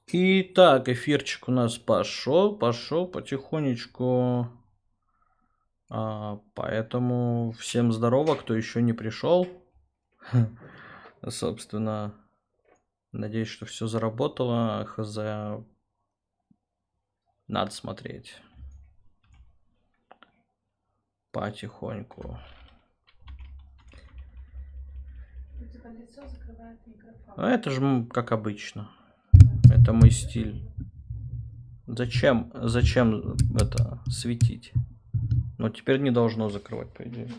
Итак, эфирчик у нас пошел потихонечку. Поэтому всем здорово, кто еще не пришел. Собственно, надеюсь, что все заработало. Хз, надо смотреть потихоньку. Это же как обычно. Это мой стиль. Зачем это светить? Но теперь не должно закрывать, по идее.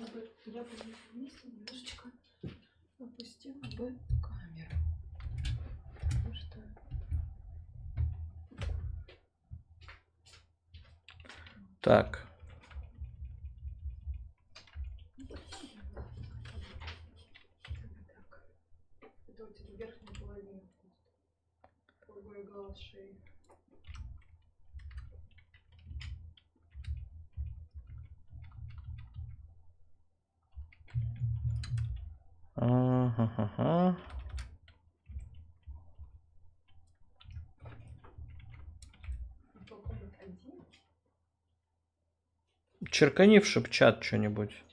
Так. Ага. Черкани в шепчат что-нибудь.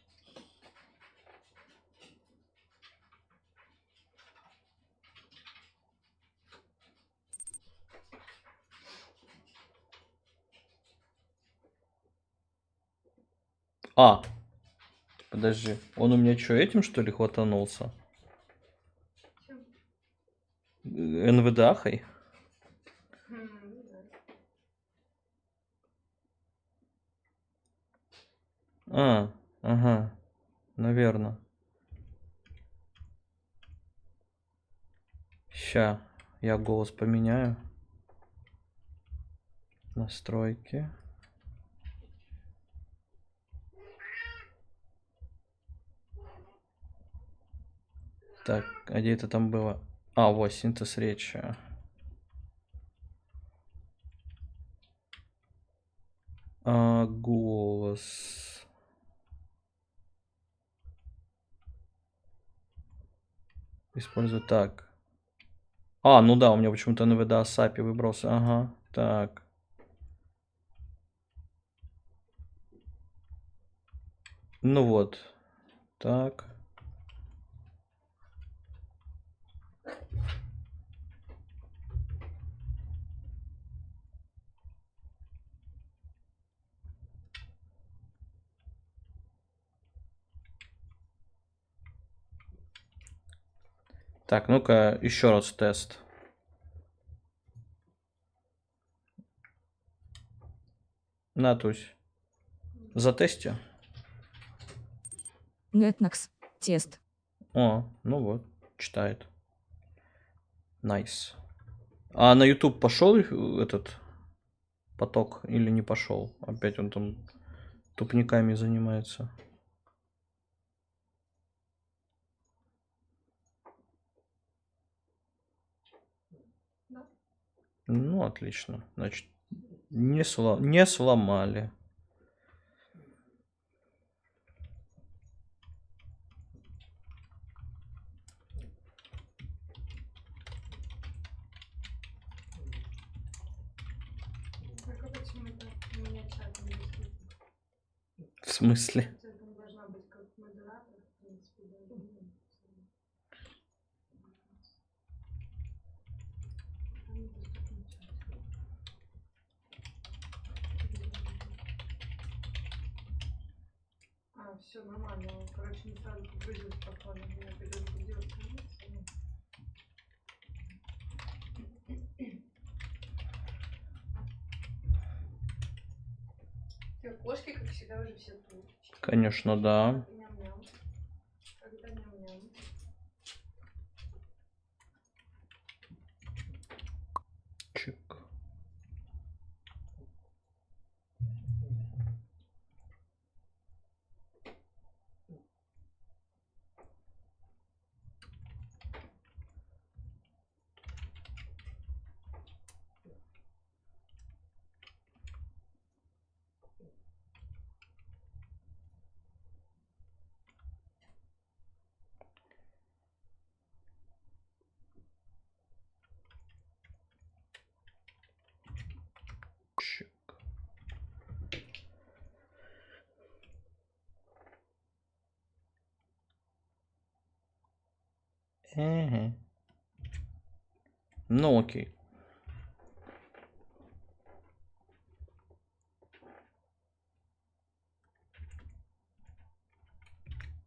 Подожди. Он у меня что, этим что ли хватанулся? НВДахой? Ага. Наверное. Ща. Я голос поменяю. Настройки. Так, а где это там было? Вот, синтез речи. Голос. Использую так. Ну да, у меня почему-то НВДА SAPI выбрался. Ага, так. Ну вот. Так. Так, ну-ка, еще раз тест. Натусь. Затести. Нетнакс. Тест. Ну вот, читает. Найс. А на YouTube пошел этот поток или не пошел? Опять он там тупниками занимается. Ну, отлично. Значит, не сломали. В смысле? Все нормально. Короче, не сразу погрузилась спокойно. Я перезагрузила страницу. Кошки, как всегда, уже все тут. Конечно, да. Ням-ням. Когда ням-ням. Чик. Ага. Ну окей.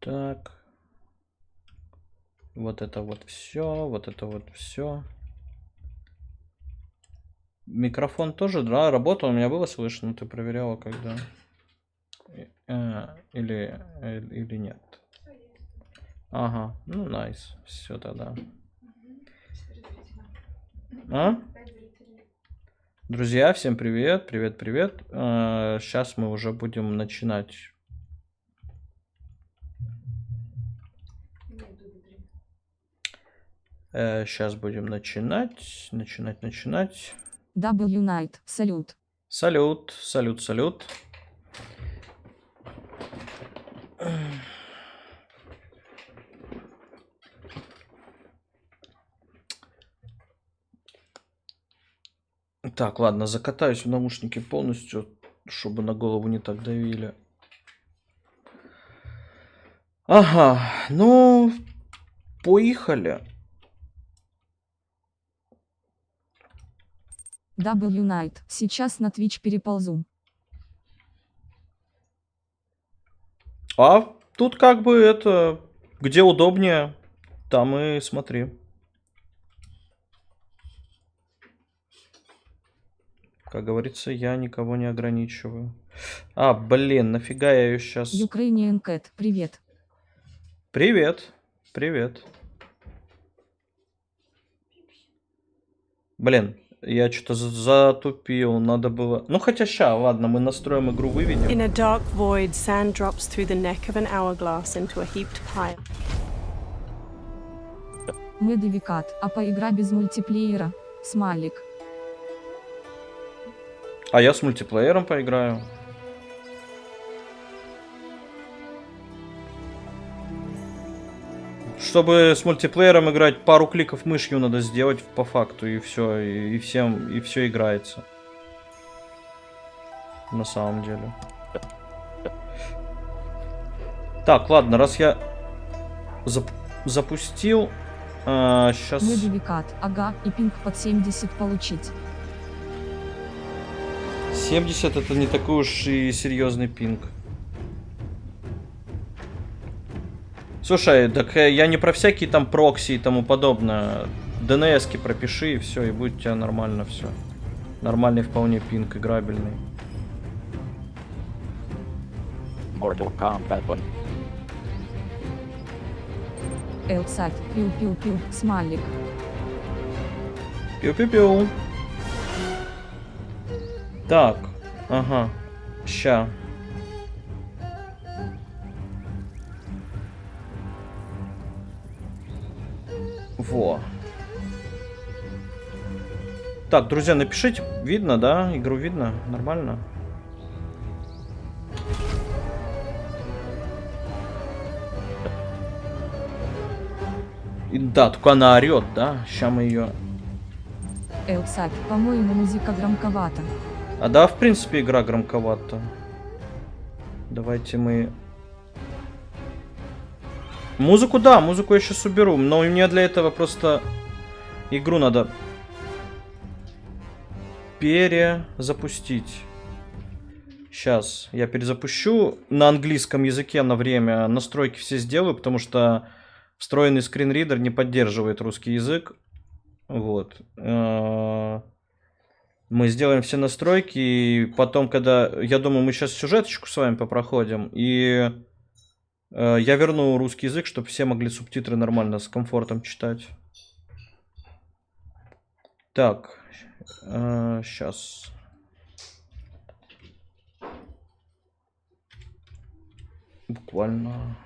Так. Вот это вот все, вот это вот все. Микрофон тоже, да, работал, у меня было слышно, ты проверяла, когда? Или нет? Ага, ну найс, все тогда. А? Друзья, всем привет, привет, привет. Сейчас мы уже будем начинать. Сейчас будем начинать. W Night, салют. Салют. Так, ладно, закатаюсь в наушники полностью, чтобы на голову не так давили. Ага, ну, поехали. W Night, сейчас на Twitch переползу. А тут как бы это, где удобнее, там и смотри. Как говорится, я никого не ограничиваю. А, блин, нафига я ее сейчас... Ukrainian Cat, привет. Привет. Блин, я что-то затупил, надо было... Ну, хотя ща, ладно, мы настроим игру, выведем. In a dark void, sand drops through the neck of an hourglass into a heaped pile. Медовикат, а поигра без мультиплеера, смайлик. А я с мультиплеером поиграю. Чтобы с мультиплеером играть, пару кликов мышью надо сделать по факту, и все, и все играется. На самом деле. Так, ладно, раз я запустил, сейчас... Медовикат, ага, и пинг под 70 получить. 70 это не такой уж и серьезный пинг. Слушай, так я не про всякие там прокси и тому подобное. DNS-ки пропиши и все, и будет у тебя нормально все. Нормальный вполне пинг, играбельный. Mortal Kombat 1. Элсайт, пиу-пиу-пиу, смайлик. Пиу-пиу-пиу. Так, ага, ща. Во. Так, друзья, напишите, видно, да? Игру видно? Нормально? И, да, только она орет, да? Ща мы ее... Элсайт, по-моему, музыка громковата. А да, в принципе, игра громковата. Давайте мы... Музыку, да, музыку я сейчас уберу. Но мне для этого просто игру надо перезапустить. Сейчас я перезапущу на английском языке на время. Настройки все сделаю, потому что встроенный скринридер не поддерживает русский язык. Вот. Мы сделаем все настройки, и потом, когда... Я думаю, мы сейчас сюжеточку с вами попроходим, и я верну русский язык, чтобы все могли субтитры нормально, с комфортом читать. Так, сейчас. Буквально.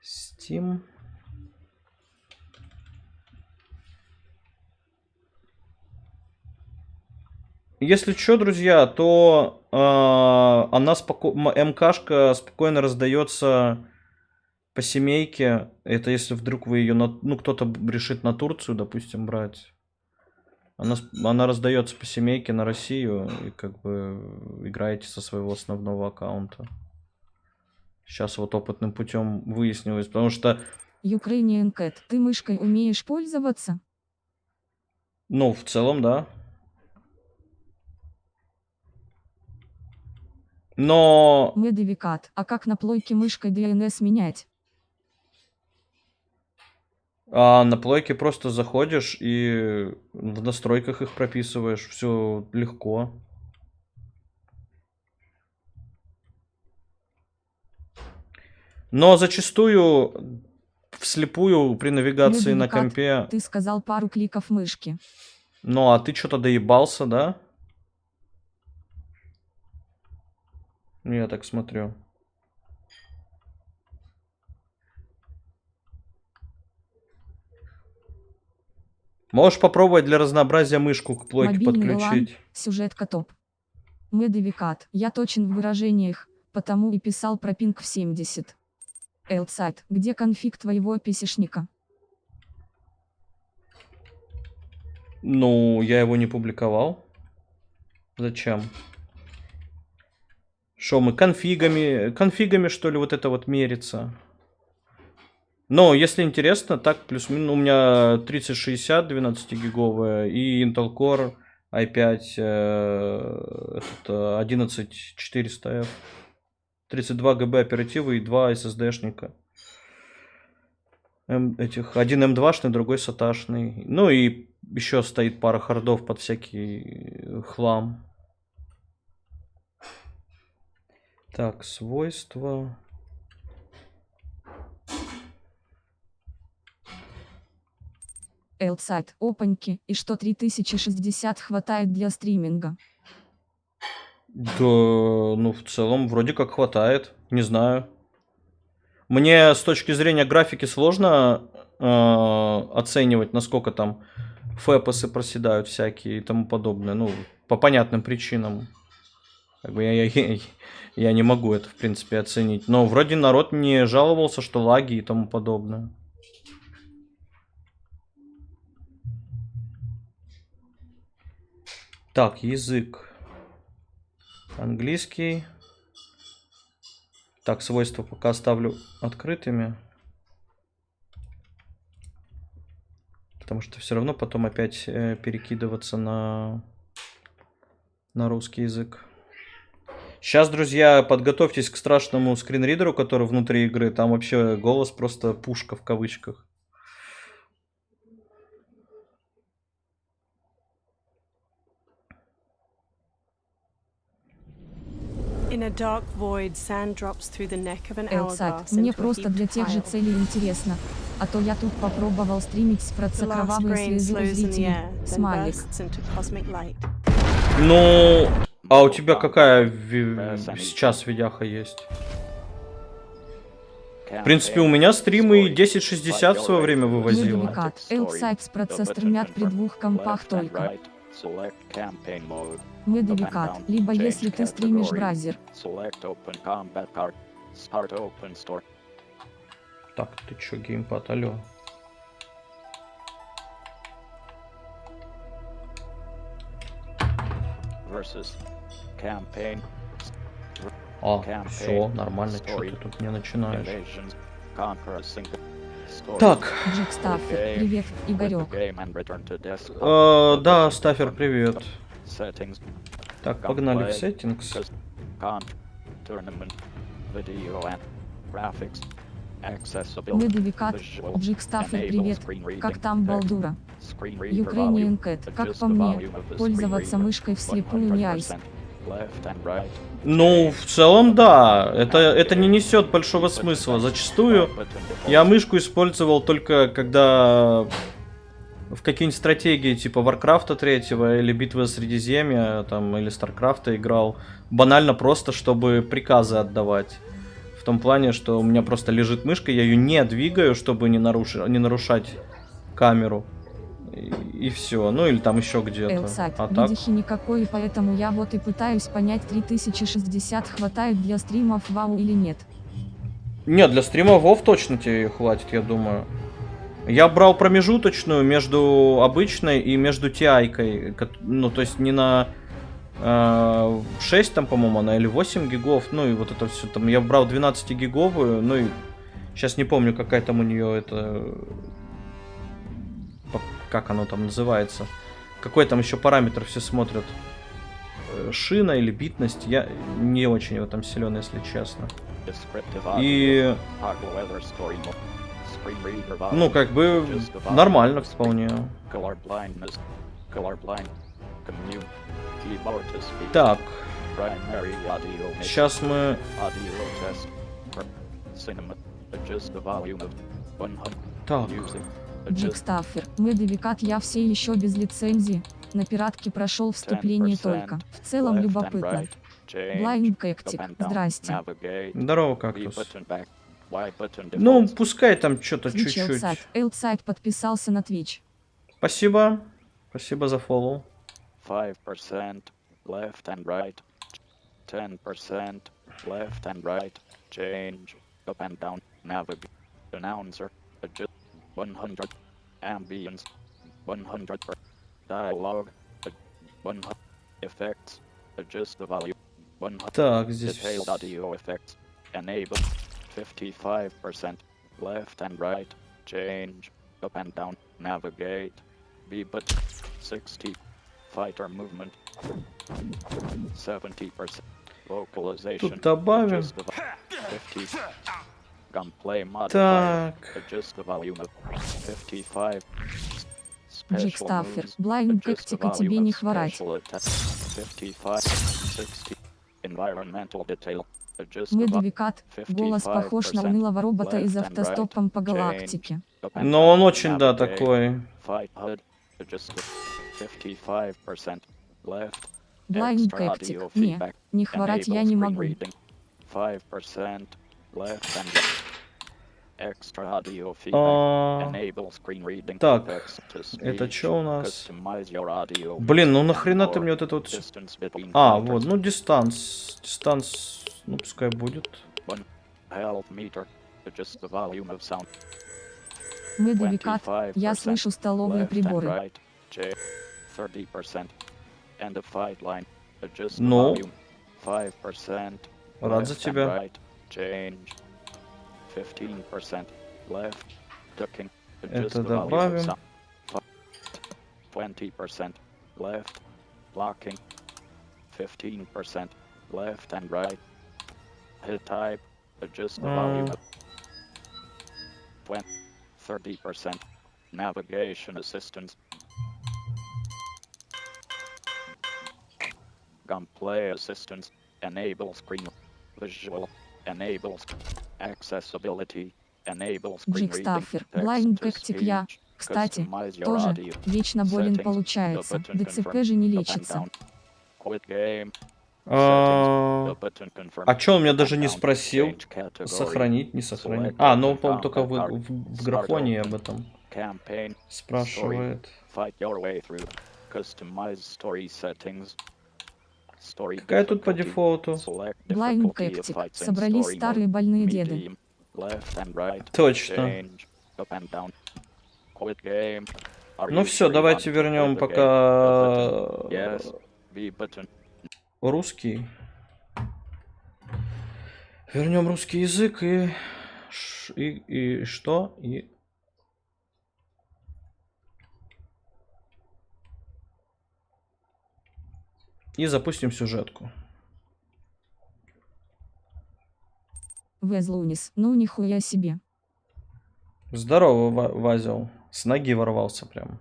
Steam. Если что, друзья, то она МКшка спокойно раздается по семейке. Это если вдруг вы ее, ну, кто-то решит на Турцию, допустим, брать. Она раздается по семейке на Россию, и как бы играете со своего основного аккаунта. Сейчас вот опытным путем выяснилось, потому что, Ukrainian Cat, ты мышкой умеешь пользоваться? ну, в целом, да. Но Медовикат, а как на плойке мышкой DNS менять? на плойке просто заходишь и в настройках их прописываешь. Все легко. Но зачастую вслепую при навигации на Медовикат, компе... ты сказал пару кликов мышки. Ну, а ты что-то доебался, да? Я так смотрю. Можешь попробовать для разнообразия мышку к плойке Мобильный подключить. LAN, сюжетка топ. Медовикат, я точен в выражениях, потому и писал про пинг в 70. Элсайт, где конфиг твоего писишника? Ну, я его не публиковал. Зачем? Что мы конфигами что ли вот это вот мерится? Но, если интересно, так плюс-минус у меня 3060 12-гиговая и Intel Core i5 11400F. 32 ГБ оперативы и 2 SSD-шника. Один М2-шный, другой SATA-шный. Ну и еще стоит пара хардов под всякий хлам. Так, свойства. Элсайт, опаньки, и что 3060 хватает для стриминга? Да, ну в целом вроде как хватает, не знаю. Мне с точки зрения графики сложно оценивать, насколько там фэпосы проседают всякие и тому подобное. Ну, по понятным причинам. Как бы я не могу это, в принципе, оценить. Но вроде народ не жаловался, что лаги и тому подобное. Так, язык. Английский. Так, свойства пока оставлю открытыми. Потому что все равно потом опять перекидываться на русский язык. Сейчас, друзья, подготовьтесь к страшному скринридеру, который внутри игры. Там вообще голос просто пушка в кавычках. Элсайт, мне просто для тех же целей интересно. А то я тут попробовал стримить с кровавые слезы у зрителей. Смайлик. Ну, а у тебя какая сейчас видяха есть? В принципе, у меня стримы 1060 в свое время вывозил. Медовикат, Элсайт с процесс стримят при двух компах только. Медовикат, либо если ты стримишь браузер. Так, ты чё, геймпад, алё? Все, нормально, чё ты тут не начинаешь? Так. Джек Стаффер, привет, Игорёк. Да, Стаффер, привет. Так, погнали в settings. Медовикат, Джек Стаффер, привет. Как там балдура? Ukrainian Cat, как по мне, пользоваться мышкой вслепую не айс. Ну, в целом, да. Это не несет большого смысла. Зачастую я мышку использовал только когда в какие-нибудь стратегии типа Варкрафта 3 или Битвы Средиземья там, или Старкрафта играл. Банально просто, чтобы приказы отдавать. В том плане, что у меня просто лежит мышка, я ее не двигаю, чтобы не нарушать камеру. И все. Ну или там еще где-то. Элсайт, а так? видихи никакой, поэтому я вот и пытаюсь понять, 3060 хватает для стримов вау или нет. Нет, для стрима WoW точно тебе хватит, я думаю. Я брал промежуточную между обычной и между TI-кой. Ну, то есть не на 6 там, по-моему, она, или 8 гигов. Ну и вот это все там. Я брал 12-гиговую, ну и сейчас не помню, какая там у нее это... Как оно там называется. Какой там еще параметр все смотрят. Шина или битность. Я не очень в этом силен, если честно. И... Ну, как бы нормально вполне. Так. Сейчас мы... Так. Джекстаффер, Медовикат, я все еще без лицензии. На пиратке прошел вступление только. В целом любопытно. Блайнд Кэктик, здрасте. Здорово, кактус. Ну, пускай там что-то чуть-чуть. Элсайд подписался на Twitch. Спасибо. Спасибо за фоллоу. 5% left and right. 10% left and right. Change up and down. Navigate. Announcer. Adjust. 100. Ambience. 100. Dialogue. 100. Effects. Adjust the volume. 100. Так, здесь... Detailed audio effects. Enable. 55%. Left and right. Change. Up and down. Navigate. B but 60. Fighter movement. 70%. Localization. Тут добавим. 50. Gunplay modifier. Так. Adjust the volume of 55. Джекстаффер, Блайнд Кэктика, тебе не хворать. 55. 60. Environmental detail. Медовикат, голос похож на унылого робота из автостопом по галактике. Но он очень, да, такой. Блайнд Кэктик, не хворать я не могу. Так, это что у нас? Блин, ну нахрена ты мне вот это вот... А, вот, ну дистанс. Дистанс, ну пускай будет. Медовикат, я слышу столовые приборы. Ну, рад за тебя. 15% left, ducking, Это добавим. 20% left, blocking, 15% left and right, hit type, adjust the volume, 30% navigation assistance, gunplay assistance, enable screen visual, enables accessibility, enable screen reading, Джекстаффер, Блайнд Кэктик, я, кстати, тоже вечно болен получается. ДЦП же не лечится. А чё, он меня даже не спросил? Сохранить, не сохранить? А, ну, по-моему, только в графоне об этом спрашивает. Какая тут по дефолту? Блайнд Кэктик, собрались старые больные деды. Точно. Ну все, давайте вернем пока русский. Вернем русский язык и что? И запустим сюжетку. Везлунис, ну нихуя себе. Здорово, Вазел. С ноги ворвался прям.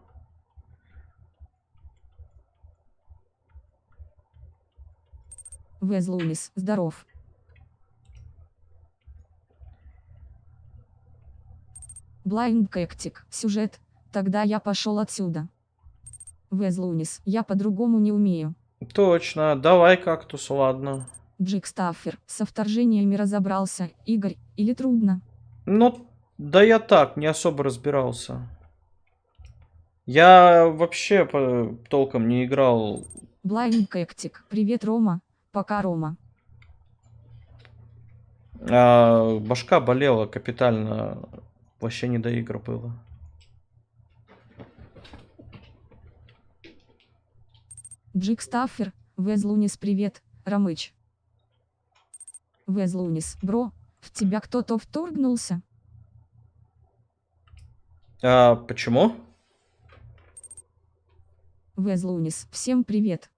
Везлунис, здоров. Блайнд Кэктик, сюжет, тогда я пошел отсюда. Везлунис, я по-другому не умею. Точно, давай кактус, ладно. Джекстаффер, со вторжениями разобрался, Игорь, или трудно? Ну, да я так, не особо разбирался. Я вообще толком не играл. Блайнд Кэктик, привет, Рома, пока, Рома. Башка болела капитально, вообще не до игр было. Джекстаффер, Везлунис, привет, Рамыч. Везлунис, бро, в тебя кто-то вторгнулся? А почему? Везлунис, всем привет.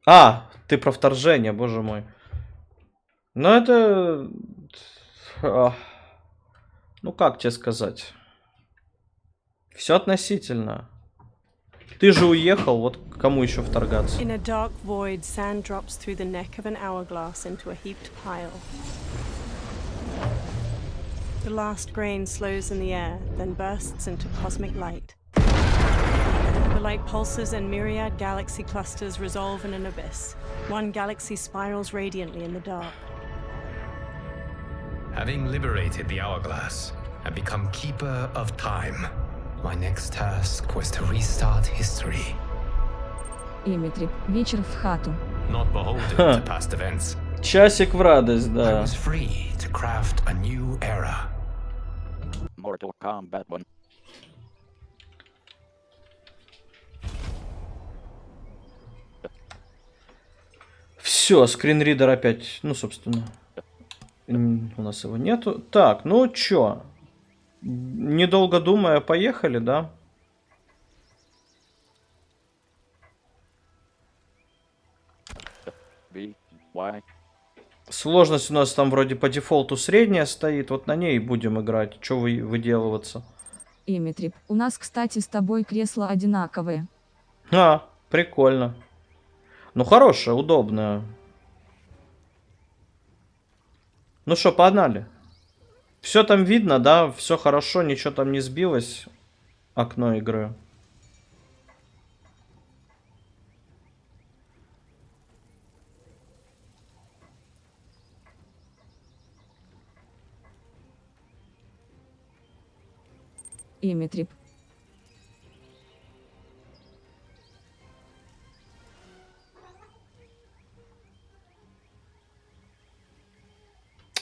А, ты про вторжение, боже мой. Ну это... Ну как тебе сказать? Все относительно. Ты же уехал, вот кому еще вторгаться? In a dark void, sand drops through the neck of an hourglass into a heaped pile. The last grain slows in the air, then bursts into cosmic light. The light pulses and myriad galaxy clusters resolve in an abyss. One galaxy spirals radiantly in the dark. Having liberated the hourglass and become keeper of time, my next task was to restart history. Имитрип, вечер в хату. Not beholden to past events. Часик в радость, I да. was free to craft a new era. Mortal Kombat 1. Все, скринридер опять, ну, собственно, у нас его нету. Так, ну чё? Недолго думая, поехали, да? B, Y. Сложность у нас там вроде по дефолту средняя стоит, вот на ней будем играть. Чё выделываться? Имитрип, у нас, кстати, с тобой кресла одинаковые. А, прикольно. Ну, хорошая, удобная. Ну что, погнали. Все там видно, да? Все хорошо, ничего там не сбилось. Окно игры. Имитрип.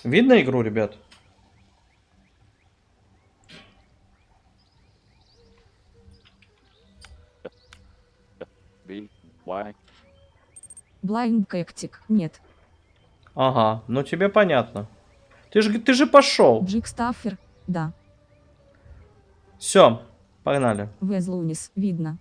Видно игру, ребят? B, Y. Blind Cactic, нет. Ага, ну тебе понятно. Ты же пошел. Джик Стаффер, да. Все, погнали. Везлунис, видно.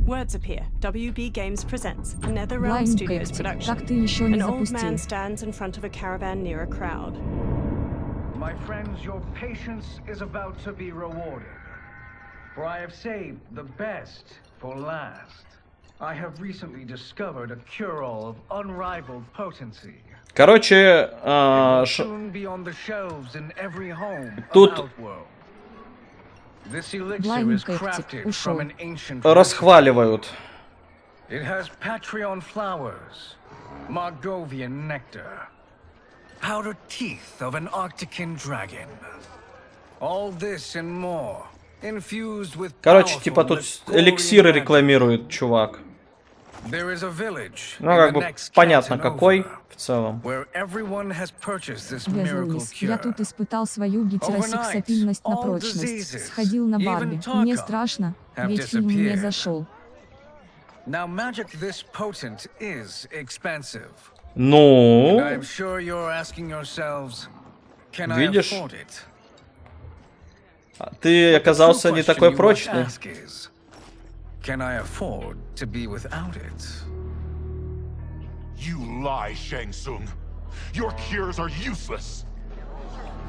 Words appear. WB Games presents a NetherRealm Blind Studios Cactic, production. как ты еще не An old запустил? man stands in front of a caravan near a crowd. My friends, your patience is about to be rewarded. For I have saved the best for last. I have recently discovered a cure-all of unrivaled potency. Короче, It will soon be on the shelves in every home Тут- of Outworld. This elixir Blind is Cactic crafted ушел. from an ancient расхваливают. It has Patreon flowers, Margovian nectar, powdered teeth of an Arctican dragon. All this and more, infused with Короче, типа powerful тут Nestorian эликсиры magic. рекламирует чувак. There is a village Ну, in как the бы next понятно, canton какой over, в целом. where everyone has purchased this miracle Везлунис, я cure. тут испытал свою гетеросексапильность на Overnight, all прочность. diseases, Сходил на even Барби. Taka, Мне страшно, have ведь фильм не disappeared. зашел. Now, magic this potent is expensive. Ну, And I'm sure you're asking yourselves, can I Видишь? afford it? ты оказался The true не question такой you must прочный. ask is, can I afford to be without it? You lie, Shang Tsung. Your cures are useless.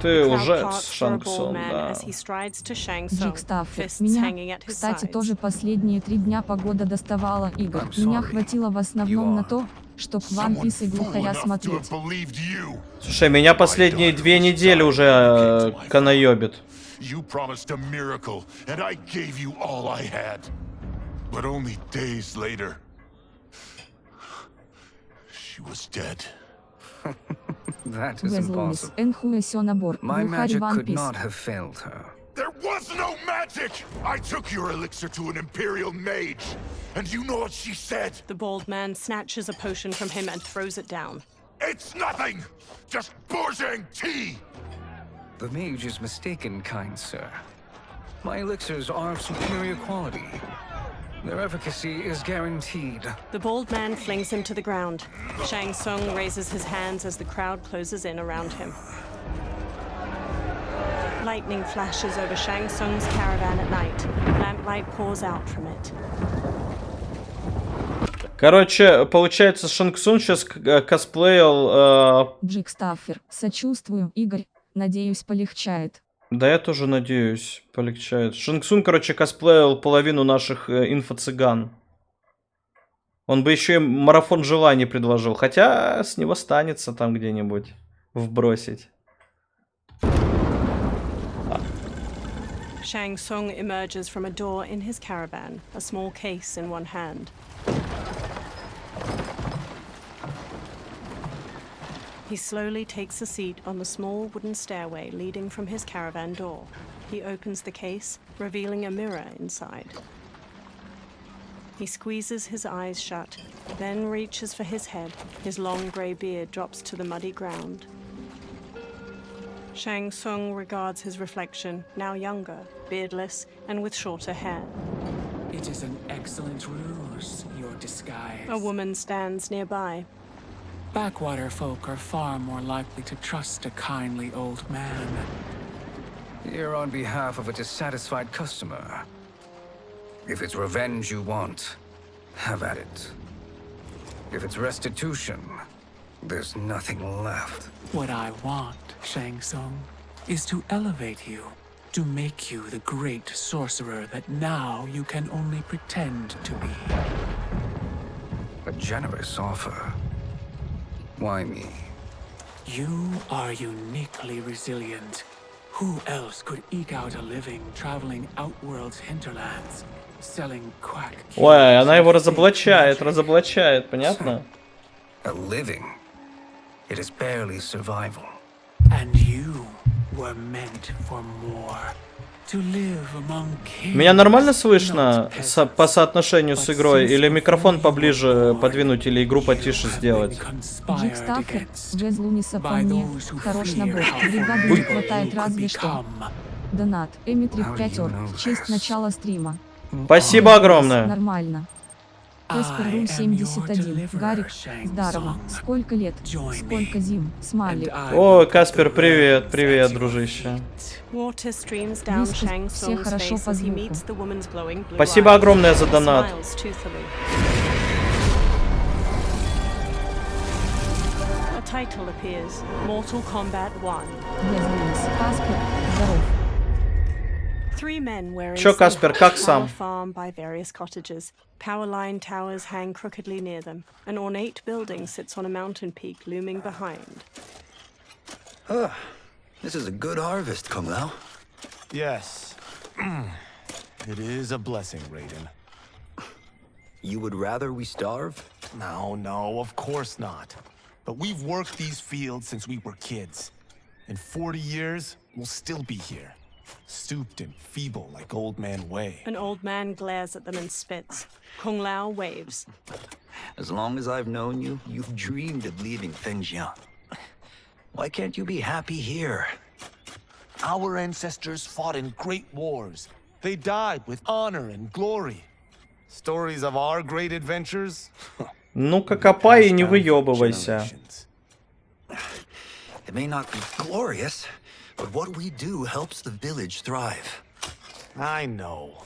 Ты Crowd лжец, parts for a Шанг bald Цунг, man да. as he strides to Shang Tsung, Джик Стаффер, fists hanging меня, at his кстати, sides. тоже последние 3 дня погода доставала игр. I'm Меня sorry. хватило в основном на то, чтоб One Someone Piece и fool глухаря enough to have смотреть. believed you. Слушай, меня последние 2 недели уже канаёбит. You promised a miracle, and I gave you all I had. But only days later, she was dead. That is Везлунис, impossible. Энхуэсё набор, My глухарь magic One could Piece. not have failed her. There was no magic! I took your elixir to an Imperial mage, and you know what she said? The bald man snatches a potion from him and throws it down. It's nothing! Just bourgeois tea! The mage is mistaken, kind sir. My elixirs are of superior quality. Their efficacy is guaranteed. The bald man flings him to the ground. Shang Tsung raises his hands as the crowd closes in around him. Lightning flashes over Shang Tsung's caravan at night. Lamplight pours out from it. Короче, получается, Шанг Цун сейчас косплеил... Джик Стаффер. Сочувствую, Игорь. Надеюсь, полегчает. Да, я тоже надеюсь, полегчает. Шанг Цун, короче, косплеил половину наших инфо-цыган. Он бы еще и марафон желаний предложил. Хотя с него станется там где-нибудь вбросить. Shang Tsung emerges from a door in his caravan, a small case in one hand. He slowly takes a seat on the small wooden stairway leading from his caravan door. He opens the case, revealing a mirror inside. He squeezes his eyes shut, then reaches for his head. His long grey beard drops to the muddy ground. Shang Tsung regards his reflection, now younger, beardless, and with shorter hair. It is an excellent ruse, your disguise. A woman stands nearby. Backwater folk are far more likely to trust a kindly old man. Here on behalf of a dissatisfied customer. If it's revenge you want, have at it. If it's restitution, there's nothing left. What I want, Shang Tsung, is to elevate you, to make you the great sorcerer that now you can only pretend to be. A generous offer. Why me? You are uniquely resilient. Who else could eke out a living traveling Outworld's hinterlands, selling quack? Ой, она его разоблачает, понятно? A living. It is barely survival. And you were meant for more. To live among kings. Меня нормально слышно по соотношению с игрой? Или микрофон поближе подвинуть, или игру потише сделать? Джик Стаффер. Джез Луниса по мне. Хорош набор. Бригады не хватает разве что. Донат. Эмитрик 5 ор. В честь начала стрима. Спасибо огромное. Нормально. Эсперрум 71. Гарик, здорово. Сколько лет? Сколько зим? Смайлик. О, Каспер, привет, привет, дружище. Все хорошо по звуку. Спасибо огромное за донат. Title appears. Mortal Kombat 1. Каспер, здоров. Чё, Каспер, как сам? Farm by various cottages. Power line towers hang crookedly near them. An ornate building sits on a mountain peak looming behind. This is a good harvest, Kung Lao. Yes. It is a blessing, Raiden. You would rather we starve? No, of course not. But we've worked these fields since we were kids. In 40 years, we'll still be here. Stooped and feeble like Old Man Wei. An old man glares at them and spits. Kung Lao waves. As long as I've known you, you've dreamed of leaving things young. Why can't you be happy here? Our ancestors fought in great wars. They died with honor and glory. Stories of our great adventures? Ну-ка, копай и не выебывайся. It may not be glorious, but what we do helps the village thrive. I know.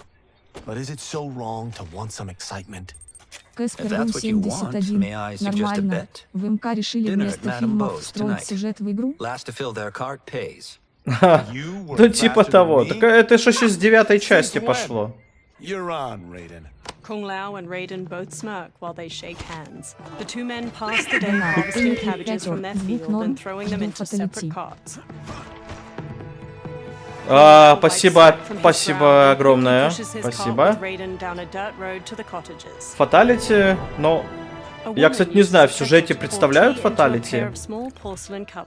But is it so wrong to want some excitement? Эсперрум 71. Нормально. В МК решили вместо фильмов встроить сюжет в игру? Ну типа того. Так это ж еще с 9-й части пошло. You're on, Raiden. Kung Lao and Raiden both smirk while they shake hands. The two men pass the day harvesting cabbages from their field and throwing them into separate carts. Спасибо огромное. Спасибо. Фаталити, но... Я, кстати, не знаю, в сюжете представляют фаталити?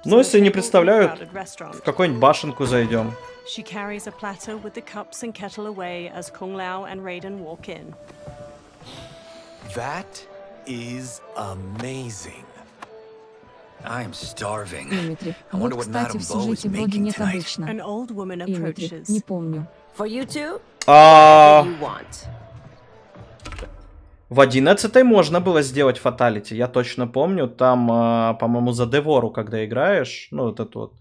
Ну, если не представляют, в какую-нибудь башенку зайдем. She carries a platter with the cups and kettle away as Kung Lao and Raiden walk in. That is amazing. I'm starving. Эмитри. Вот, кстати, в сюжете вроде нет обычно. An old woman Эмитри. approaches. Не помню. В 11-й можно было сделать фаталити, я точно помню. Там, по-моему, за Девору, когда играешь, ну, вот эту вот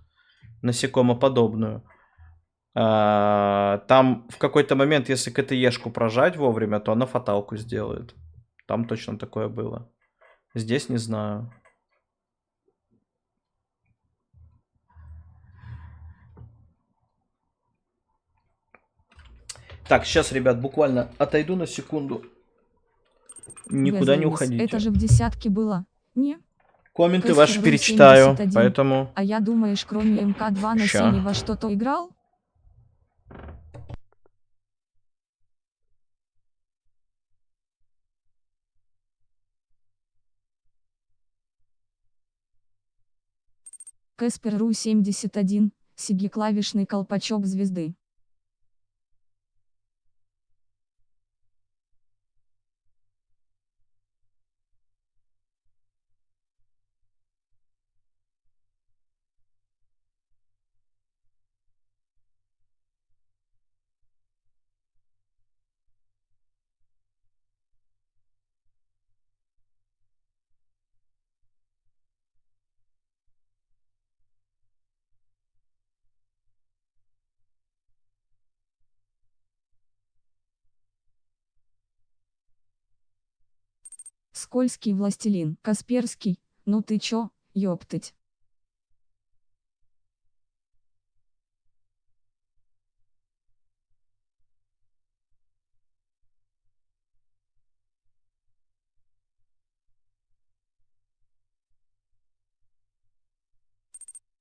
насекомоподобную, там в какой-то момент, если КТЕшку прожать вовремя, то она фаталку сделает. Там точно такое было. Здесь не знаю. Так, сейчас, ребят, буквально отойду на секунду. Никуда не уходите. Это же в десятке было, не? Комменты ваши перечитаю, 71. поэтому... А я думаешь, кроме МК2 на Ща. синий во что-то играл? Кэспер.ру 71, Сиги клавишный колпачок звезды. Скользкий властелин, Касперский, ну ты чё, ёптыть.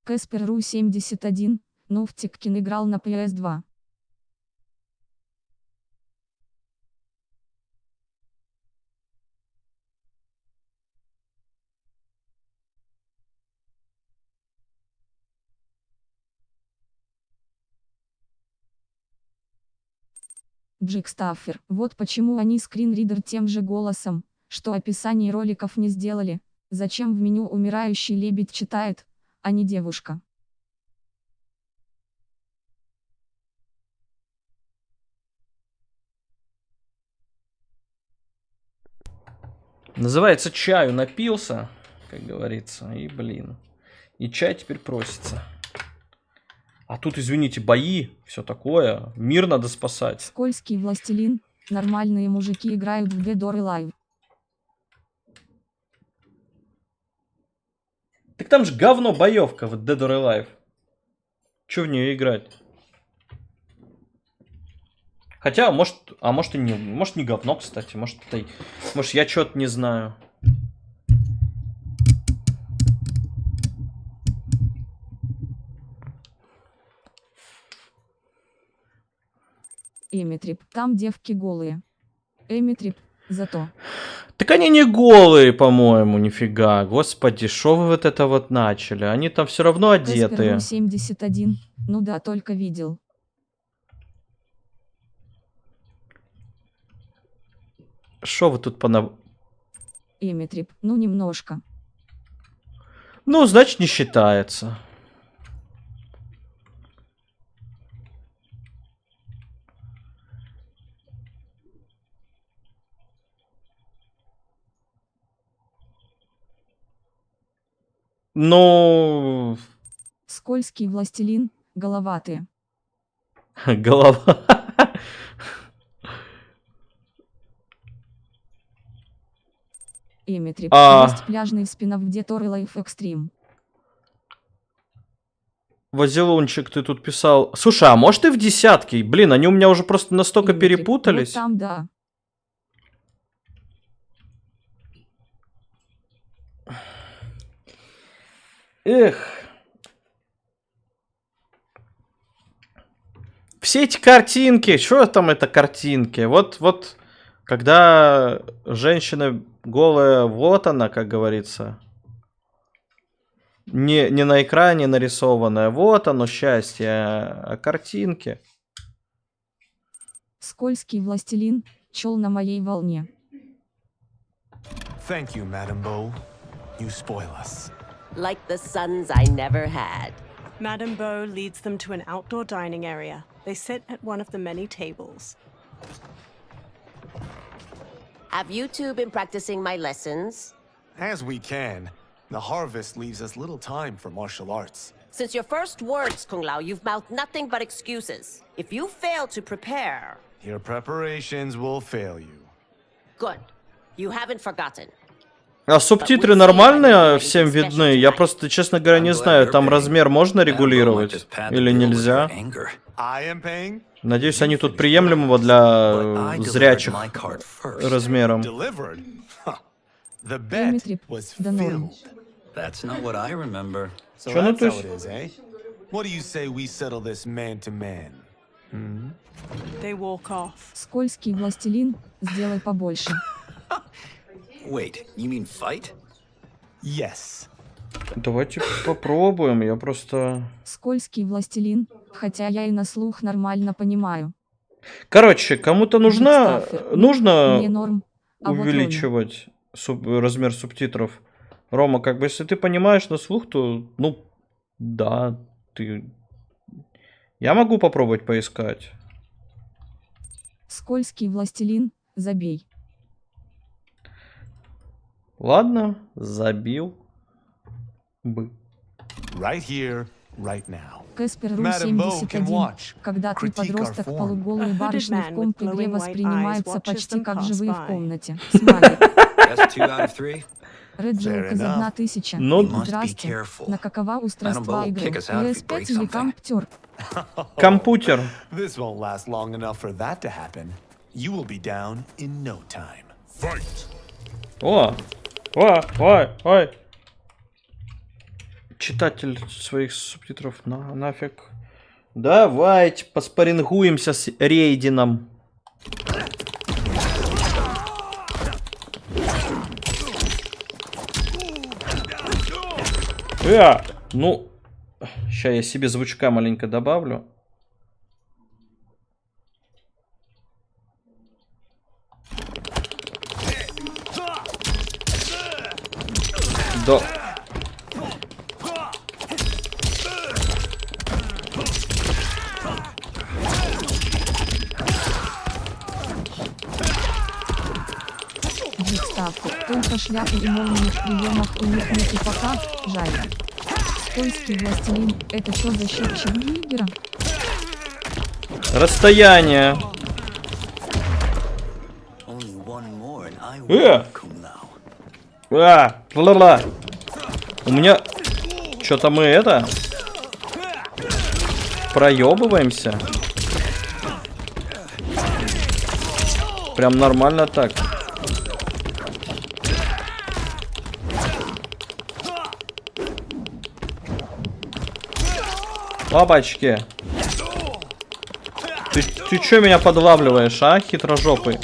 Кэспер.ру 71, ну в Тиккин играл на PS2. Джекстаффер, вот почему они скринридер тем же голосом, что описание роликов не сделали, зачем в меню умирающий лебедь читает, а не девушка. Называется, чаю напился, как говорится, и, блин, и чай теперь просится. А тут, извините, бои, все такое, мир надо спасать. Скользкий властелин, нормальные мужики играют в Dead or Alive. Так там же говно боевка в Dead or Alive. Че в нее играть? Хотя, может и не, может не говно, кстати, может я что-то не знаю. Эмитрип, там девки голые. Эмитрип, зато. Так они не голые, по-моему, нифига. Господи, шо вы вот это вот начали? Они там все равно одетые. Кэспер.ру 71, ну да, только видел. Шо вы тут Эмитрип, ну немножко. Ну, значит, не считается. Ну... Скользкий властелин, головатые. Голова. Эмитрип, есть пляжный спин-офф в Dead or Alive Extreme. Вазилунчик, ты тут писал. Слушай, а может и в десятке? Блин, они у меня уже просто настолько Эмитрип, перепутались. вот там, да. Эх. Все эти картинки, что там это картинки? Вот, когда женщина голая, вот она, как говорится. Не на экране нарисованная, вот оно счастье, а картинки. Скользкий властелин, чел на моей волне. Thank you, Madam Bo. You spoil us. Like the sons I never had. Madame Beau leads them to an outdoor dining area. They sit at one of the many tables. Have you two been practicing my lessons? As we can. The harvest leaves us little time for martial arts. Since your first words, Kung Lao, you've mouthed nothing but excuses. If you fail to prepare... Your preparations will fail you. Good. You haven't forgotten. А субтитры нормальные всем видны? Я просто, честно говоря, не знаю, там размер можно регулировать или нельзя? Надеюсь, они тут приемлемого для зрячих размером. Дмитрий, да норм. Чё, ну то есть... Скользкий властелин, сделай побольше. Wait, you mean fight? Yes. Давайте попробуем, я просто... Скользкий властелин, хотя я и на слух нормально понимаю. Короче, кому-то нужно Мне норм, а вот увеличивать размер субтитров. Рома, как бы, если ты понимаешь на слух, то, ну, да, ты... Я могу попробовать поискать. Скользкий властелин, забей. Ладно, забил бы. Right here, right now. Кэспер Ру 71. Когда ты подросток, полуголые барышни в комп-игре воспринимаются почти как живые в комнате. Смайлик. Реджелка 1000. Здрасте. На какова устройства игры? PS5 или компьютер? Компьютер. This won't last long enough for that to happen. You will be down in no time. Fight! Ой. Читатель своих субтитров нафиг. Давайте поспарингуемся с Рейдином. Ну, сейчас я себе звучка маленько добавлю. Да. Только шляпы и молнии в приемах у них нет и пока, жаль. Скользкий властелин, это что за счетчик Гейгера? Расстояние. Ла-ла. У меня... Что-то мы это... Проебываемся. Прям нормально так. Бабочки. Ты чё меня подлавливаешь, а, хитрожопый?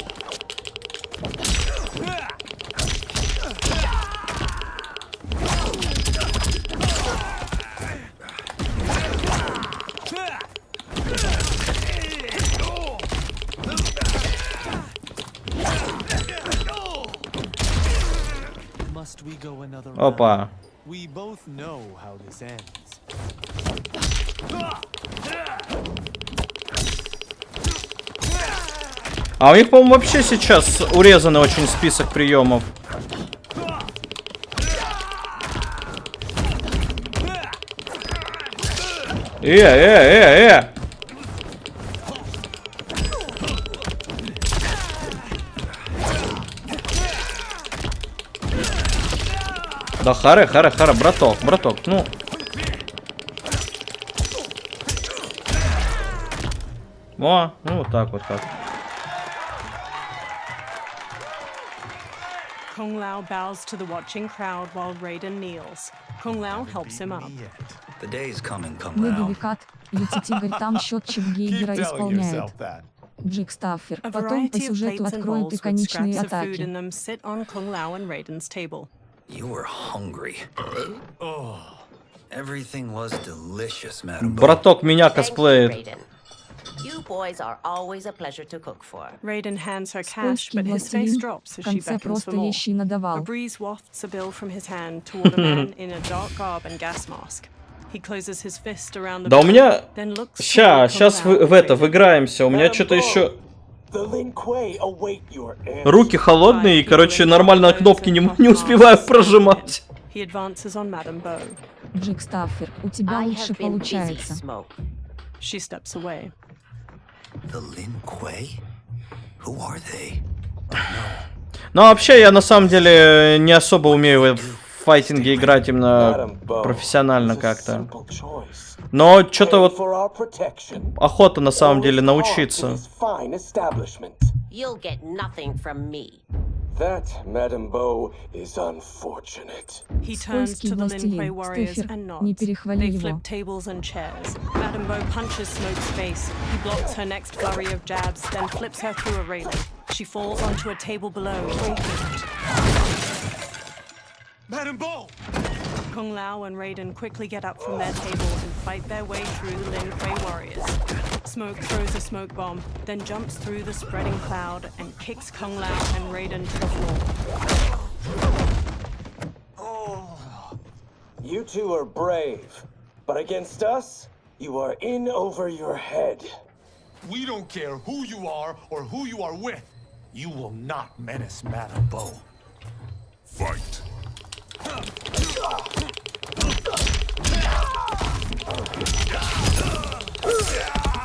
Опа. А у них, по-моему, вообще сейчас урезанный очень список приемов. Да харе, браток, ну. О, ну вот так вот как. Kung Lao bows to the watching crowd while Raiden kneels. Kung Lao helps him up. The day's coming, Kung Lao. Медовикат, Юцитигорь там счетчик Гейгера исполняет. Джик Стаффер. Потом по сюжету откроют иконичные атаки. You were hungry. Everything was delicious, madam. Браток меня косплеит. You boys are always a pleasure to cook for. Raiden hands her cash, but his face drops as she beckons for more. A breeze wafts a bill from his hand toward a man in a dark garb and gas mask. Да у меня... Сейчас выиграемся. У меня что-то еще... Руки холодные, и, короче, нормально кнопки не успеваю прожимать. Джекстаффер, у тебя лучше получается. Ну, вообще, я на самом деле не особо умею в файтинге играть именно профессионально как-то. Но что-то вот охота на самом деле научиться. That, Madame Beau, is unfortunate. He turns to the Linquay warriors and nods. They flip tables and chairs. Madame Beau punches Smoke's face. He blocks her next flurry of jabs, then flips her through a railing. She falls onto a table below, breaking. Madame Beau! Kung Lao and Raiden quickly get up from their table and fight their way through the Linquay warriors. Smoke throws a smoke bomb, then jumps through the spreading cloud and kicks Kung Lao and Raiden to the floor. Oh. You two are brave, but against us, you are in over your head. We don't care who you are or who you are with. You will not menace Madame Beau. Fight.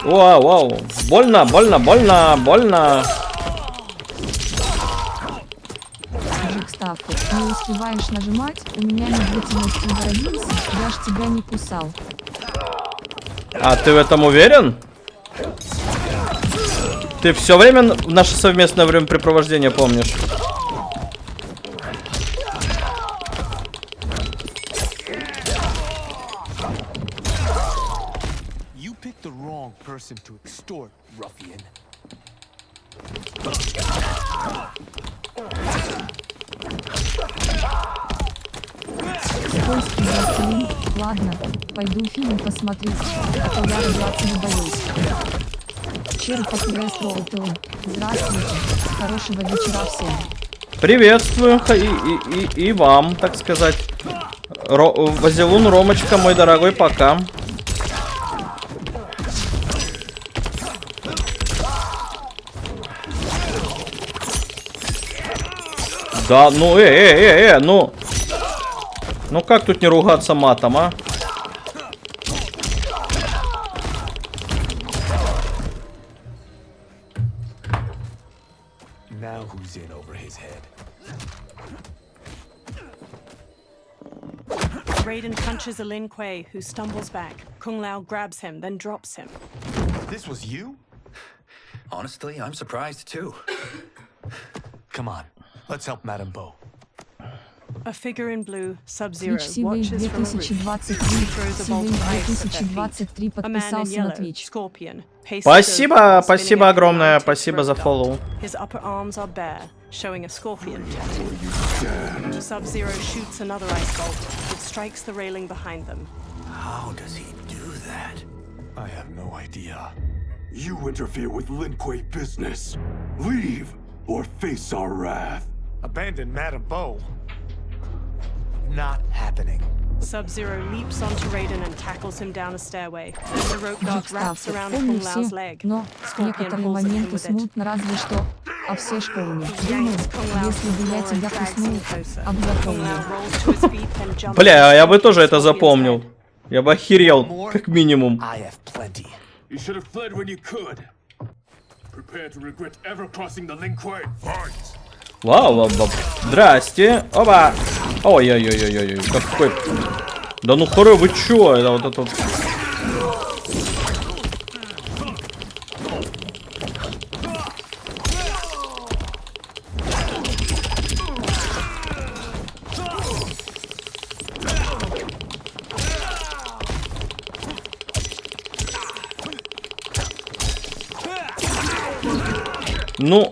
Вау, вау. Больно, больно, больно, больно. Джекстаффер, не успеваешь нажимать, у меня медлительность возродился, я ж тебя не кусал. А ты в этом уверен? Ты все время наше совместное времяпрепровождение помнишь? The wrong person to extort, ruffian. Скользкий властелин, ладно, пойду фильм посмотреть, а то я ругаться не боюсь. Здравствуйте, хорошего вечера всем. Приветствую, и вам, так сказать. Вазелун, Ромочка, мой дорогой, пока. Да, ну, ну как тут не ругаться матом, а? Now who's in over his head? Raiden punches a Lin Kuei, who stumbles back. Kung Lao grabs him, then drops him. This was you? Honestly, I'm surprised too. Come on, let's help Madame Beau. A figure in blue, Sub-Zero, Twitch watches from a roof. He throws a bolt of ice at their feet. A man in yellow, Scorpion, paces Спасибо, over, спасибо spinning огромное, a спасибо за фоллоу. His upper arms are bare, showing a scorpion tattoo. Sub-Zero shoots another ice bolt. It strikes the railing behind them. How does he do that? I have no idea. You interfere with Lin Kuei business. Leave or face our wrath. Abandon Madame Beau? Not happening. Sub-Zero leaps onto Raiden and tackles him down a stairway. The rope dart wraps around Kung Lao's leg. Но некоторые моменты смутно, разве что. А все школьные. Думаю, если бы я тебя куснул, обзапомнил. Бля, я бы тоже это запомнил. Я бы охерел, как минимум. You should have fled when you could. Prepare to regret ever crossing the Lin Kuei. Fight. Вау, здрасте. Оба. Ой-ой-ой-ой-ой. Какой... Да ну хорой, вы чё? Это вот это вот... Ну,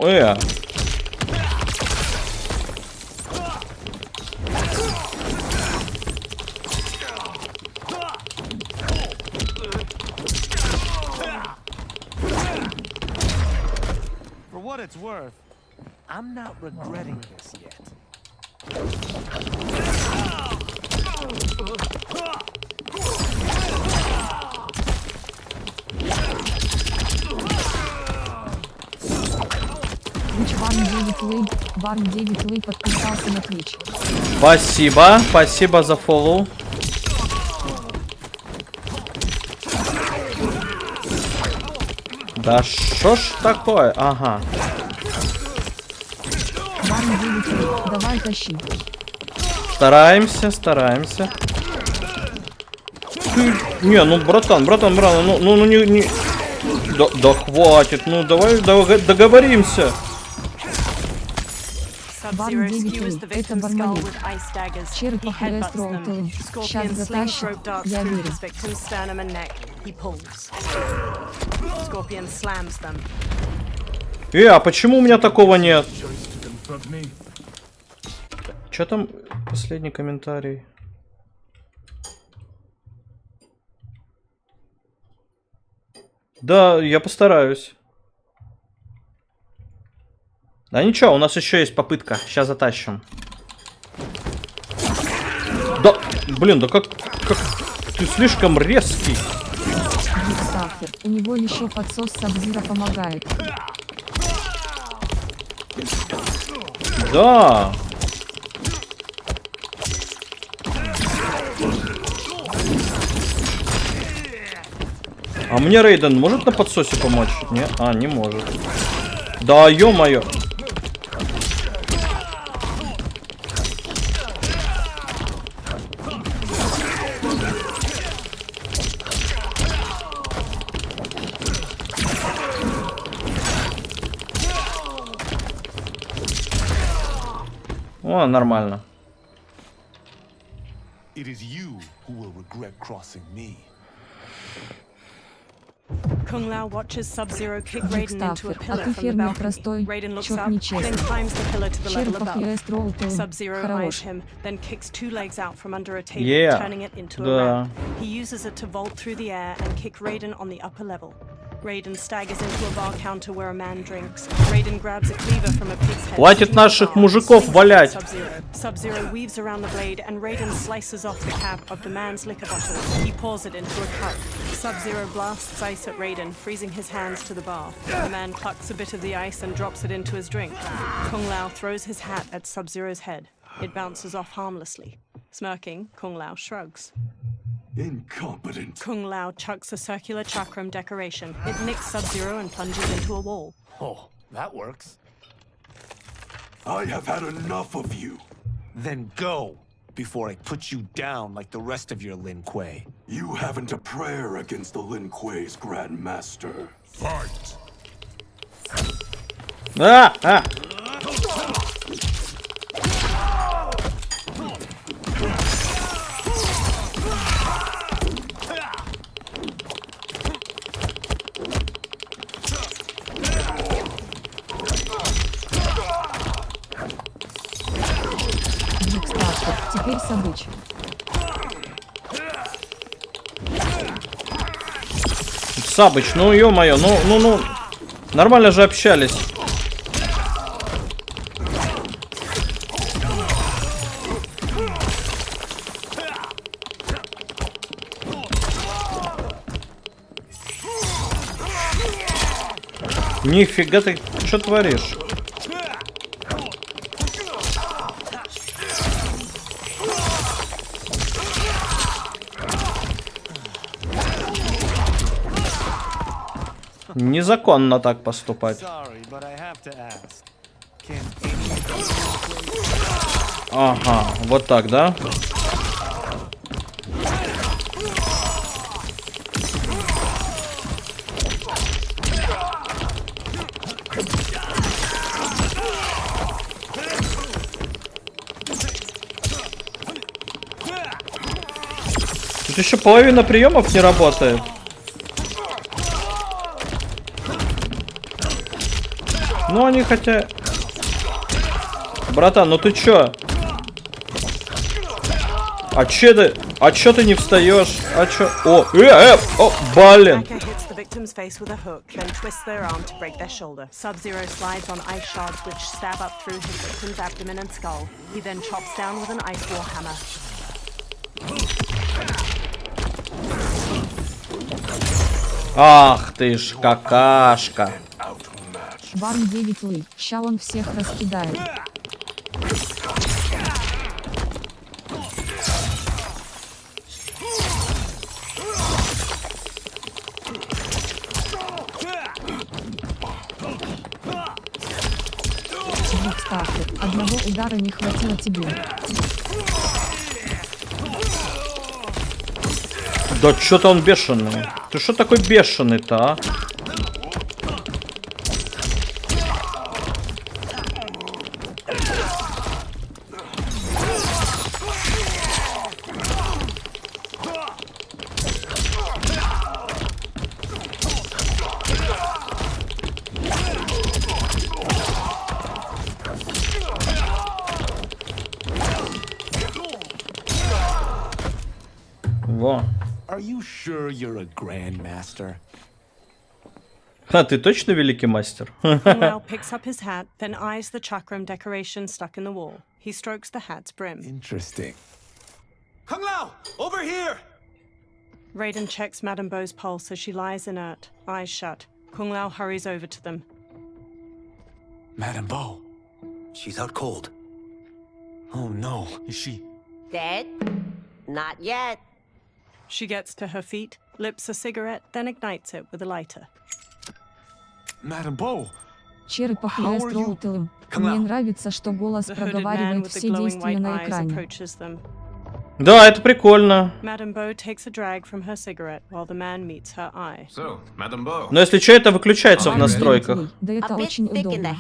For what it's worth, I'm not regretting this yet. Барн 9 Лэй подписался на Twitch. Спасибо, спасибо за фоллоу. Да шо ж такое? Ага. Барн 9 Лэй, давай тащи. Стараемся, стараемся. Не, ну братан, ну не... Да хватит, ну давай договоримся. Барн 9 Лэй, это Бармалит. Череп по хресту алтылым. Сейчас затащит, я верю. А почему у меня такого нет? Чё там последний комментарий? Да, я постараюсь. Да ничего, у нас еще есть попытка. Сейчас затащим. Да, блин, да как ты слишком резкий. У него еще подсос Сабзира помогает. Да. А мне Рейден может на подсосе помочь? Нет? А, не может. Да, ё-моё. О, нормально. It is you who will regret crossing me. Kung Lao watches Sub-Zero kick Raiden into a pillar ты from the фермер balcony. простой, Raiden looks чёрт up, нечестный. then climbs the pillar to the level Череп по above. хресту алтылым. Sub-Zero eyes Хорош. him, then kicks two legs out from under a table, Yeah. turning it into a Да. ramp. He uses it to vault through the air and kick Raiden on the upper level. Raiden staggers into a bar counter where a man drinks. Raiden grabs a cleaver from a pig's head. Хватит наших мужиков валять. Sub-Zero weaves around the blade and Raiden slices off the cap of the man's liquor bottle. He pours it into a cup. Sub-Zero blasts ice at Raiden, freezing his hands to the bar. The man plucks a bit of the ice and drops it into his drink. Kung Lao throws his hat at Sub-Zero's head. It bounces off harmlessly. Smirking, Kung Lao shrugs. Incompetent. Kung Lao chucks a circular chakram decoration. It nicks Sub-Zero and plunges into a wall. Oh, that works. I have had enough of you. Then go, before I put you down like the rest of your Lin Kuei. You haven't a prayer against the Lin Kuei's Grand Master. Fight! А! Теперь Сабыч. Сабыч, ну ё-моё, ну. Нормально же общались. Нифига ты, что творишь? Незаконно так поступать. Ага, вот так, да? Тут еще половина приемов не работает. Ну они хотя... Братан, ну ты чё? А чё ты не встаешь? А чё? О, блин! Victim's face with a hook, then twists their arm to break their shoulder. Sub-Zero slides on ice shards which stab up through his victim's abdomen and skull. He then chops down with an ice war hammer. Ах ты ж какашка. Барн 9 Лэй, ща он всех раскидает. одного удара не хватило тебе. Да что-то он бешеный. Ты что такой бешеный-то, а? Во. Are you sure you're a grandmaster? А ты точно великий мастер? Kung picks up his hat, then eyes the chakram decoration stuck in the wall. He strokes the hat's brim. Interesting. Kung Lao, over here! Raiden checks Madame Beau's pulse as she lies inert, eyes shut. Kung Lao hurries over to them. Madame Beau. She's out cold. Oh no, is she... Dead? Not yet. She gets to her feet, lips a cigarette, then ignites it with a lighter. Madame Beau. Черепах ест роутелем. Мне нравится, что голос проговаривает все действия на экране. Да, это прикольно. Madame Beau takes a drag from her cigarette while the man meets her eye. So, Madame Beau. Но если что, это выключается в настройках. Да это очень удобно.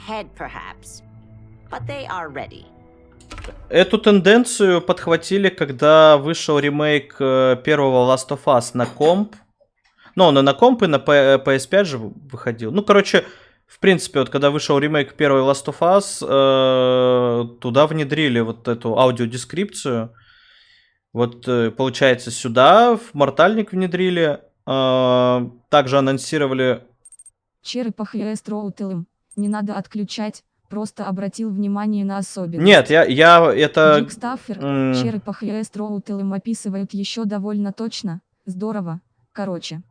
Эту тенденцию подхватили, когда вышел ремейк первого Last of Us на комп. Ну, он и на комп, и на PS5 же выходил. Ну, короче, в принципе, вот когда вышел ремейк первой Last of Us, туда внедрили вот эту аудиодескрипцию. Вот, получается, сюда в Мортальник внедрили. Также анонсировали... Черепах ест роутелем. Не надо отключать. Просто обратил внимание на особенность. Нет, я это... Джик Стаффер, черепах ест роутелем описывают еще довольно точно. Здорово. Короче.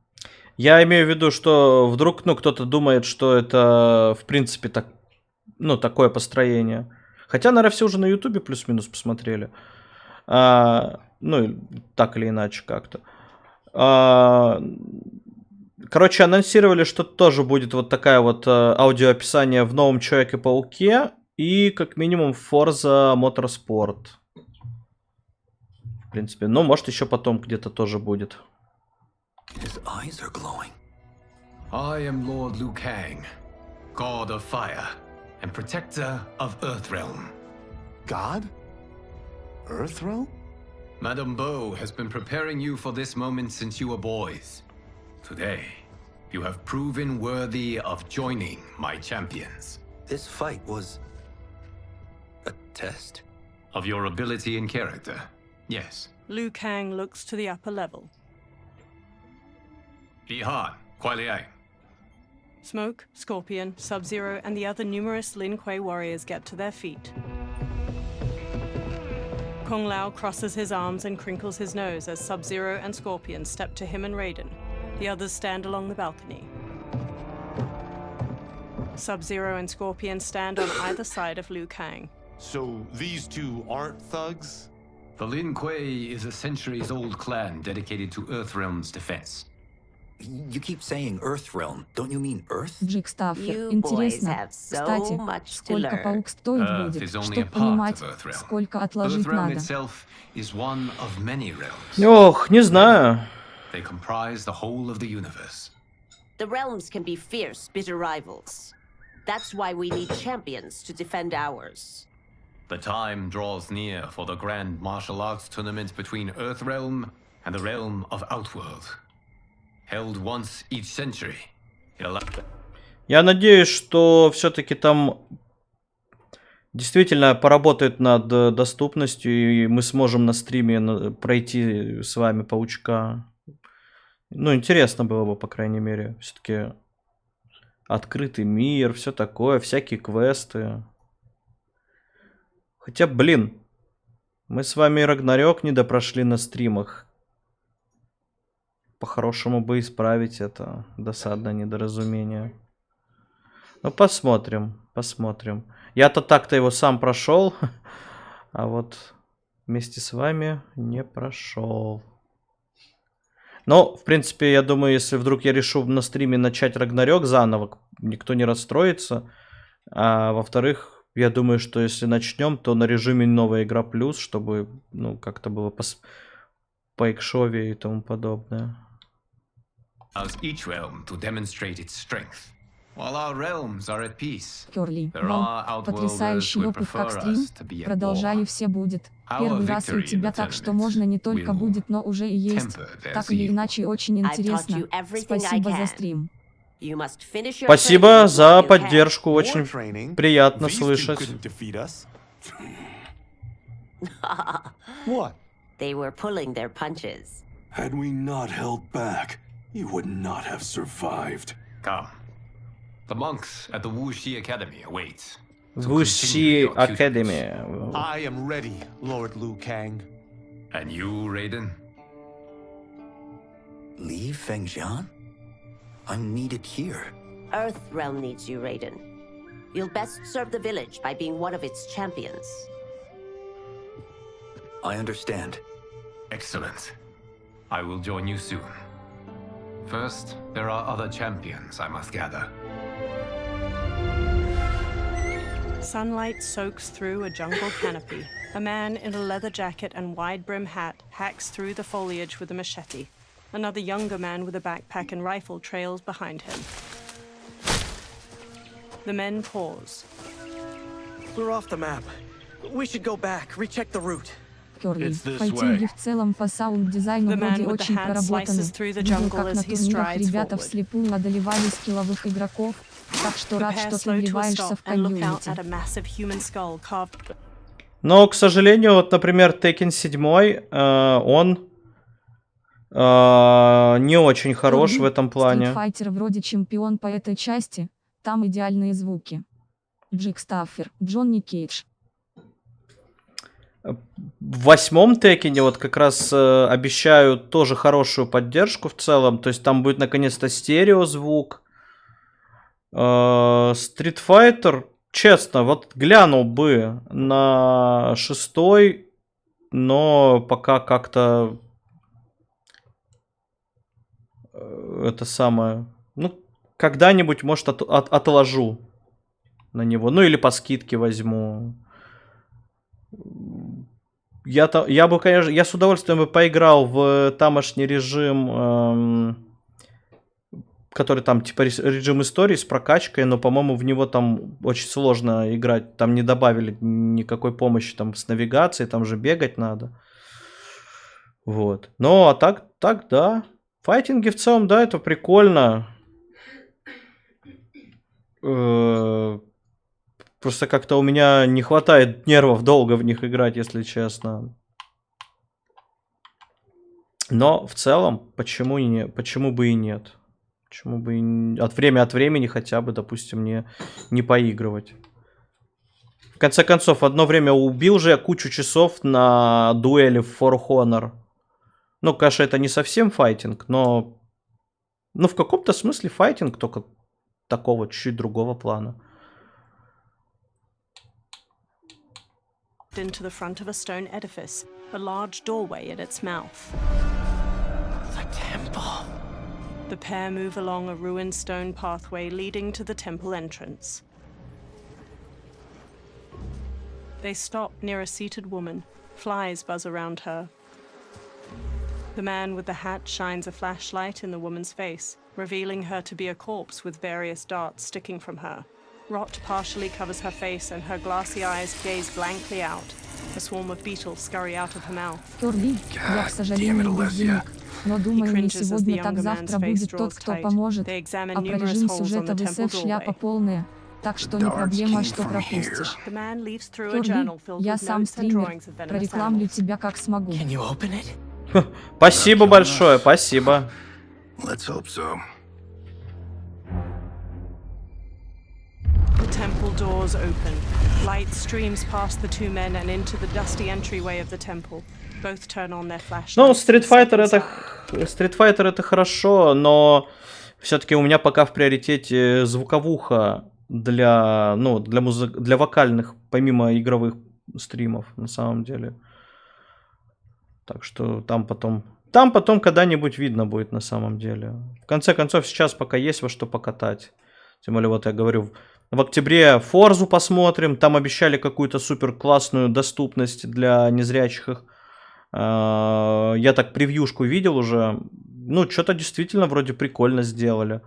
Я имею в виду, что вдруг, ну, кто-то думает, что это, в принципе, так, ну, такое построение. Хотя, наверное, все уже на Ютубе плюс-минус посмотрели. Ну, так или иначе как-то. Короче, анонсировали, что тоже будет вот такая вот аудиоописание в новом Человеке-пауке и, как минимум, Forza Motorsport. В принципе, ну, может, еще потом где-то тоже будет. His eyes are glowing. I am Lord Liu Kang, God of Fire and Protector of Earthrealm. God? Earthrealm? Madame Beau has been preparing you for this moment since you were boys. Today, you have proven worthy of joining my champions. This fight was... a test? Of your ability and character, yes. Liu Kang looks to the upper level. Ihan, Kuai Liang. Smoke, Scorpion, Sub-Zero, and the other numerous Lin Kuei warriors get to their feet. Kung Lao crosses his arms and crinkles his nose as Sub-Zero and Scorpion step to him and Raiden. The others stand along the balcony. Sub-Zero and Scorpion stand on either side of Liu Kang. So these two aren't thugs? The Lin Kuei is a centuries-old clan dedicated to Earthrealm's defense. You keep saying Earthrealm. Don't you mean Earth? Джик Стаффер. Интересно. Кстати, сколько паук стоить будет, чтобы понимать, сколько отложить надо. Ох, не знаю. They comprise the whole of the universe. The realms can be fierce, bitter rivals. That's why we need champions to defend ours. The time draws near for the grand martial arts tournament between Earthrealm and the realm of Outworld. Held once each century. Я надеюсь, что все-таки там действительно поработает над доступностью, и мы сможем на стриме пройти с вами паучка. Ну, интересно было бы, по крайней мере. Все-таки открытый мир, все такое, всякие квесты. Хотя, блин, мы с вами Рагнарёк не допрошли на стримах. По-хорошему бы исправить это досадное недоразумение. Ну, посмотрим, посмотрим. Я-то так-то его сам прошел, а вот вместе с вами не прошел. Но, в принципе, я думаю, если вдруг я решу на стриме начать Рагнарёк заново, никто не расстроится. А во-вторых, Я думаю, что если начнем, то на режиме новая игра плюс, чтобы, ну, как-то было по экшове и тому подобное. Each realm to demonstrate its strength. While our realms are at peace, Кёрли, there вау, are outworlders потрясающий who опыт prefer как стрим. us to be at Продолжай, и war. все будет. Our Первый раз и у victory in тебя, the так что tournament можно не только will будет, но уже и есть. temper their Так или zeal. иначе, очень I've taught интересно. you everything I Спасибо за can. стрим. You must finish your Спасибо training за before you can. поддержку, очень приятно слышать. What? They were pulling their punches. Had we not held back, you would not have survived. Come. The monks at the Wuxi Academy await. Wuxi Academy. I am ready, Lord Liu Kang. And you, Raiden? Leave Fengjian? I'm needed here. Earth Realm needs you, Raiden. You'll best serve the village by being one of its champions. I understand. Excellent. I will join you soon. First, there are other champions I must gather. Sunlight soaks through a jungle canopy. A man in a leather jacket and wide-brim hat hacks through the foliage with a machete. Another younger man with a backpack and rifle trails behind him. The men pause. We're off the map. We should go back, recheck the route. Кёрли, файтинги в целом по саунд-дизайну вроде очень проработаны. Видел, как на турнирах ребята вслепую одолевали скилловых игроков, так что рад, что ты вливаешься в комьюнити. Но, к сожалению, вот, например, Tekken 7, он не очень хорош в этом плане. Стритфайтер вроде чемпион по этой части, там идеальные звуки. Джек Стаффер, Джонни Кейдж. В 8-м Текене вот как раз обещают тоже хорошую поддержку в целом. То есть там будет наконец-то стереозвук. Street Fighter, честно, вот глянул бы на 6-й, но пока как-то это самое... Ну, когда-нибудь, может, отложу на него. Ну, или по скидке возьму. Я бы, конечно, я с удовольствием бы поиграл в тамошний режим, который там типа режим истории с прокачкой, но, по-моему, в него там очень сложно играть. Там не добавили никакой помощи там с навигацией, там же бегать надо. Вот. Ну, а так, да. Файтинги в целом, да, это прикольно. Просто как-то у меня не хватает нервов долго в них играть, если честно. Но в целом, почему бы и нет? Почему бы и от времени хотя бы, допустим, не поигрывать? В конце концов, одно время убил же я кучу часов на дуэли в For Honor. Ну, конечно, это не совсем файтинг, но... Ну, в каком-то смысле файтинг, только такого чуть-чуть другого плана. Into the front of a stone edifice, a large doorway in its mouth. The temple. The pair move along a ruined stone pathway leading to the temple entrance. They stop near a seated woman. Flies buzz around her. The man with the hat shines a flashlight in the woman's face, revealing her to be a corpse with various darts sticking from her. Rot partially covers her face and her glassy eyes gaze blankly out. A swarm of beetles scurry out of her mouth. Кёрли, я, к сожалению, бездельник, но думаю, не сегодня, так завтра будет тот, кто поможет. А про режим сюжета в СФ шляпа полная, так что не проблема, что пропустишь. Кёрли, я сам стример, прорекламлю тебя как смогу. Спасибо большое, спасибо. Let's hope so. The temple doors open. Light streams past the two men and into the dusty entryway of the temple. Both turn on their flashlights. Ну, Street Fighter это хорошо, но все-таки у меня пока в приоритете звуковуха для вокальных, помимо игровых стримов, на самом деле. Так что там потом когда-нибудь видно будет на самом деле. В конце концов, сейчас пока есть во что покатать. Тем более, вот я говорю, В октябре Форзу посмотрим. Там обещали какую-то супер классную доступность для незрячих их. Я так превьюшку видел уже. Ну, что-то действительно вроде прикольно сделали.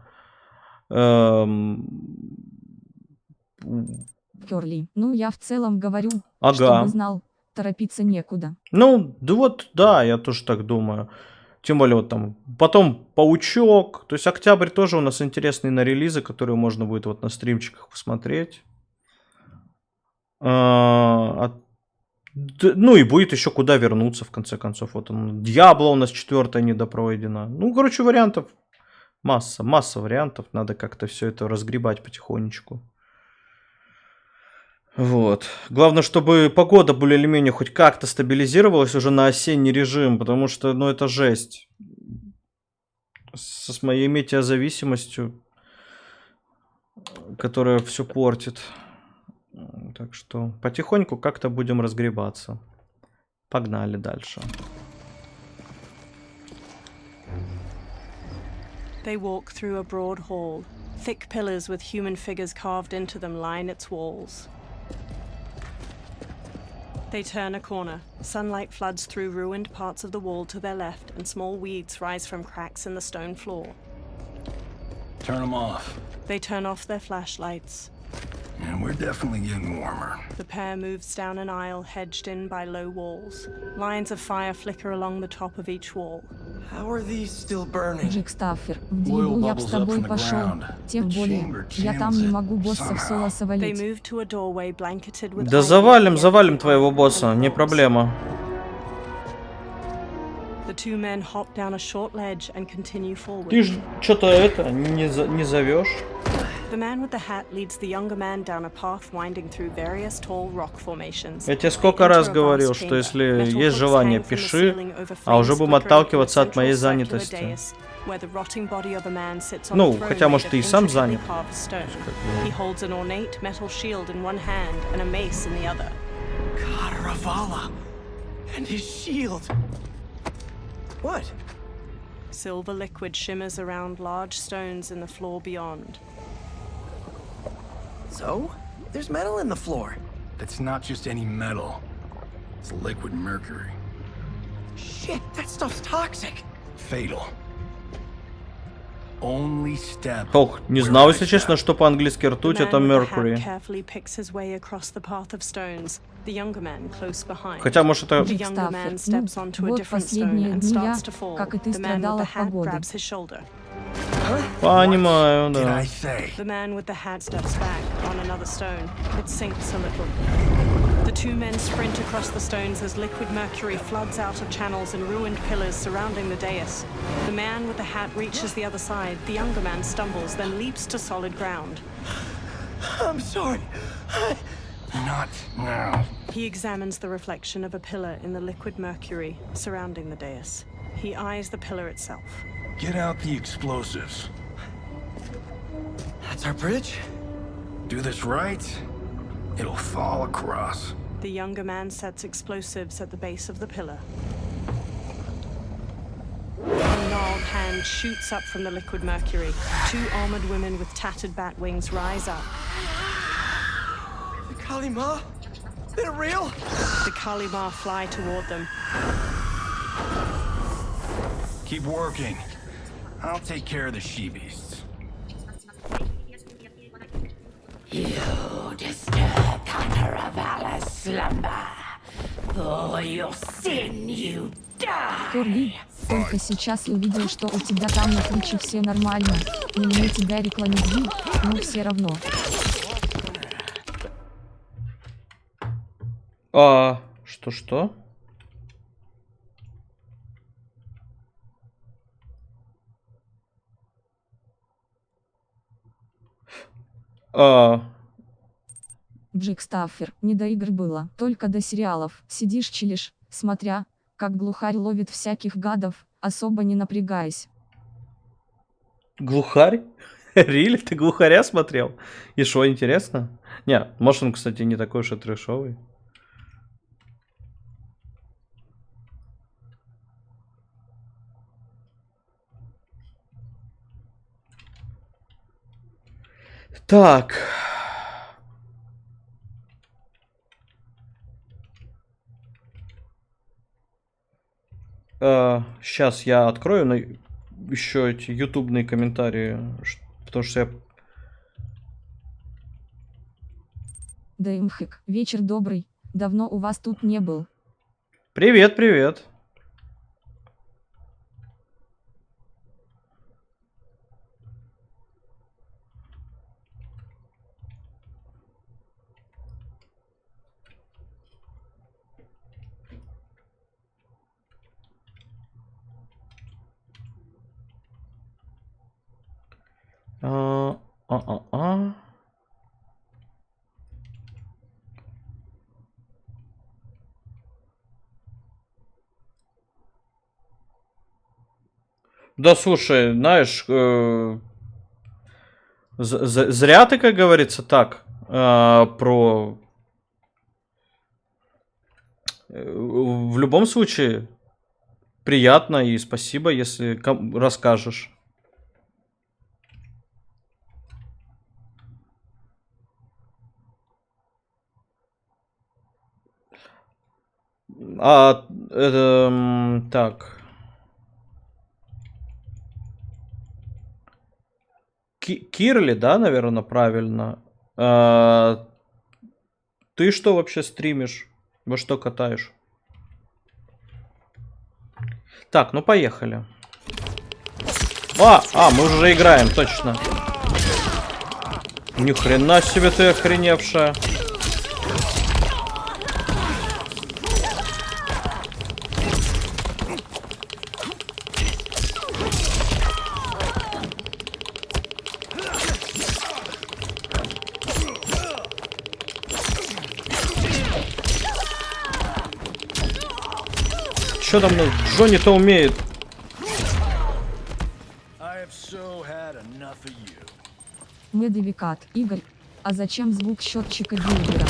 Кёрли, ну я в целом говорю, Ага. чтобы знал, торопиться некуда. Ну, да вот, да, я тоже так думаю. Тем более вот там, потом Паучок. То есть октябрь тоже у нас интересный на релизы, которые можно будет вот на стримчиках посмотреть. Ну и будет еще куда вернуться, в конце концов. Вот он, Дьябло у нас 4-я недопройдена. Ну, короче, вариантов масса вариантов. Надо как-то все это разгребать потихонечку. Вот. Главное, чтобы погода более или менее хоть как-то стабилизировалась уже на осенний режим, потому что, ну, это жесть. С моей метеозависимостью, которая все портит. Так что потихоньку как-то будем разгребаться. Погнали дальше. They walk through a broad hall. Thick pillars with human figures carved into them line its walls. They turn a corner. Sunlight floods through ruined parts of the wall to their left, and small weeds rise from cracks in the stone floor. Turn them off. They turn off their flashlights. And we're definitely getting warmer. The pair moves down an aisle hedged in by low walls. Lines of fire flicker along the top of each wall. How are these still burning? Джек Стаффер, в Диву я б с тобой пошел. Тем более, я там не могу боссов соло They совалить. move to a doorway blanketed with Да завалим твоего босса, не проблема. The two men hop down a short ledge and continue forward. Ты ж что-то это не зовешь. The man with the hat leads the younger man down a path winding through various tall rock formations. Я тебе сколько раз говорил, что если есть желание, пиши, а уже будем отталкиваться от моей занятости. Ну, хотя, может, ты и сам занят. He holds an ornate metal shield in one hand and a mace in the other. God, Ravala! And his shield! What? Silver liquid shimmers around large stones in the floor beyond. So? There's metal in the floor. It's not just any metal. It's liquid mercury. Shit, that stuff's toxic. Fatal. Only step. Ох, не знал, если честно, что по-английски ртуть это Mercury. Хотя, может, это... Вот последние дни я, как и ты, страдал от погоды. Понимаю, да. The man with the hat steps back on another stone. It sinks a little. The two men sprint across the stones as liquid mercury floods out of channels and ruined pillars surrounding the dais. The man with the hat reaches the other side. The younger man stumbles, then leaps to solid ground. I'm sorry. Not now. He examines the reflection of a pillar in the liquid mercury surrounding the dais. He eyes the pillar itself. Get out the explosives. That's our bridge? Do this right, it'll fall across. The younger man sets explosives at the base of the pillar. A gnarled hand shoots up from the liquid mercury. Two armored women with tattered bat wings rise up. The Kalima? They're real? The Kalima fly toward them. Keep working. I'll take care of the she-beasts. You disturb Conqueror's slumber. For your sin you die. Кёрли, только сейчас увидел, что у тебя там на Твиче все нормально. И мне тебя рекламируют, но все равно. Что? Джек Стаффер, не до игр было, только до сериалов. Сидишь чилишь, смотря, как глухарь ловит всяких гадов, особо не напрягаясь. Глухарь? Рили, ты глухаря смотрел? И шо, интересно? Не, может он, кстати, не такой уж и трэшовый. Так, Сейчас я открою еще эти ютубные комментарии, потому что я... ДМХик, вечер добрый. Давно у вас тут не был. Привет, привет. Да слушай, знаешь, зря ты, как говорится, так про... В любом случае, приятно и спасибо, если расскажешь. Так. Кирли, да, наверное, правильно. Ты что вообще стримишь? Во что катаешь? Так, ну поехали. Мы уже играем, точно. Ни хрена себе ты охреневшая. Что там Джонни-то умеет? Медовикат, Игорь. А зачем звук счетчика Гильдера?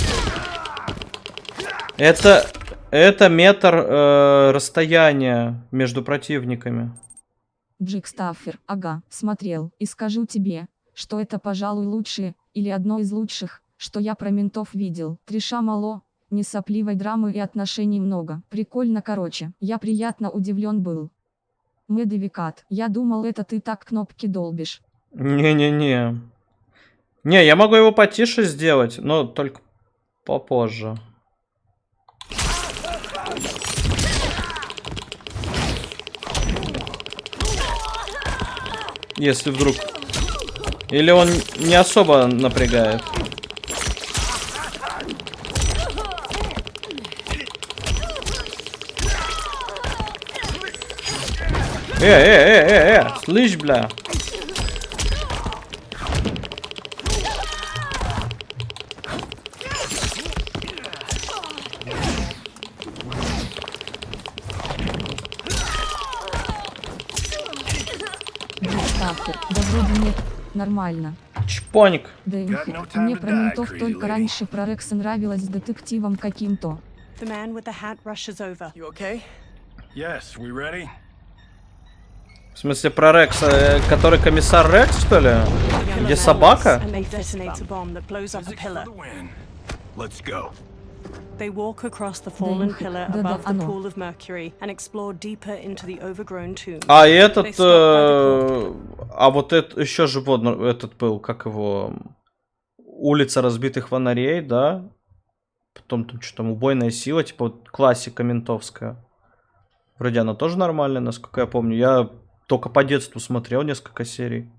Это метр расстояния между противниками. Джикстаффер, ага, смотрел. И скажу тебе, что это, пожалуй, лучшее, или одно из лучших, что я про ментов видел. Триша мало. Не сопливой драмы и отношений много. Прикольно, короче. Я приятно удивлен был. Медовикат, я думал, это ты так кнопки долбишь. Не-не-не. Не, я могу его потише сделать, но только попозже. Если вдруг... Или он не особо напрягает. Слышь, бля. Да вроде нет, нормально. Чпоник. Да мне про ментов только раньше про Рекса нравилось с детективом каким-то. В смысле, про Рекса, который комиссар Рекс, что ли? Где собака? They walk across the fallen pillar above the pool of mercury and explore deeper into the overgrown tomb. А этот, а вот это еще же вот этот был, как его, улица разбитых фонарей, да? Потом там что там, убойная сила, типа вот классика ментовская. Вроде она тоже нормальная, насколько я помню. Я только по детству смотрел несколько серий.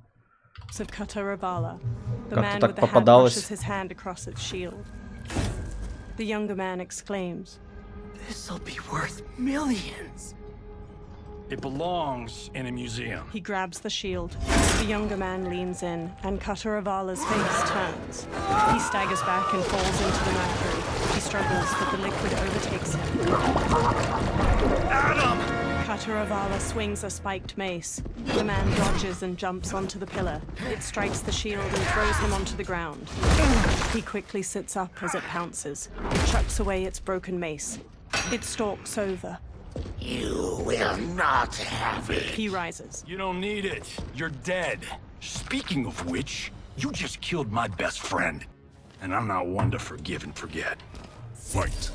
Как-то так попадалось. The younger man exclaims, "This'll be worth millions." It belongs in a museum. He grabs the shield. The younger man leans in, and Kataravala's face turns. He staggers back and falls into the mercury. He struggles, but the liquid overtakes him. Adam! Kataravala swings a spiked mace. The man dodges and jumps onto the pillar. It strikes the shield and throws him onto the ground. He quickly sits up as it pounces. It chucks away its broken mace. It stalks over. You will not have it. He rises. You don't need it. You're dead. Speaking of which, you just killed my best friend. And I'm not one to forgive and forget. Fight.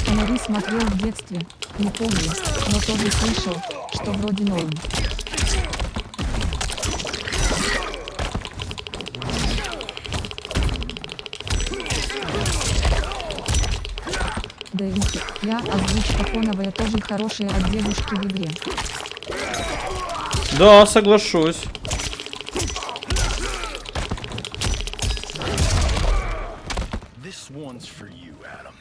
Фонари смотрел в детстве, не помню, но тоже слышал, что вроде норм. Да и я, озвучка фоновая тоже хорошая от девушки в игре. Да, соглашусь. This one's for you, Adam.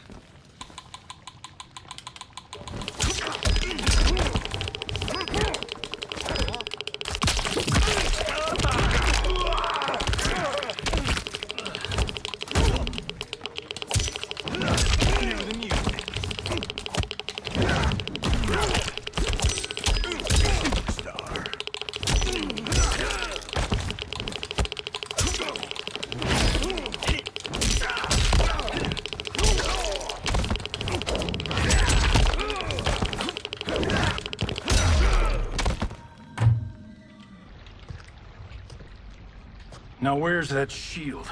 Now where's that shield?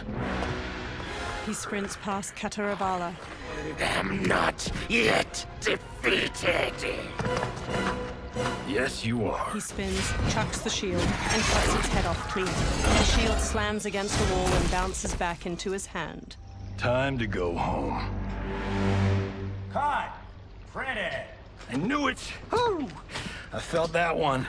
He sprints past Kataravala. I'm not yet defeated. Yes, you are. He spins, chucks the shield, and cuts its head off clean. The shield slams against the wall and bounces back into his hand. Time to go home. Cut! Freddy! I knew it! Woo! I felt that one.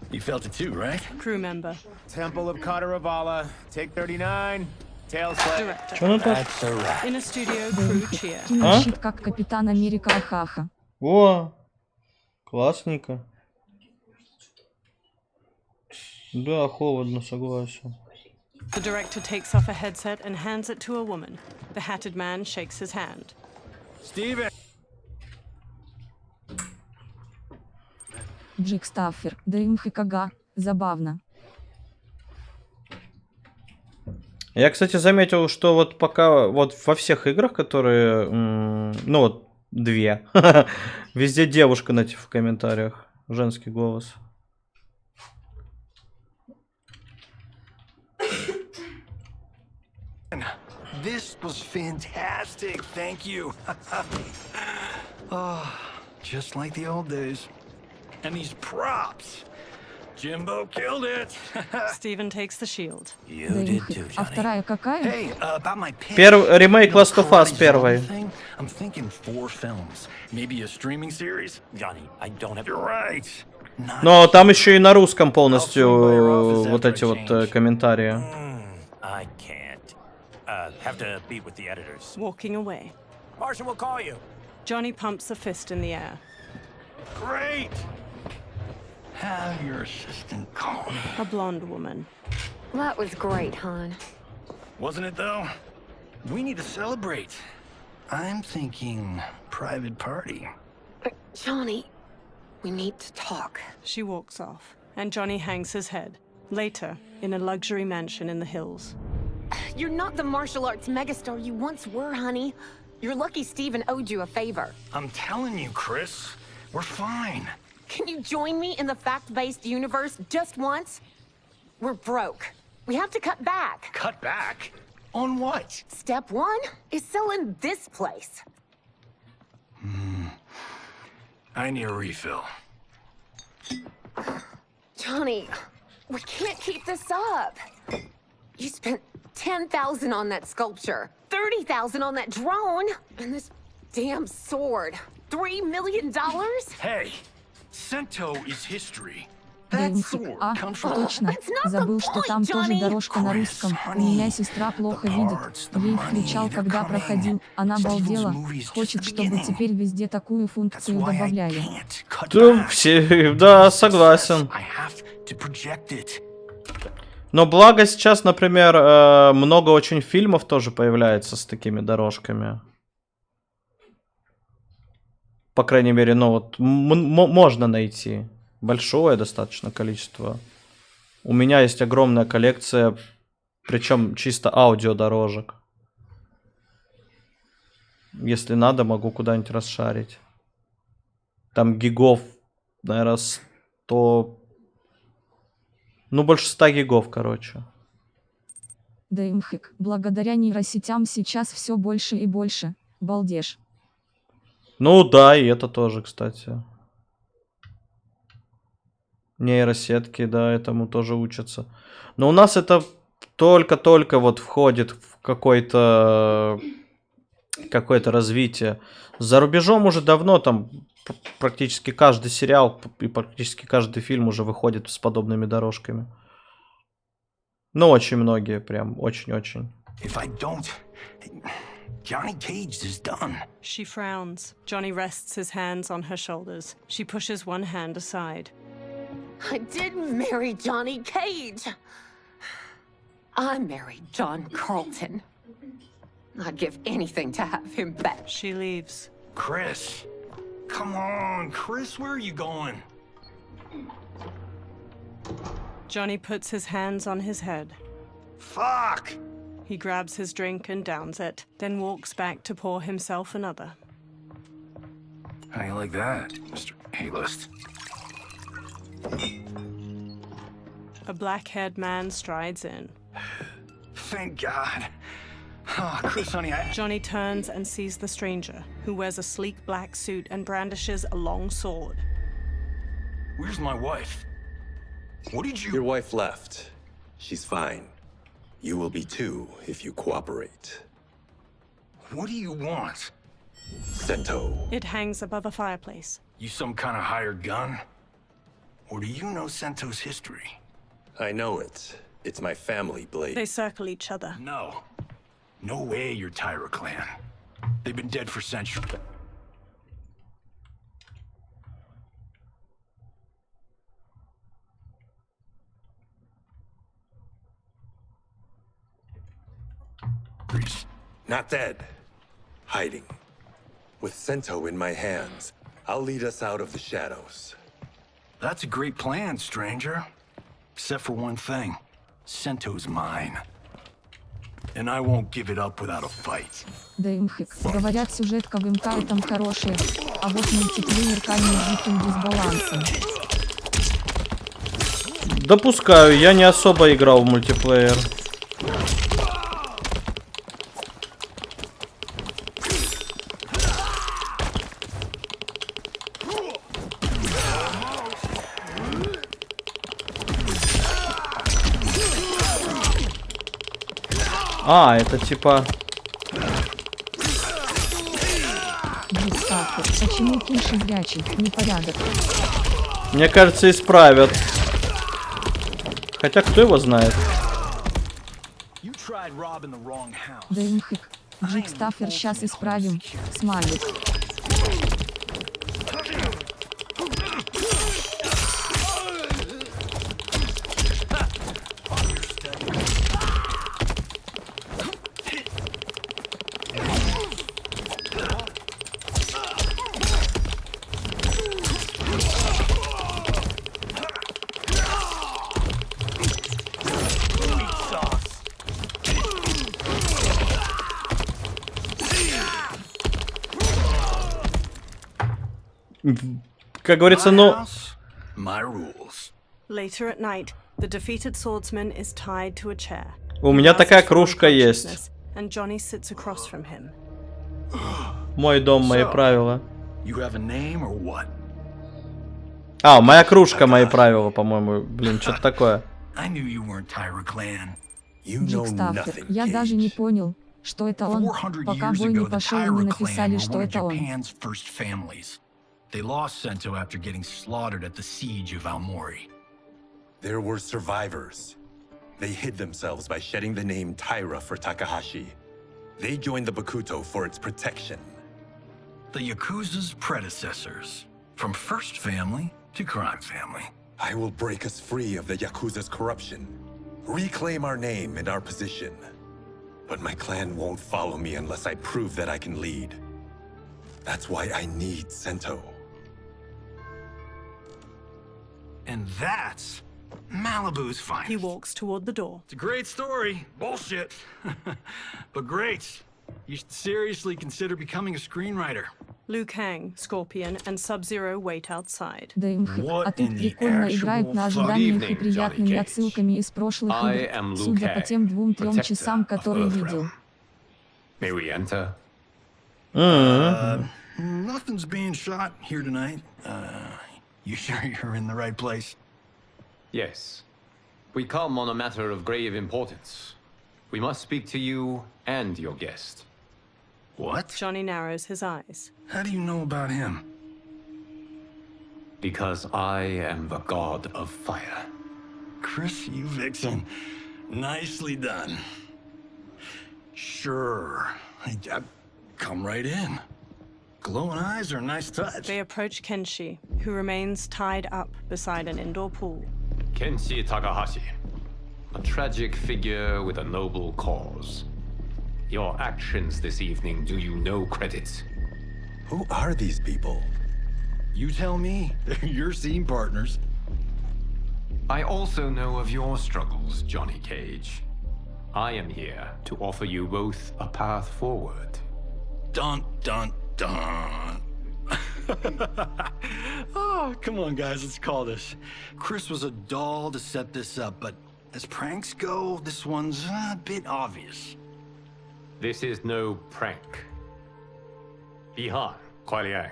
You felt it too, right? Crew member. Temple of Kataravala, take 39, tail slap. Director. In a studio, crew cheer. Кинул щит как Капитан Америка, ахаха. О, классненько. Да, холодно, согласен. The director takes off a headset and hands it to a woman. The hatted man shakes his hand. Steven! Джек Стаффер, да им хикага, забавно. Я, кстати, заметил, что вот пока вот во всех играх, которые, ну вот, 2, везде девушка в комментариях, женский голос. This was fantastic, thank you. Oh, just like the old days. And these props. Jimbo killed it. Stephen takes the shield. You did too, А вторая какая? Hey, about my pitch. Ремейк Last of Us первый. I'm thinking 4 films, maybe a streaming series. Johnny, I don't have. You're right. Но там еще и на русском полностью вот эти вот комментарии. I can't. Have to be with the editors. Walking away. Marshall will call you. Johnny pumps a fist in the air. Great. Have your assistant call me. A blonde woman. That was great, hon. Wasn't it though? We need to celebrate. I'm thinking private party. Johnny, we need to talk. She walks off, and Johnny hangs his head. Later, in a luxury mansion in the hills. You're not the martial arts megastar you once were, honey. You're lucky Steven owed you a favor. I'm telling you, Chris, we're fine. Can you join me in the fact-based universe just once? We're broke. We have to cut back. Cut back? On what? Step 1 is selling this place. I need a refill. Johnny, we can't keep this up. You spent $10,000 on that sculpture, $30,000 on that drone, and this damn sword. $3 million? Hey, Sento is history. А, точно, забыл, что там тоже дорожка на русском. У меня сестра плохо видит. Ей включал, когда проходил. Она балдела. Хочет, чтобы теперь везде такую функцию добавляли. Да, согласен. Но благо сейчас, например, много очень фильмов тоже появляется с такими дорожками. По крайней мере, ну вот можно найти. Большое достаточно количество. У меня есть огромная коллекция, причем чисто аудиодорожек. Если надо, могу куда-нибудь расшарить. Там гигов, наверное, 100... Ну, больше 100 гигов, короче. Да имхик, благодаря нейросетям сейчас все больше и больше. Балдеж. Ну да, и это тоже, кстати. Нейросетки, да, этому тоже учатся. Но у нас это только-только вот входит в какое-то развитие. За рубежом уже давно там практически каждый сериал и практически каждый фильм уже выходит с подобными дорожками. Ну, очень многие, прям, очень-очень. Johnny Cage is done. She frowns. Johnny rests his hands on her shoulders. She pushes one hand aside. I didn't marry Johnny Cage. I married John Carlton. I'd give anything to have him back. She leaves. Chris. Come on, Chris, where are you going? Johnny puts his hands on his head. Fuck! He grabs his drink and downs it, then walks back to pour himself another. How you like that, Mr. A-list? A black-haired man strides in. Thank God. Oh, Chris, honey, Johnny turns and sees the stranger, who wears a sleek black suit and brandishes a long sword. Where's my wife? What did you... Your wife left. She's fine. You will be too, if you cooperate. What do you want? Sento. It hangs above a fireplace. You some kind of hired gun? Or do you know Sento's history? I know it. It's my family blade. They circle each other. No. No way you're Tyra clan. They've been dead for centuries. Not dead. Hiding. With Sento in my hands, I'll lead us out of the shadows. That's a great plan, stranger. Except for one thing. Sento's mine. And I won't give it up without a fight. Да имхик. Говорят, сюжетка в МК там хорошая, а вот мультиплеер камень с диким дисбалансом. Допускаю, я не особо играл в мультиплеер. А, это типа... Почему Кинши зрячий? Непорядок. Мне кажется, исправят. Хотя, кто его знает? Да имхик. Джик Стаффер, сейчас исправим. Смайлик. Как говорится, ну... Later at night, the defeated swordsman is tied to a chair. У меня такая кружка есть. And Johnny sits across from him. Мой дом, мои правила. You have a name or what? А, моя кружка, мои правила, по-моему. Блин, что-то такое. I knew you weren't Tyra clan. Джик Стаффер, я даже не понял, что это он, пока бой не пошел и не написали, что это он. They lost Sento after getting slaughtered at the siege of Aomori. There were survivors. They hid themselves by shedding the name Tyra for Takahashi. They joined the Bakuto for its protection. The Yakuza's predecessors. From First Family to Crime Family. I will break us free of the Yakuza's corruption. Reclaim our name and our position. But my clan won't follow me unless I prove that I can lead. That's why I need Sento. And that's Malibu's finest. He walks toward the door. It's a great story. Bullshit. But great. You should seriously consider becoming a screenwriter. Liu Kang, Scorpion, and Sub-Zero wait outside. Да имхик, а тут прикольно играют на ожиданиях и приятными отсылками из прошлых игр, судя по тем 2-3 часам, которые видел. May we enter? Nothing's being shot here tonight. You sure you're in the right place? Yes. We come on a matter of grave importance. We must speak to you and your guest. What? Johnny narrows his eyes. How do you know about him? Because I am the god of fire. Chris, you vixen. Nicely done. Sure. Come right in. Glowing eyes are a nice touch. They approach Kenshi, who remains tied up beside an indoor pool. Kenshi Takahashi. A tragic figure with a noble cause. Your actions this evening do you no credit. Who are these people? You tell me. You're scene partners. I also know of your struggles, Johnny Cage. I am here to offer you both a path forward. Dun, dun, dun. Oh, come on, guys, let's call this. Chris was a doll to set this up, but as pranks go, this one's a bit obvious. This is no prank. Bihan, Kuai Liang,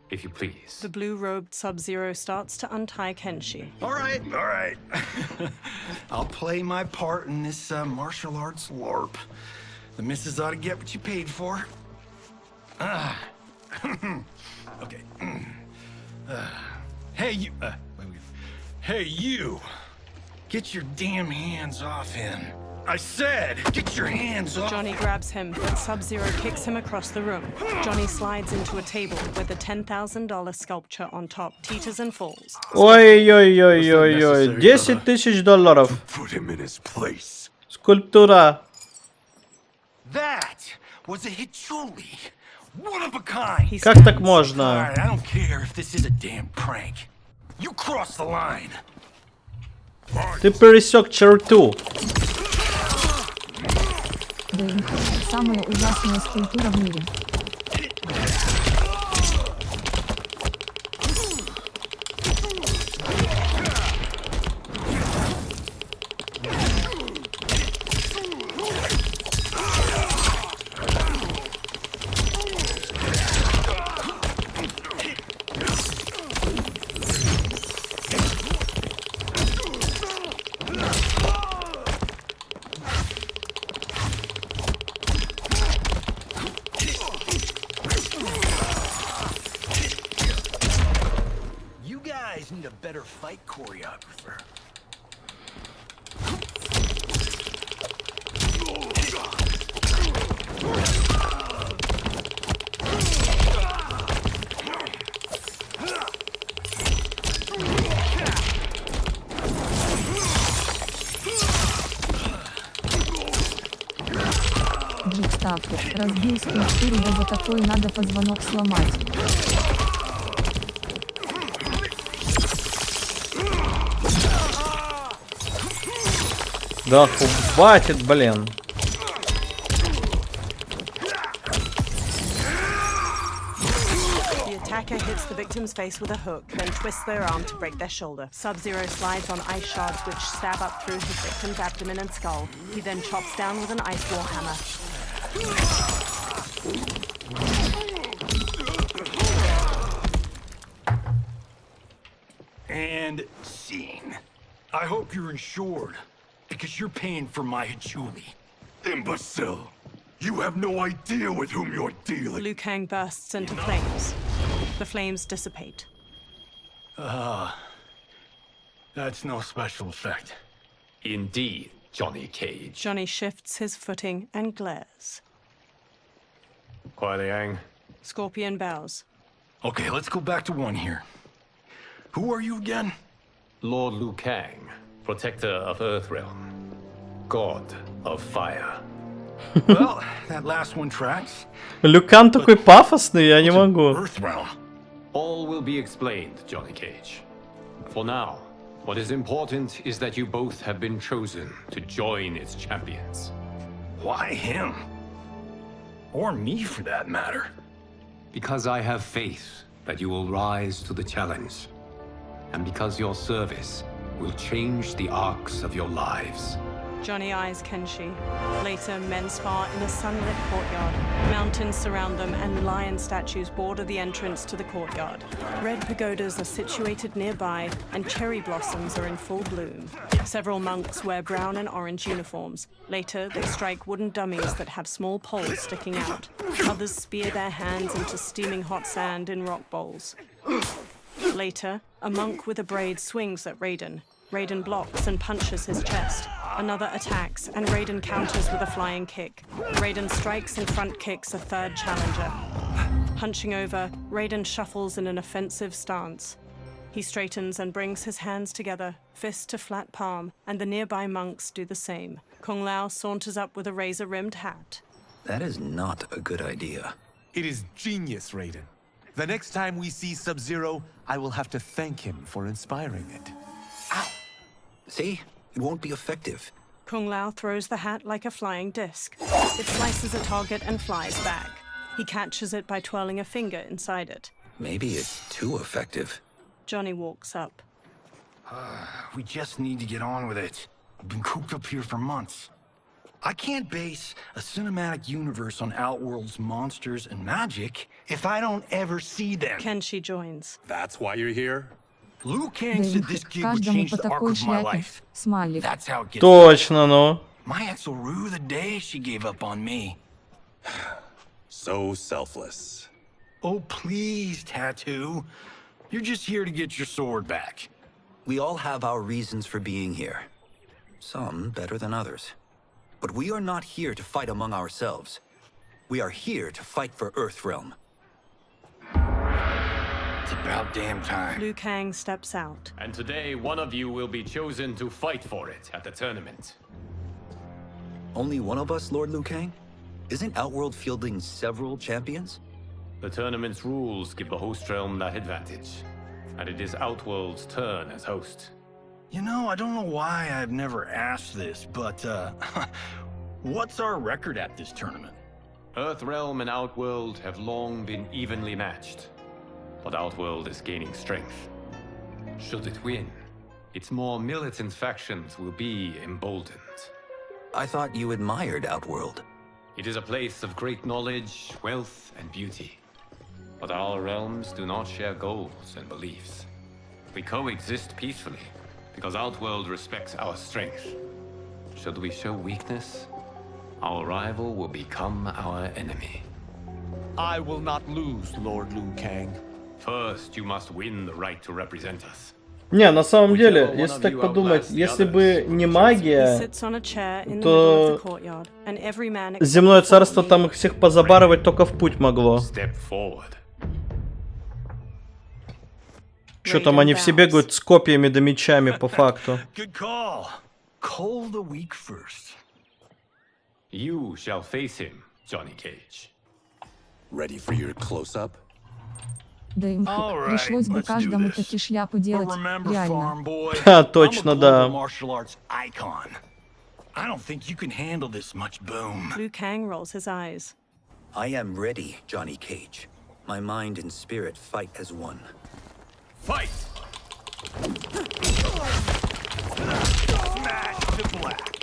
if you please. The blue-robed Sub-Zero starts to untie Kenshi. All right. I'll play my part in this martial arts LARP. The missus ought to get what you paid for. Okay. Hey, you. Hey, you. Get your damn hands off him. I said, get your hands off. Johnny grabs him, but Sub-Zero kicks him across the room. Johnny slides into a table where the $10,000 sculpture on top teeters and falls. Ой-ой-ой-ой-ой. $10,000. Put him in his place. Скульптура. That was a Hichuli. One of a kind. Как так можно? Alright, I don't care if this is a damn prank. You crossed the line. Ты пересек черту. Дэйв, самая ужасная скульптура в мире. Need a better fight choreographer. Джекстаффер разбил скульптуру, да за такое надо позвонок сломать. Да хватит, блин. The attacker hits the victim's face with a hook, then twists their arm to break their shoulder. Sub-Zero slides on ice shards which stab up through his victim's abdomen and skull. He then chops down with an ice warhammer. And scene. I hope you're insured, because you're paying for my Hichuli. Imbecile! You have no idea with whom you're dealing. Liu Kang bursts into flames. The flames dissipate. That's no special effect. Indeed, Johnny Cage. Johnny shifts his footing and glares. Kuai Liang. Scorpion bows. Okay, let's go back to one here. Who are you again? Lord Liu Kang, protector of Earthrealm, god of fire. Well, that last one tracks. Люкан такой пафосный, я не могу. Earthrealm. All will be explained, Johnny Cage. For now, what is important is that you both have been chosen to join its champions. Why him? Or me, for that matter. Because I have faith that you will rise to the challenge. And because your service will change the arcs of your lives. Johnny eyes Kenshi. Later, men spar in a sunlit courtyard. Mountains surround them and lion statues border the entrance to the courtyard. Red pagodas are situated nearby and cherry blossoms are in full bloom. Several monks wear brown and orange uniforms. Later, they strike wooden dummies that have small poles sticking out. Others spear their hands into steaming hot sand in rock bowls. Later, a monk with a braid swings at Raiden. Raiden blocks and punches his chest. Another attacks, and Raiden counters with a flying kick. Raiden strikes and front kicks a third challenger. Hunching over, Raiden shuffles in an offensive stance. He straightens and brings his hands together, fist to flat palm, and the nearby monks do the same. Kung Lao saunters up with a razor-rimmed hat. That is not a good idea. It is genius, Raiden. The next time we see Sub-Zero, I will have to thank him for inspiring it. Ow! See? It won't be effective. Kung Lao throws the hat like a flying disc. It slices a target and flies back. He catches it by twirling a finger inside it. Maybe it's too effective. Johnny walks up. We just need to get on with it. I've been cooped up here for months. I can't base a cinematic universe on Outworld's monsters and magic if I don't ever see them. Kenshi joins. That's why you're here? Liu Kang said this kid would Каждому change по the arc такой of my шляпе. life. Смайлик. That's how it gets. Точно, ну. My ex will rue the day she gave up on me. So selfless. Oh, please, Tattoo. You're just here to get your sword back. We all have our reasons for being here. Some better than others. But we are not here to fight among ourselves. We are here to fight for Earthrealm. It's about damn time. Liu Kang steps out. And today, one of you will be chosen to fight for it at the tournament. Only one of us, Lord Liu Kang? Isn't Outworld fielding several champions? The tournament's rules give the host realm that advantage. And it is Outworld's turn as host. You know, I don't know why I've never asked this, but, what's our record at this tournament? Earthrealm and Outworld have long been evenly matched. But Outworld is gaining strength. Should it win, its more militant factions will be emboldened. I thought you admired Outworld. It is a place of great knowledge, wealth, and beauty. But our realms do not share goals and beliefs. We coexist peacefully, because Outworld respects our strength. Should we show weakness, our rival will become our enemy. I will not lose, Lord Liu Kang. First, you must win the right to represent us. Не, на самом деле, если так подумать, если бы не магия, то земное царство там их всех позабарывать только в путь могло. Что там, они все бегают с копьями да мечами по факту. You shall face him, Johnny Cage. Ready for your close-up? Да им пришлось бы каждому такие шляпы делать, реально. Ха, точно, да. I don't think you can handle this much boom. Liu Kang rolls his eyes. I am ready, Johnny Cage. My mind and spirit fight as one. Fight! Smash to black.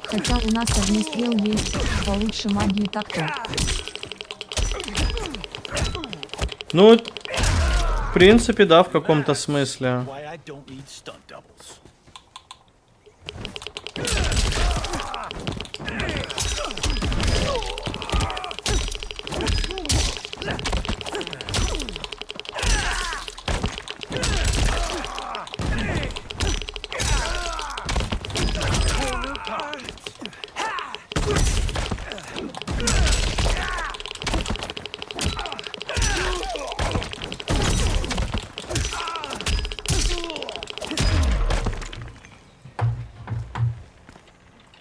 Хотя у нас огнестрел есть, получше магии так-то. Ну, в принципе, да, в каком-то смысле.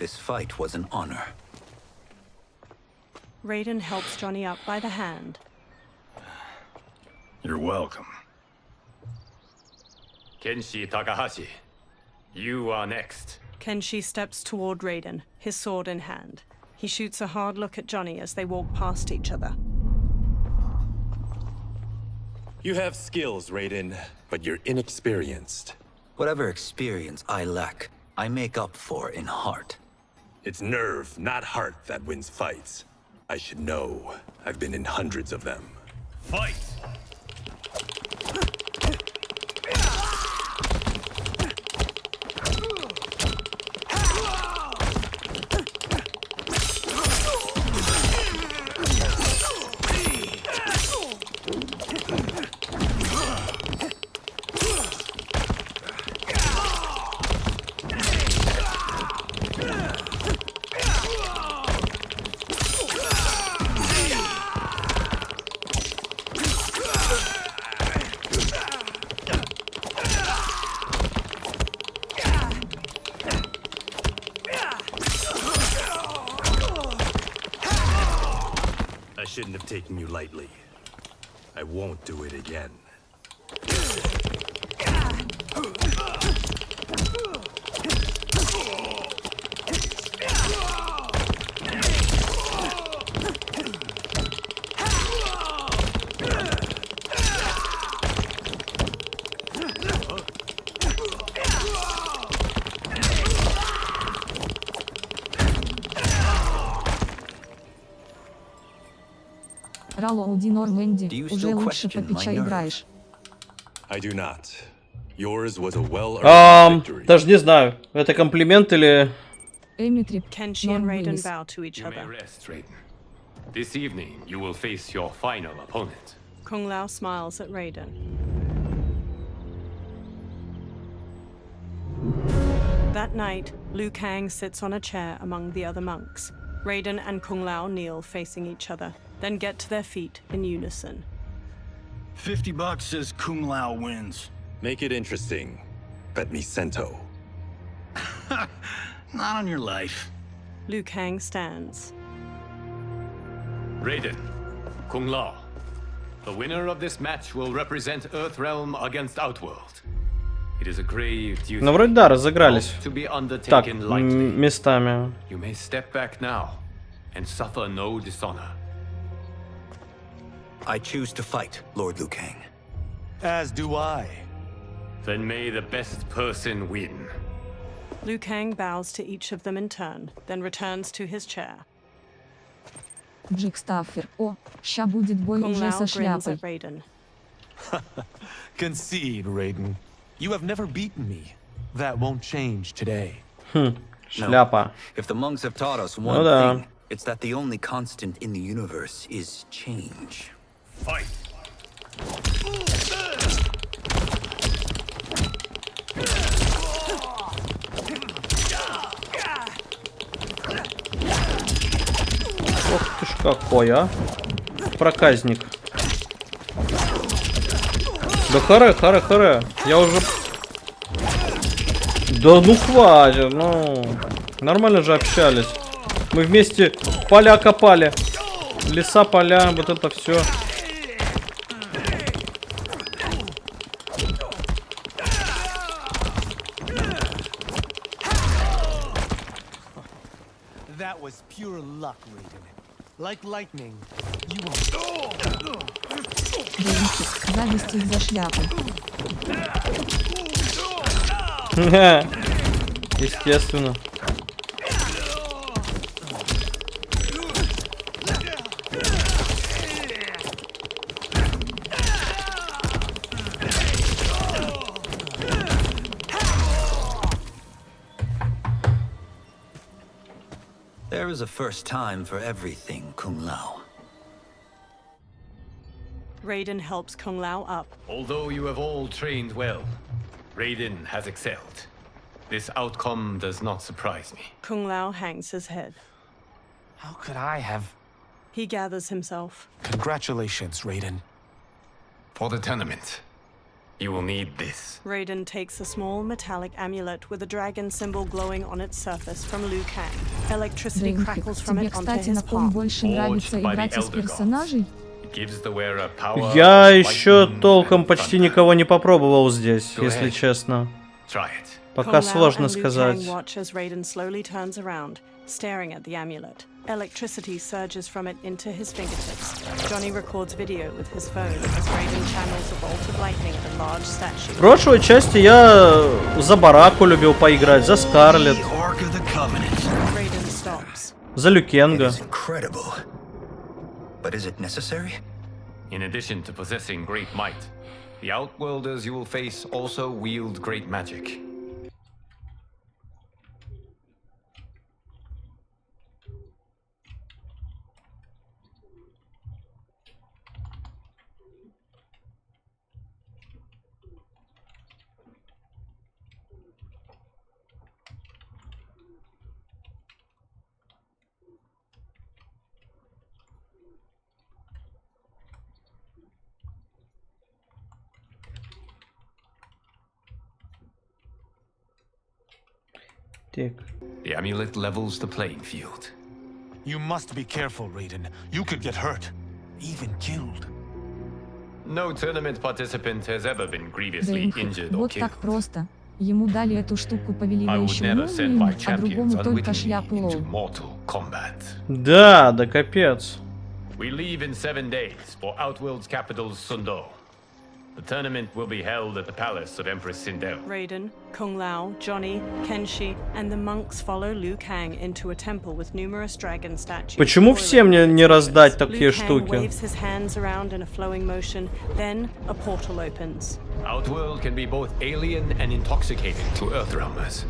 This fight was an honor. Raiden helps Johnny up by the hand. You're welcome. Kenshi Takahashi, you are next. Kenshi steps toward Raiden, his sword in hand. He shoots a hard look at Johnny as they walk past each other. You have skills, Raiden, but you're inexperienced. Whatever experience I lack, I make up for in heart. It's nerve, not heart, that wins fights. I should know. I've been in hundreds of them. Fight! I shouldn't have taken you lightly. I won't do it again. Рало Ауди Норвенди, уже лучше по печа играешь. I do not. Yours was a well-earned victory. Даже не знаю, это комплимент или... Эмитрип, Kenshi and Raiden bow to each other. Rest, Raiden. This evening, you will face your final opponent. Kung Lao smiles at Raiden. That night, Liu Kang sits on a chair among the other monks. Raiden and Kung Lao kneel facing each other, then get to their feet in unison. $50 says Kung Lao wins. Make it interesting. Bet me cento. Not on your life. Liu Kang stands. Raiden, Kung Lao. The winner of this match will represent Earthrealm against Outworld. It is a grave duty. Ну, вроде да, разыгрались. To be Так, undertaken lightly. местами. You may step back now and suffer no dishonor. I choose to fight, Lord Liu Kang. As do I. Then may the best person win. Liu Kang bows to each of them in turn, then returns to his chair. Джек Стаффер, о, ща будет бой Kung уже Lao со grins шляпой. at Raiden. Concede, Raiden. You have never beaten me. That won't change today. Шляпа. If the monks have taught us one thing, it's that the only constant in the universe is change. Fight! Ох ты ж какой, а. Проказник. Да харе. Я уже... Да ну хватит, ну... Нормально же общались. Мы вместе поля копали. Леса, поля, вот это все. That was pure luck, Raiden. Like lightning, you Зависть из-за шляпы. Естественно. There is a first time for everything, Kung Lao. Raiden helps Kung Lao up. Although you have all trained well, Raiden has excelled. This outcome does not surprise me. Kung Lao hangs his head. How could I have... He gathers himself. Congratulations, Raiden. For the tournament, you will need this. Raiden takes a small metallic amulet with a dragon symbol glowing on its surface from Liu Kang. Electricity crackles from Тебе, it onto кстати, his на ком palm. больше нравится играть из персонажей? Я еще толком почти никого не попробовал здесь, если честно. Пока сложно сказать. Electricity surges from it into his fingertips. Johnny records video with his phone as Raiden channels a bolt of lightning at a large statue. В прошлой части я за Бараку любил поиграть, за Скарлетт, за Люкенга. But is it necessary? In addition to possessing great might, the Outworlders you will face also wield great magic. The amulet levels the playing field. You must be careful, Raiden. You could get hurt, even killed. No tournament participant has ever been grievously injured or вот killed. так просто. Ему дали эту штуку повелевающую молнию, а другому только шляпу лол. Да, да капец. We leave in 7 days for Outworld's capital, Sundo. The tournament will be held at the palace of Empress Sindel. Raiden, Kung Lao, Johnny, Kenshi, and the monks follow Liu Kang into a temple with numerous dragon statues. Почему всем не раздать такие штуки? Waves his hands around in a flowing motion, then a portal opens. Outworld can be both alien and intoxicating to Earthrealmers.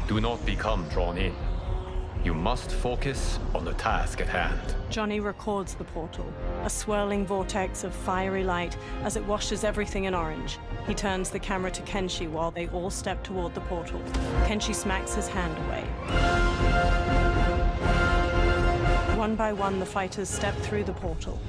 Do not become drawn in. You must focus on the task at hand. Johnny records the portal, a swirling vortex of fiery light as it washes everything in orange. He turns the camera to Kenshi while they all step toward the portal. Kenshi smacks his hand away. One by one, the fighters step through the portal.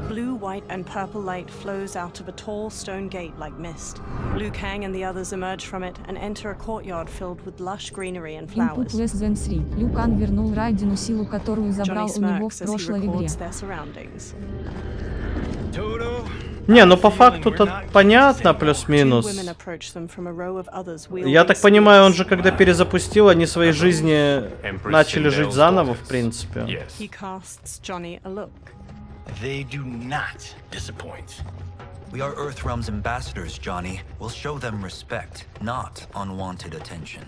Blue, white, and purple light flows out of a tall stone gate like mist. Liu Kang and the others emerge from it and enter a courtyard filled with lush greenery and flowers. Input less than 3. Liu Kang вернул Райдену силу, которую забрал у него в прошлой игре. Не, ну по факту тут понятно, плюс-минус. Я так понимаю, он же когда перезапустил, они свои жизни начали жить заново, в принципе. He casts Johnny a look. They do not disappoint. We are Earthrealm's ambassadors, Johnny. We'll show them respect, not unwanted attention.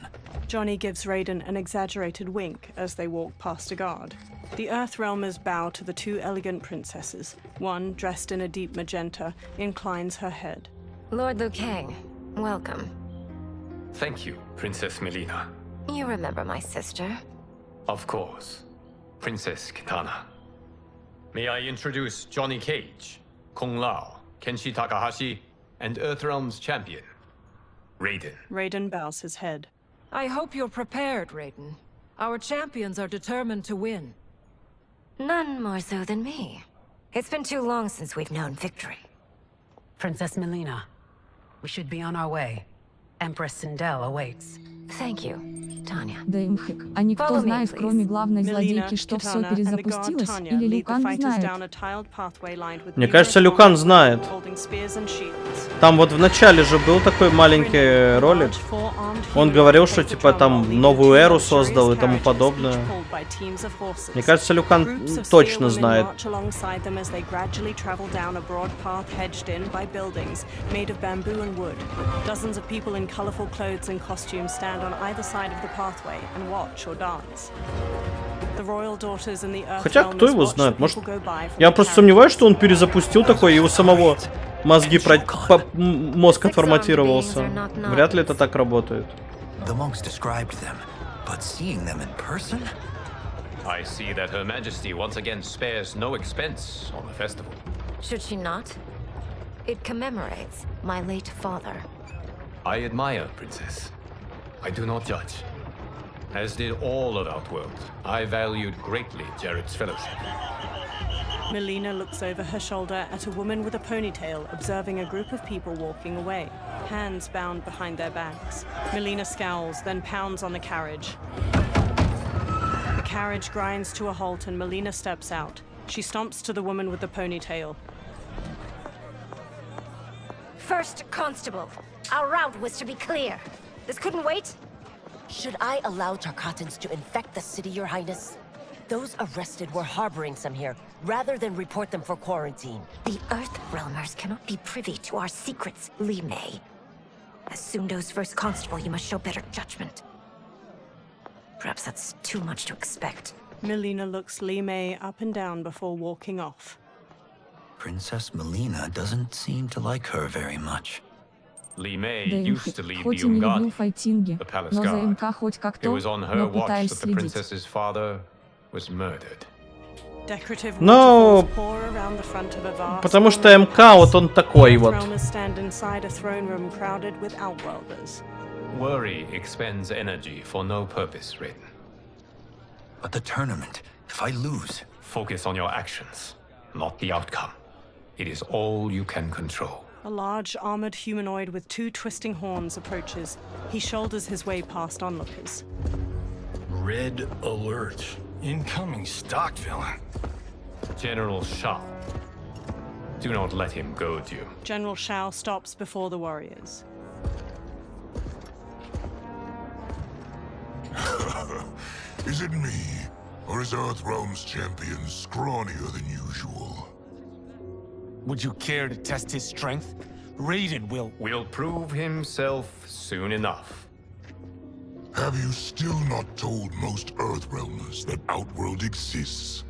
Johnny gives Raiden an exaggerated wink as they walk past a guard. The Earthrealmers bow to the two elegant princesses. One, dressed in a deep magenta, inclines her head. Lord Liu Kang, welcome. Thank you, Princess Melina. You remember my sister? Of course. Princess Kitana. May I introduce Johnny Cage, Kung Lao, Kenshi Takahashi, and Earthrealm's champion, Raiden. Raiden bows his head. I hope you're prepared, Raiden. Our champions are determined to win. None more so than me. It's been too long since we've known victory. Princess Melina, we should be on our way. Empress Sindel awaits. Thank you, Tanya. Дэмхик. А никто знает, кроме главной злодейки, что все перезапустилось, или Liu Kang знает? Мне кажется, Liu Kang знает. Там вот в начале же был такой маленький ролик. Он говорил, что типа там новую эру создал и тому подобное. Мне кажется, Liu Kang точно знает. Хотя, кто его знает, может... Я просто сомневаюсь, что он перезапустил такое, и у самого мозги мозг отформатировался. Вряд ли это так работает. I see that Her Majesty once again spares no expense on the festival. Should she not? It commemorates my late father. I admire, Princess. I do not judge. As did all of Outworld. I valued greatly Jared's fellowship. Melina looks over her shoulder at a woman with a ponytail observing a group of people walking away, hands bound behind their backs. Melina scowls, then pounds on the carriage. The carriage grinds to a halt and Melina steps out. She stomps to the woman with the ponytail. First Constable, our route was to be clear. This couldn't wait? Should I allow Tarkatans to infect the city, Your Highness? Those arrested were harboring some here, rather than report them for quarantine. The Earthrealmers cannot be privy to our secrets, Li Mei. As Sundo's first constable, you must show better judgment. Perhaps that's too much to expect. Melina looks Li Mei up and down before walking off. Princess Melina doesn't seem to like her very much. Li Mei used to lead the Хоть и не люблю Umgadi, файтинги, the palace но за guard. МК хоть It как-то, was on her но watch пытаюсь that the следить. princess's father was murdered. Decorative Ну, waterfalls pour around the front of a vast потому что МК вот он такой вот. Earthrealmers stand inside a throne room crowded with outworlders. Worry expends energy for no purpose, Raiden. But the tournament, if I lose... Focus on your actions, not the outcome. It is all you can control. A large, armored humanoid with two twisting horns approaches. He shoulders his way past onlookers. Red alert. Incoming stock villain. General Shao. Do not let him goad you. General Shao stops before the warriors. Is it me? Or is Earthrealm's champion scrawnier than usual? Would you care to test his strength? Raiden will prove himself soon enough. Have you still not told most Earthrealmers that Outworld exists?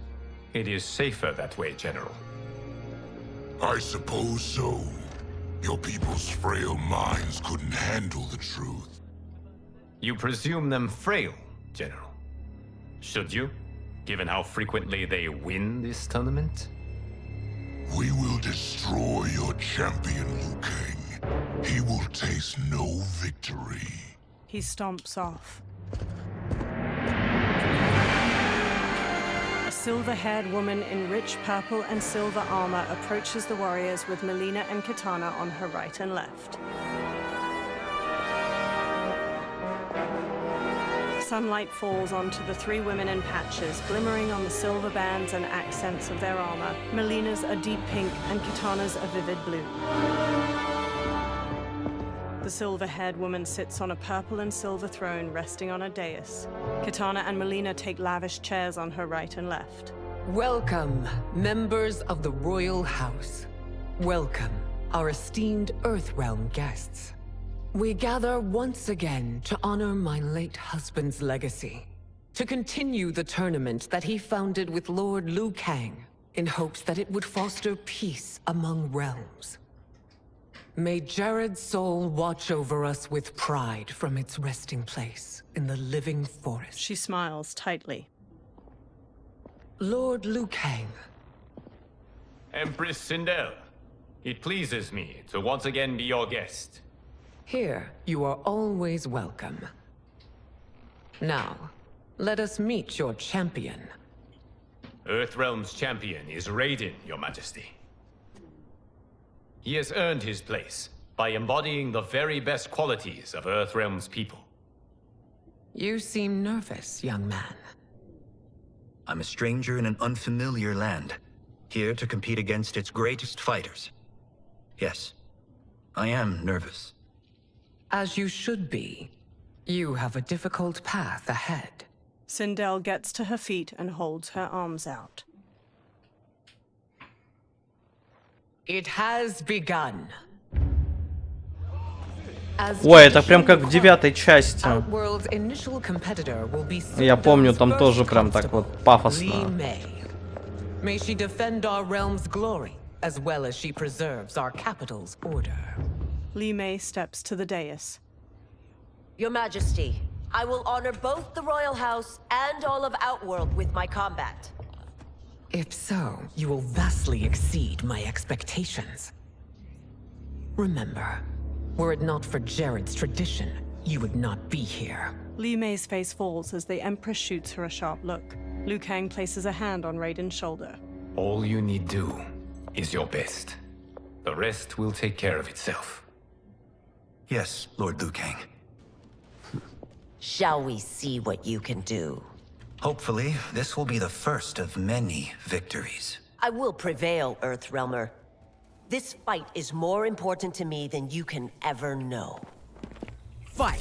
It is safer that way, General. I suppose so. Your people's frail minds couldn't handle the truth. You presume them frail, General. Should you, given how frequently they win this tournament? We will destroy your champion, Liu Kang. He will taste no victory. He stomps off. A silver-haired woman in rich purple and silver armor approaches the warriors with Melina and Katana on her right and left. Sunlight falls onto the three women in patches, glimmering on the silver bands and accents of their armor. Melina's a deep pink and Katana's a vivid blue. The silver-haired woman sits on a purple and silver throne resting on a dais. Katana and Melina take lavish chairs on her right and left. Welcome, members of the Royal House. Welcome, our esteemed Earthrealm guests. We gather once again to honor my late husband's legacy, to continue the tournament that he founded with Lord Liu Kang, in hopes that it would foster peace among realms. May Jared's soul watch over us with pride from its resting place in the living forest. She smiles tightly. Lord Liu Kang. Empress Sindel, it pleases me to once again be your guest. Here, you are always welcome. Now, let us meet your champion. Earthrealm's champion is Raiden, Your Majesty. He has earned his place by embodying the very best qualities of Earthrealm's people. You seem nervous, young man. I'm a stranger in an unfamiliar land, here to compete against its greatest fighters. Yes, I am nervous. As you should be. You have a difficult path ahead. Sindel gets to her feet and holds her arms out. It has begun. Ой, это прям как в 9-й части. Outworld's initial competitor will be Я помню, там тоже прям так вот пафосно. Li Mei. May she defend our realm's glory, as well as she preserves our capital's order. Li Mei steps to the dais. Your Majesty, I will honor both the Royal House and all of Outworld with my combat. If so, you will vastly exceed my expectations. Remember, were it not for Jared's tradition, you would not be here. Li Mei's face falls as the Empress shoots her a sharp look. Liu Kang places a hand on Raiden's shoulder. All you need do is your best. The rest will take care of itself. Yes, Lord Liu Kang. Shall we see what you can do? Hopefully, this will be the first of many victories. I will prevail, Earthrealmer. This fight is more important to me than you can ever know. Fight!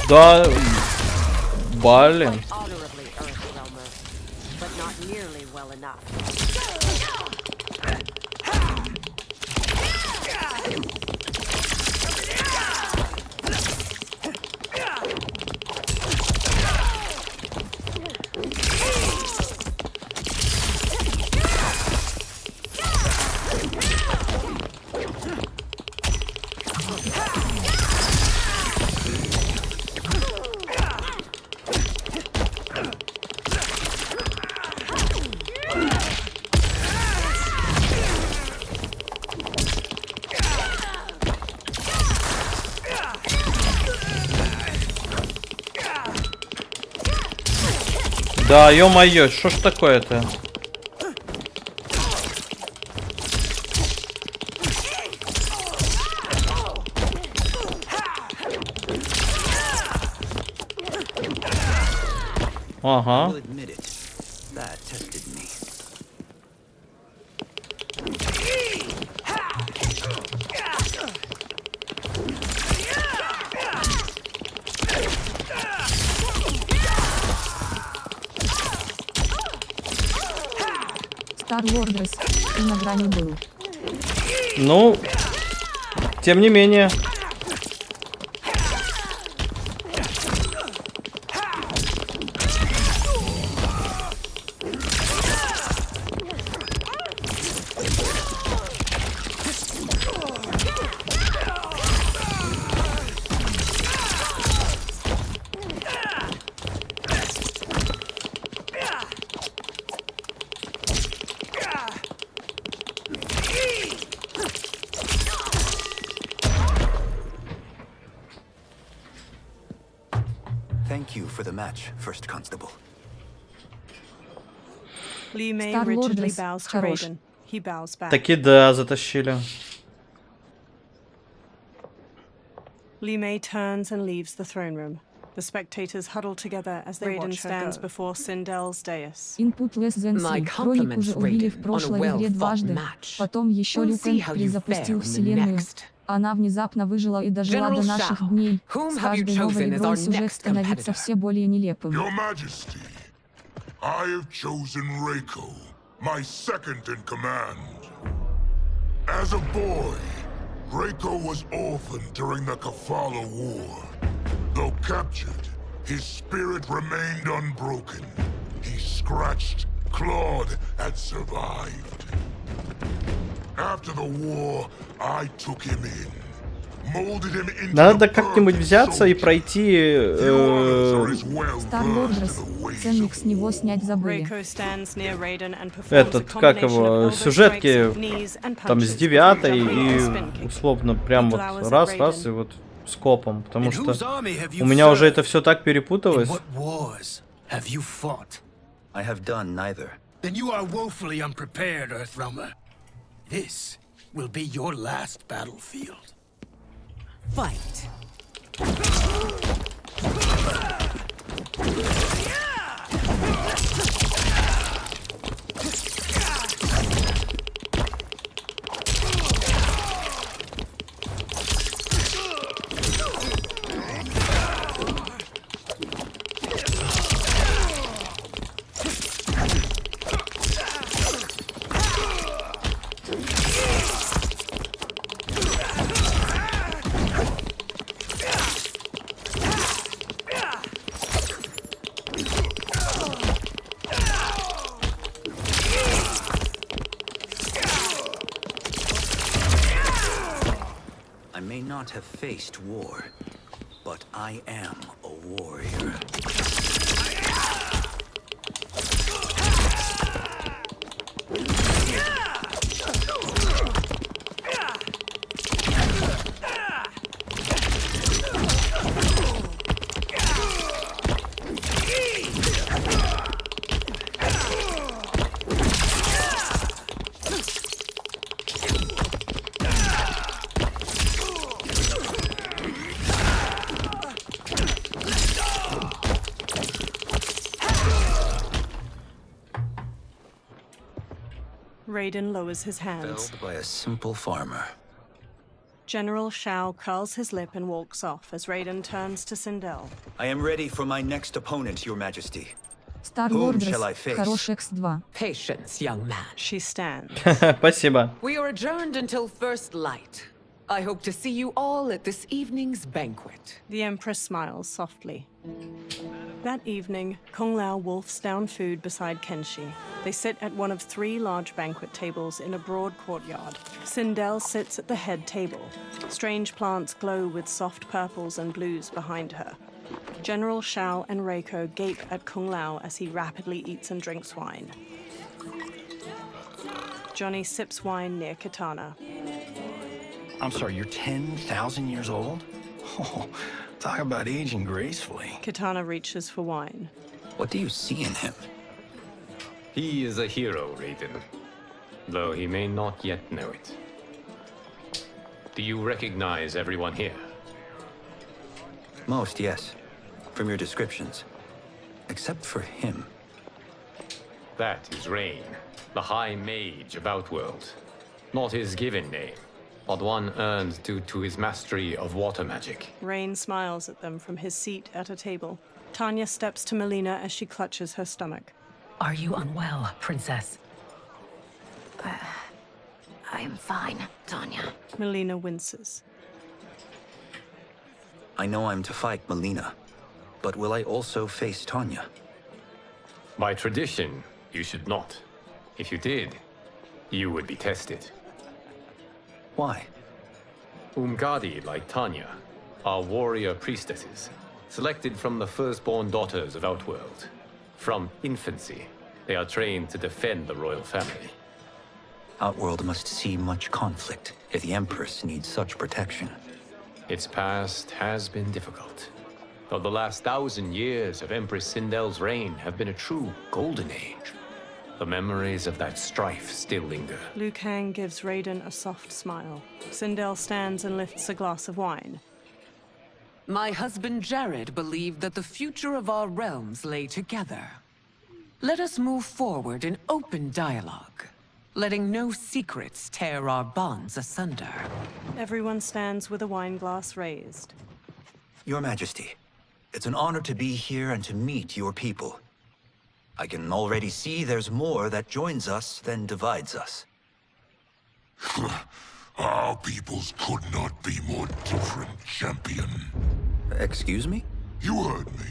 Да, блин. Да, ё-моё, что ж такое-то? Ага. Star Wars, ты на грани был. Ну, тем не менее. Thank you for the match, First Constable. Li Mei rigidly bows to Raiden. He bows back. Таки да, затащили. Li Mei turns and leaves the throne room. The spectators huddle together as Raiden stands before Sindel's dais. Input less than 3. Хроник уже убили в прошлой игре дважды. Потом еще Люкан перезапустил вселенную. Она внезапно выжила и дожила до наших дней. С каждой новой игрой сюжет становится все более нелепым. Your Majesty, I have chosen Reiko, my second in command. As a boy, Reiko was orphaned during the Kafala War. Though captured, his spirit remained unbroken. He scratched, clawed, and survived. After the war, I took him in, molded him into Надо как-нибудь взяться и пройти... Star Wars, ценник с него снять забыли. Этот, как его, сюжетки там с 9-й и условно прям вот раз-раз и вот скопом, потому что у меня уже это все так перепуталось. I have done neither. Then you are woefully unprepared, Earthrealmer. This will be your last battlefield. Fight! not have faced war, but I am a warrior. Raiden lowers his hands. Felled by a simple farmer. General Shao curls his lip and walks off as Raiden turns to Sindel. I am ready for my next opponent, Your Majesty. Star Whom Lord shall I face? хороший X2. Patience, young man. She stands. Спасибо. We are adjourned until first light. I hope to see you all at this evening's banquet. The Empress smiles softly. That evening, Kung Lao wolfs down food beside Kenshi. They sit at one of 3 large banquet tables in a broad courtyard. Sindel sits at the head table. Strange plants glow with soft purples and blues behind her. General Shao and Reiko gape at Kung Lao as he rapidly eats and drinks wine. Johnny sips wine near Katana. I'm sorry, you're 10,000 years old? Oh, talk about aging gracefully. Katana reaches for wine. What do you see in him? He is a hero, Raiden, though he may not yet know it. Do you recognize everyone here? Most, yes. From your descriptions. Except for him. That is Rain, the High Mage of Outworld. Not his given name, but one earned due to his mastery of water magic. Rain smiles at them from his seat at a table. Tanya steps to Melina as she clutches her stomach. Are you unwell, Princess? I am fine, Tanya. Melina winces. I know I'm to fight Melina, but will I also face Tanya? By tradition, you should not. If you did, you would be tested. Why? Umgadi, like Tanya, are warrior priestesses, selected from the firstborn daughters of Outworld. From infancy, they are trained to defend the royal family. Outworld must see much conflict if the Empress needs such protection. Its past has been difficult, though the last 1,000 years of Empress Sindel's reign have been a true golden age. The memories of that strife still linger. Liu Kang gives Raiden a soft smile. Sindel stands and lifts a glass of wine. My husband Jared believed that the future of our realms lay together. Let us move forward in open dialogue, letting no secrets tear our bonds asunder. Everyone stands with a wine glass raised. Your Majesty, it's an honor to be here and to meet your people. I can already see there's more that joins us than divides us. Our peoples could not be more different, champion. Excuse me? You heard me.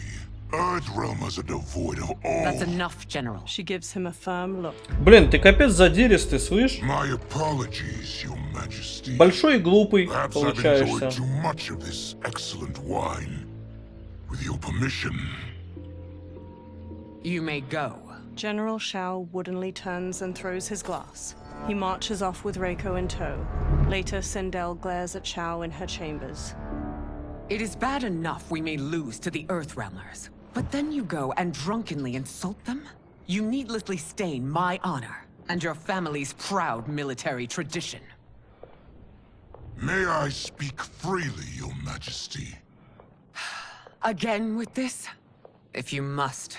Earthrealmers are devoid of all... That's enough, General. She gives him a firm look. Блин, ты капец задиристый, слышь? My apologies, Your Majesty. Большой и глупый Perhaps I've получаешься. enjoyed too much of this excellent wine. With your permission... You may go. General Shao woodenly turns and throws his glass. He marches off with Reiko in tow. Later, Sindel glares at Shao in her chambers. It is bad enough we may lose to the Earthrealmers, but then you go and drunkenly insult them? You needlessly stain my honor and your family's proud military tradition. May I speak freely, Your Majesty? Again with this? If you must.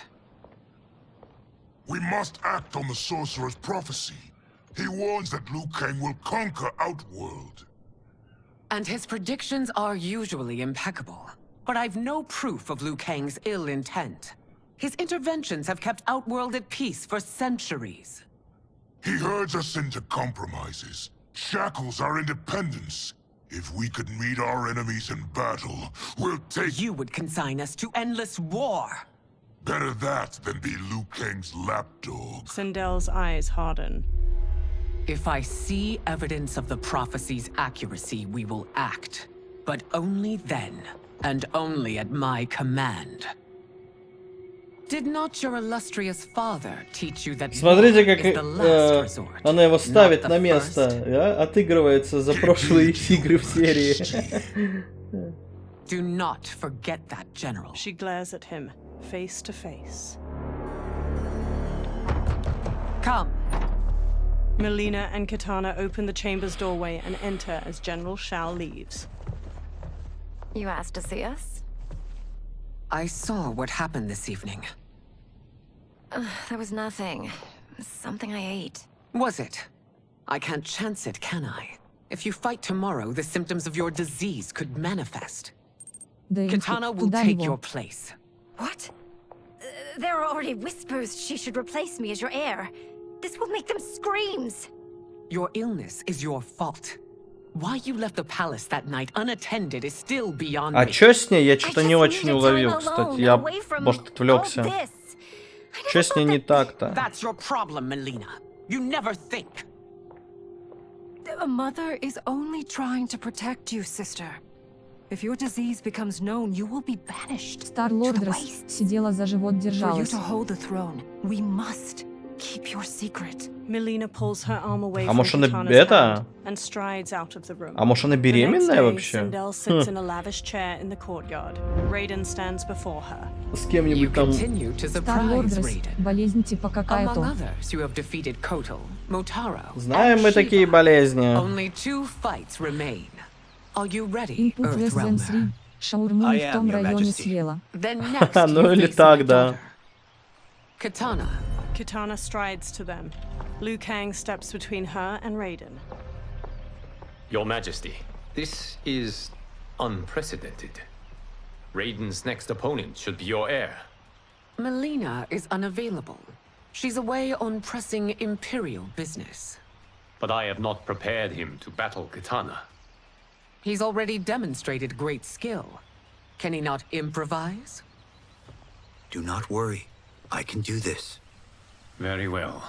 We must act on the Sorcerer's prophecy. He warns that Liu Kang will conquer Outworld. And his predictions are usually impeccable. But I've no proof of Liu Kang's ill intent. His interventions have kept Outworld at peace for centuries. He herds us into compromises, shackles our independence. If we could meet our enemies in battle, we'll take... You would consign us to endless war! Better that than be Liu Kang's lapdog. Sindel's eyes harden. If I see evidence of the prophecy's accuracy, we will act. but only then, and only at my command. Did not your illustrious father teach you that Смотрите, war как is the last resort, она его ставит not на the место, first? да? Отыгрывается за прошлые игры в серии. Do not forget that, General. She glares at him, face to face. Come. Melina and Katana open the chamber's doorway and enter as General Shao leaves. You asked to see us? I saw what happened this evening. There was nothing. Something I ate. Was it? I can't chance it, can I? If you fight tomorrow, the symptoms of your disease could manifest. Katana will take your place. What? There are already whispers she should replace me as your heir. This will make them screams. Your illness is your fault. Why you left the palace that night unattended is still beyond me. А чё с ней? Я что-то не очень уловил, кстати. Я, может, отвлекся. Чё с ней не так-то? That's your problem, Melina. You never think. A mother is only trying to protect you, sister. If your disease becomes known, you will be banished. Стар-Лордресс сидела за живот, For you держалась. to hold the throne, we must keep your secret. Melina pulls her arm away А from может, она Katana's это? hand and strides out of the room. А может, она The next беременная day, вообще? Sindel sits in a lavish chair in the courtyard. Raiden stands before her. С кем-нибудь там... Continue to surprise Стар-Лордресс, Raiden. болезнь типа Among какая-то. others, you have defeated Kotal, Motaro, Знаем and мы такие Shiva. болезни. Only 2 fights remain. Are you ready, Input Resident Earthrealmer? 3. Шаурму не в том районе съела. Then next Ну you или face так, my да. daughter. Katana. Katana strides to them. Liu Kang steps between her and Raiden. Your Majesty, this is unprecedented. Raiden's next opponent should be your heir. Melina is unavailable. She's away on pressing imperial business. But I have not prepared him to battle Katana. He's already demonstrated great skill. Can he not improvise? Do not worry. I can do this. Very well.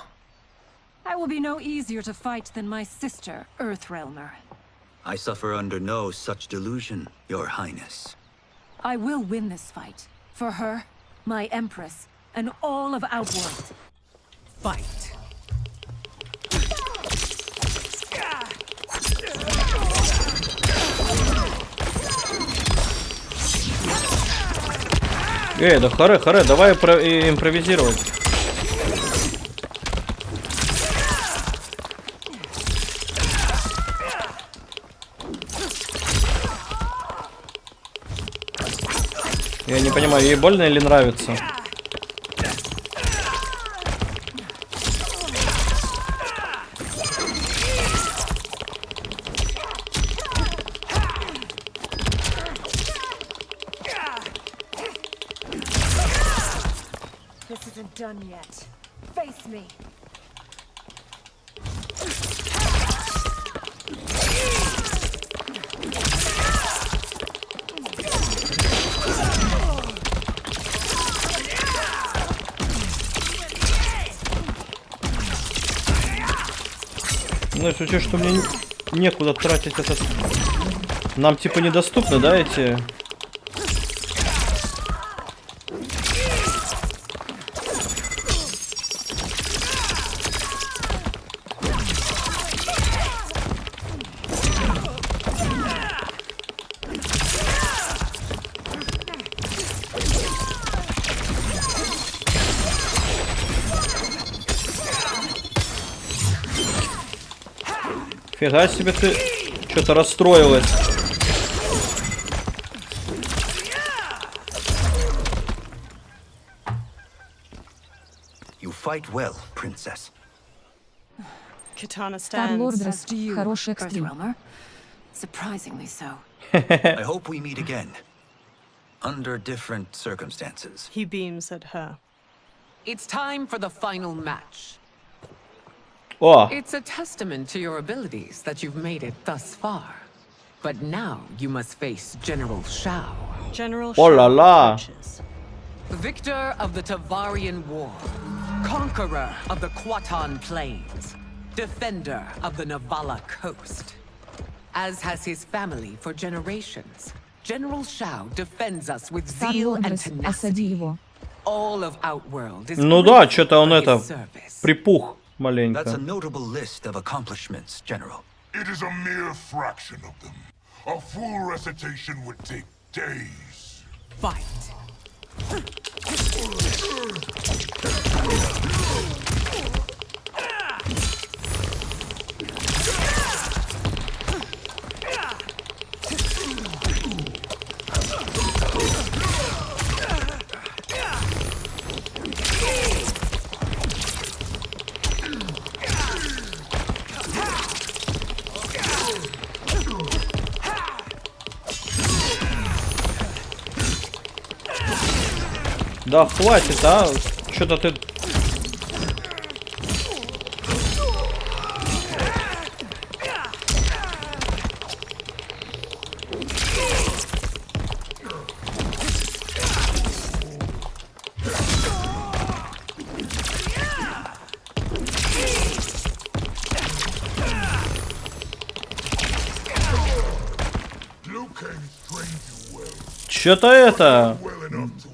I will be no easier to fight than my sister, Earthrealmer. I suffer under no such delusion, Your Highness. I will win this fight. For her, my Empress, and all of Outworld. Fight. Да харе, давай импровизировать. Я не понимаю, ей больно или нравится? This isn't done yet. Face me. Ну, если учесть, что мне некуда тратить этот... Нам типа недоступны, да, эти... Фига себе ты что-то расстроилась. You fight well, princess. Katana stands. Стар-Лордресс, хороший экстрим. Surprisingly so. I hope we meet again. Under different circumstances. He beams at her. It's time for the final match. О! It's a testament to your abilities that you've made it thus far. But now you must face General Shao. General Oh la la! Victor of the Tavarian War. Conqueror of the Quatan Plains. Defender of the Navala Coast. as has his family for generations. General Shao defends us with zeal and tenacity. All of Outworld is Ну да, что-то он это припух маленько. That's a notable list of accomplishments, General. It is a mere fraction of them. A full recitation would take days. Fight. Да хватит, а? Что-то ты... Что-то это...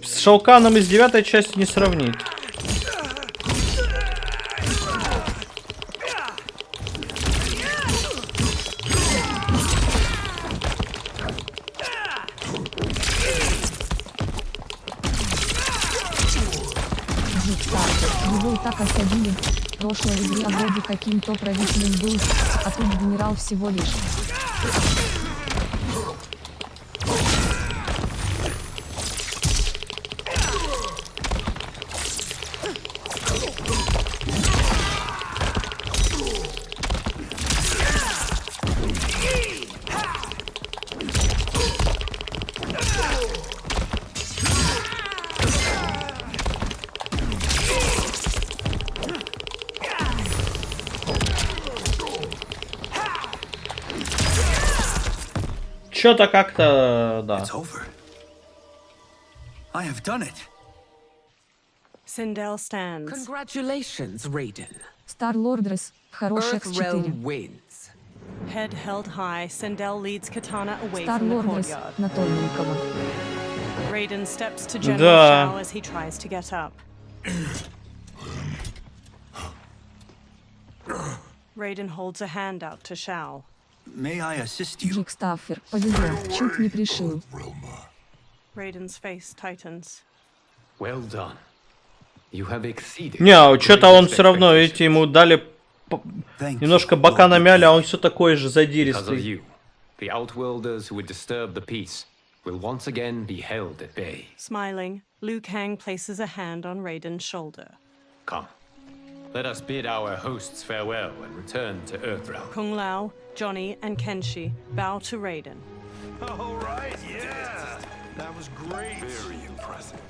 С Шауканом из 9-й части не сравнить. Его и так осадили. В прошлой игре вроде каким-то правителем был, а тут генерал всего лишь. Что-то как-то, да. I have done it. Sindel stands. Congratulations, Raiden. Star-Lordress, хороших 4. Wins. Head held high, Sindel leads Katana away from the Star-Lordress, courtyard. на тоненького. Raiden steps to General Shao as he tries to get up. Raiden holds a hand out to Shao. May I assist you? Джек Стаффер, повезло, чуть не пришил. Raiden's face tightens. Well done. You have exceeded. Не, что-то он все равно, видите, ему дали немножко бока намяли, а он все такой же задиристый. The Outworlders who would disturb the peace will once again be held at bay. Smiling, Liu Kang places a hand on Raiden's shoulder. Come. Let us bid our hosts farewell and return to Earthrealm. Kung Lao, Johnny, and Kenshi bow to Raiden. All right, yeah. That was great. Very impressive.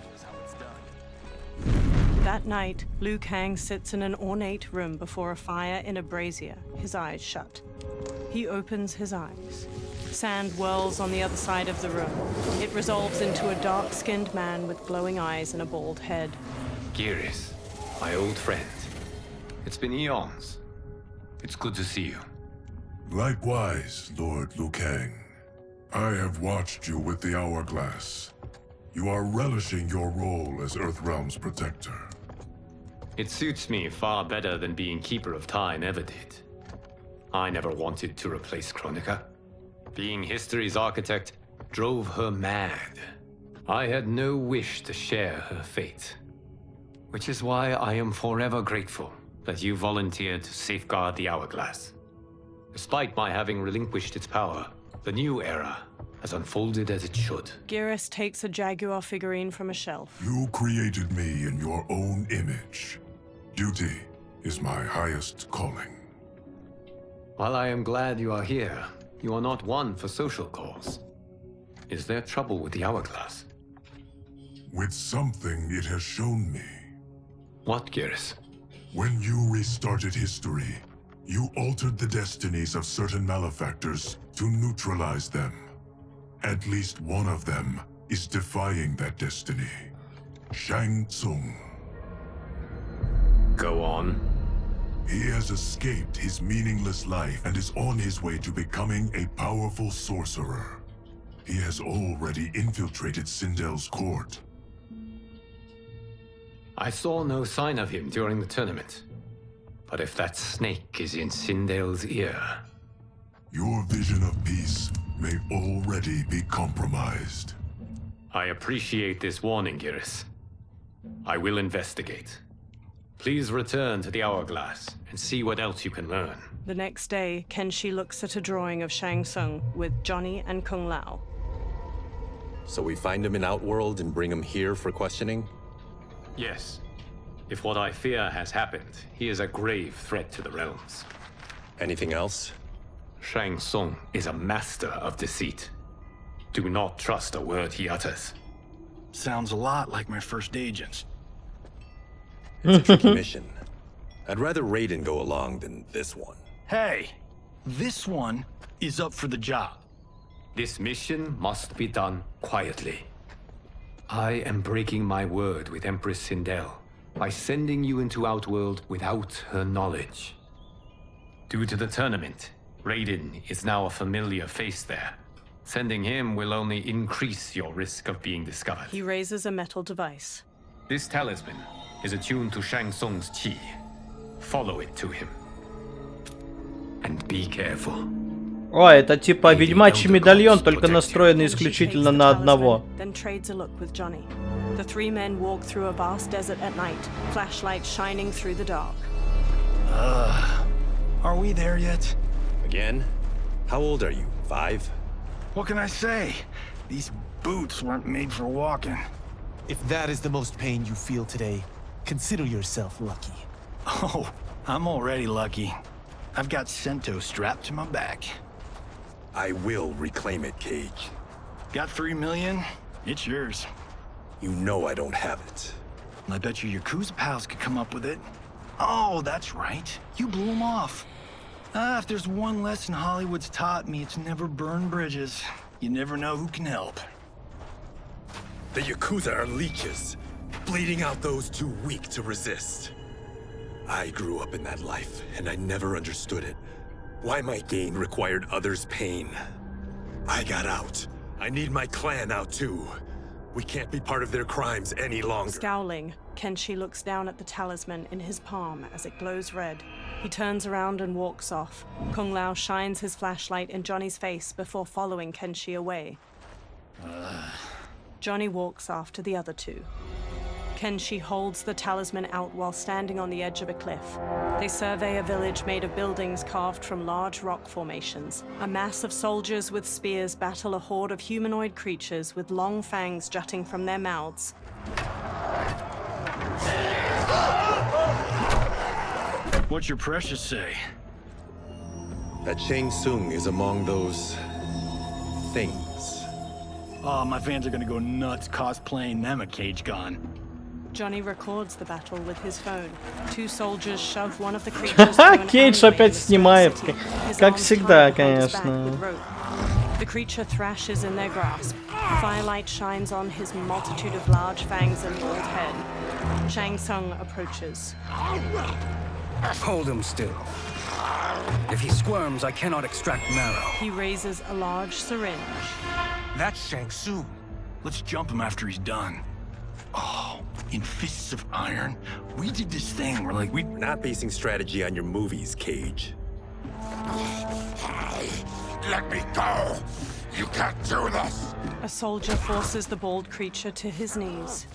That night, Liu Kang sits in an ornate room before a fire in a brazier, his eyes shut. He opens his eyes. Sand whirls on the other side of the room. It resolves into a dark-skinned man with glowing eyes and a bald head. Geras, my old friend. It's been eons. It's good to see you. Likewise, Lord Liu Kang. I have watched you with the hourglass. You are relishing your role as Earthrealm's protector. It suits me far better than being Keeper of Time ever did. I never wanted to replace Chronica. Being history's architect drove her mad. I had no wish to share her fate. Which is why I am forever grateful that you volunteered to safeguard the hourglass. Despite my having relinquished its power, the new era has unfolded as it should. Geras takes a Jaguar figurine from a shelf. You created me in your own image. Duty is my highest calling. While I am glad you are here, you are not one for social calls. Is there trouble with the hourglass? With something it has shown me. What, Geras? When you restarted history, you altered the destinies of certain malefactors to neutralize them. At least one of them is defying that destiny. Shang Tsung. Go on. He has escaped his meaningless life and is on his way to becoming a powerful sorcerer. He has already infiltrated Sindel's court. I saw no sign of him during the tournament. But if that snake is in Sindel's ear... Your vision of peace may already be compromised. I appreciate this warning, Giris. I will investigate. Please return to the Hourglass and see what else you can learn. The next day, Kenshi looks at a drawing of Shang Tsung with Johnny and Kung Lao. So we find him in Outworld and bring him here for questioning? Yes. If what I fear has happened, he is a grave threat to the realms. Anything else? Shang Tsung is a master of deceit. Do not trust a word he utters. Sounds a lot like my first agents. It's a tricky mission. I'd rather Raiden go along than this one. Hey, this one is up for the job. This mission must be done quietly. I am breaking my word with Empress Sindel by sending you into Outworld without her knowledge. Due to the tournament, Raiden is now a familiar face there. Sending him will only increase your risk of being discovered. He raises a metal device. This talisman is attuned to Shang Tsung's chi. Follow it to him. And be careful. О, это типа ведьмачий медальон, только настроенный исключительно на одного. Then trades a look with Johnny. The three men walk through a vast desert at night, flashlights shining through the dark. Are we there yet? Again? How old are you? 5? What can I say? These boots weren't made for walking. If that is the most pain you feel today, consider yourself lucky. Oh, I'm already lucky. I've got Sento strapped to my back. I will reclaim it, Cage. Got 3 million? It's yours. You know I don't have it. I bet your Yakuza pals could come up with it. Oh, that's right. You blew them off. If there's one lesson Hollywood's taught me, it's never burn bridges. You never know who can help. The Yakuza are leeches, bleeding out those too weak to resist. I grew up in that life, and I never understood it. Why my gain required others' pain. I got out. I need my clan out too. We can't be part of their crimes any longer. Scowling, Kenshi looks down at the talisman in his palm as it glows red. He turns around and walks off. Kung Lao shines his flashlight in Johnny's face before following Kenshi away. Johnny walks after the other two. Kenshi holds the talisman out while standing on the edge of a cliff. They survey a village made of buildings carved from large rock formations. A mass of soldiers with spears battle a horde of humanoid creatures with long fangs jutting from their mouths. What's your precious say? That Shang Tsung is among those... things. Oh, my fans are gonna go nuts cosplaying them a Cage Gun. Johnny records the battle with his phone. Two soldiers shove one of the creatures through an Кейдж alleyway опять in снимает, Sperva City. как His всегда, arms tied behind his back конечно. with rope. The creature thrashes in their grasp. Firelight shines on his multitude of large fangs and bald head. Shang Tsung approaches. Hold him still. If he squirms, I cannot extract marrow. He raises a large syringe. That's Shang Tsung. Let's jump him after he's done. Oh, in Fists of Iron, we did this thing where like We're not basing strategy on your movies, Cage. Let me go! You can't do this! A soldier forces the bald creature to his knees.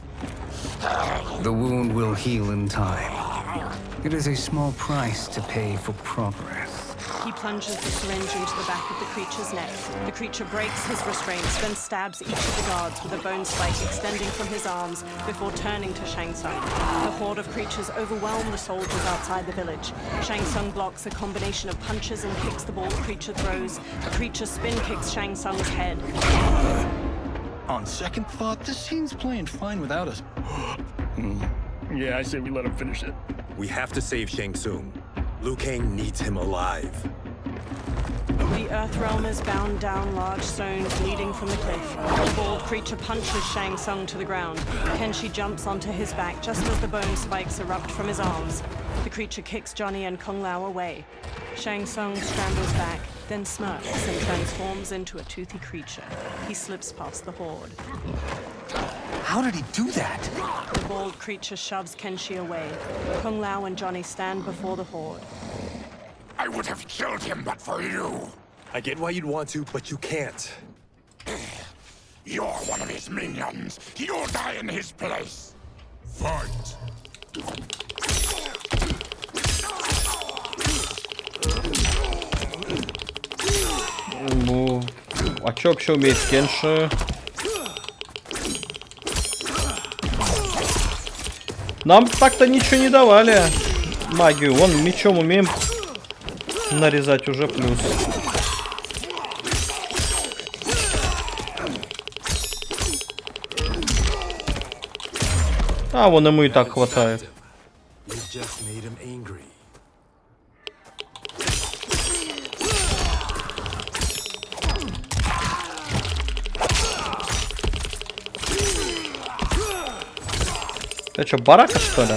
The wound will heal in time. It is a small price to pay for progress. He plunges the syringe into the back of the creature's neck. The creature breaks his restraints, then stabs each of the guards with a bone spike extending from his arms before turning to Shang Tsung. The horde of creatures overwhelm the soldiers outside the village. Shang Tsung blocks a combination of punches and kicks the bald creature throws. The creature spin kicks Shang Tsung's head. On second thought, this scene's playing fine without us. Yeah, I say we let him finish it. We have to save Shang Tsung. Liu Kang needs him alive. The Earth Realm is bound down large stones leading from the cliff. The bald creature punches Shang Tsung to the ground. Kenshi jumps onto his back just as the bone spikes erupt from his arms. The creature kicks Johnny and Kung Lao away. Shang Tsung scrambles back, then smirks and transforms into a toothy creature. He slips past the horde. How did he do that? The bald creature shoves Kenshi away. Kung Lao and Johnny stand before the horde. I would have killed him but for you. I get why you'd want to, but you can't. You're one of his minions. You'll die in his place. Fight. Ну, а чё вообще умеет Кенши? Нам так-то ничего не давали. Магию. Вон мечом умеем нарезать, уже плюс. А, вон ему и так хватает. Это что, барака, что ли?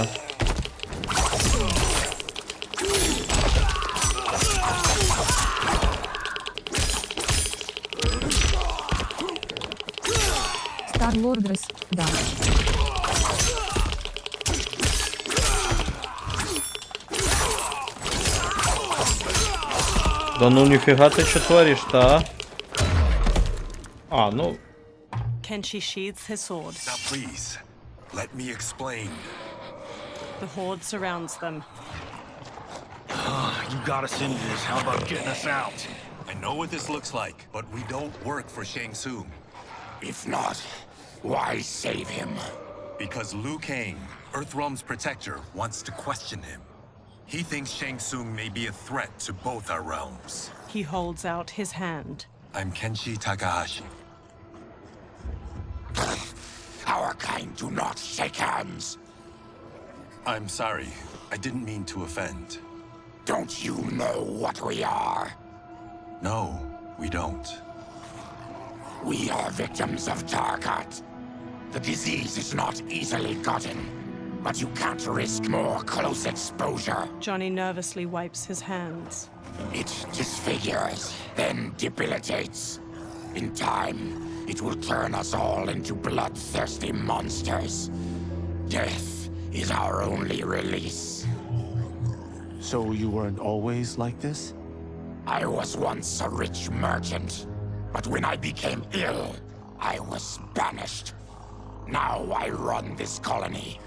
Старлордрес, да. Да ну нифига ты что творишь-то, а? А, ну... Kenshi sheathes his sword. Now please, let me explain. The horde surrounds them. You got us into this. How about getting us out? I know what this looks like, but we don't work for Shang Tsung. If not, why save him? Because Liu Kang, Earthrealm's protector, wants to question him. He thinks Shang Tsung may be a threat to both our realms. He holds out his hand. I'm Kenshi Takahashi. Our kind do not shake hands. I'm sorry. I didn't mean to offend. Don't you know what we are? No, we don't. We are victims of Tarkat. The disease is not easily gotten, but you can't risk more close exposure. Johnny nervously wipes his hands. It disfigures, then debilitates. In time, it will turn us all into bloodthirsty monsters. Death is our only release. So you weren't always like this? I was once a rich merchant, but when I became ill, I was banished. Now I run this colony.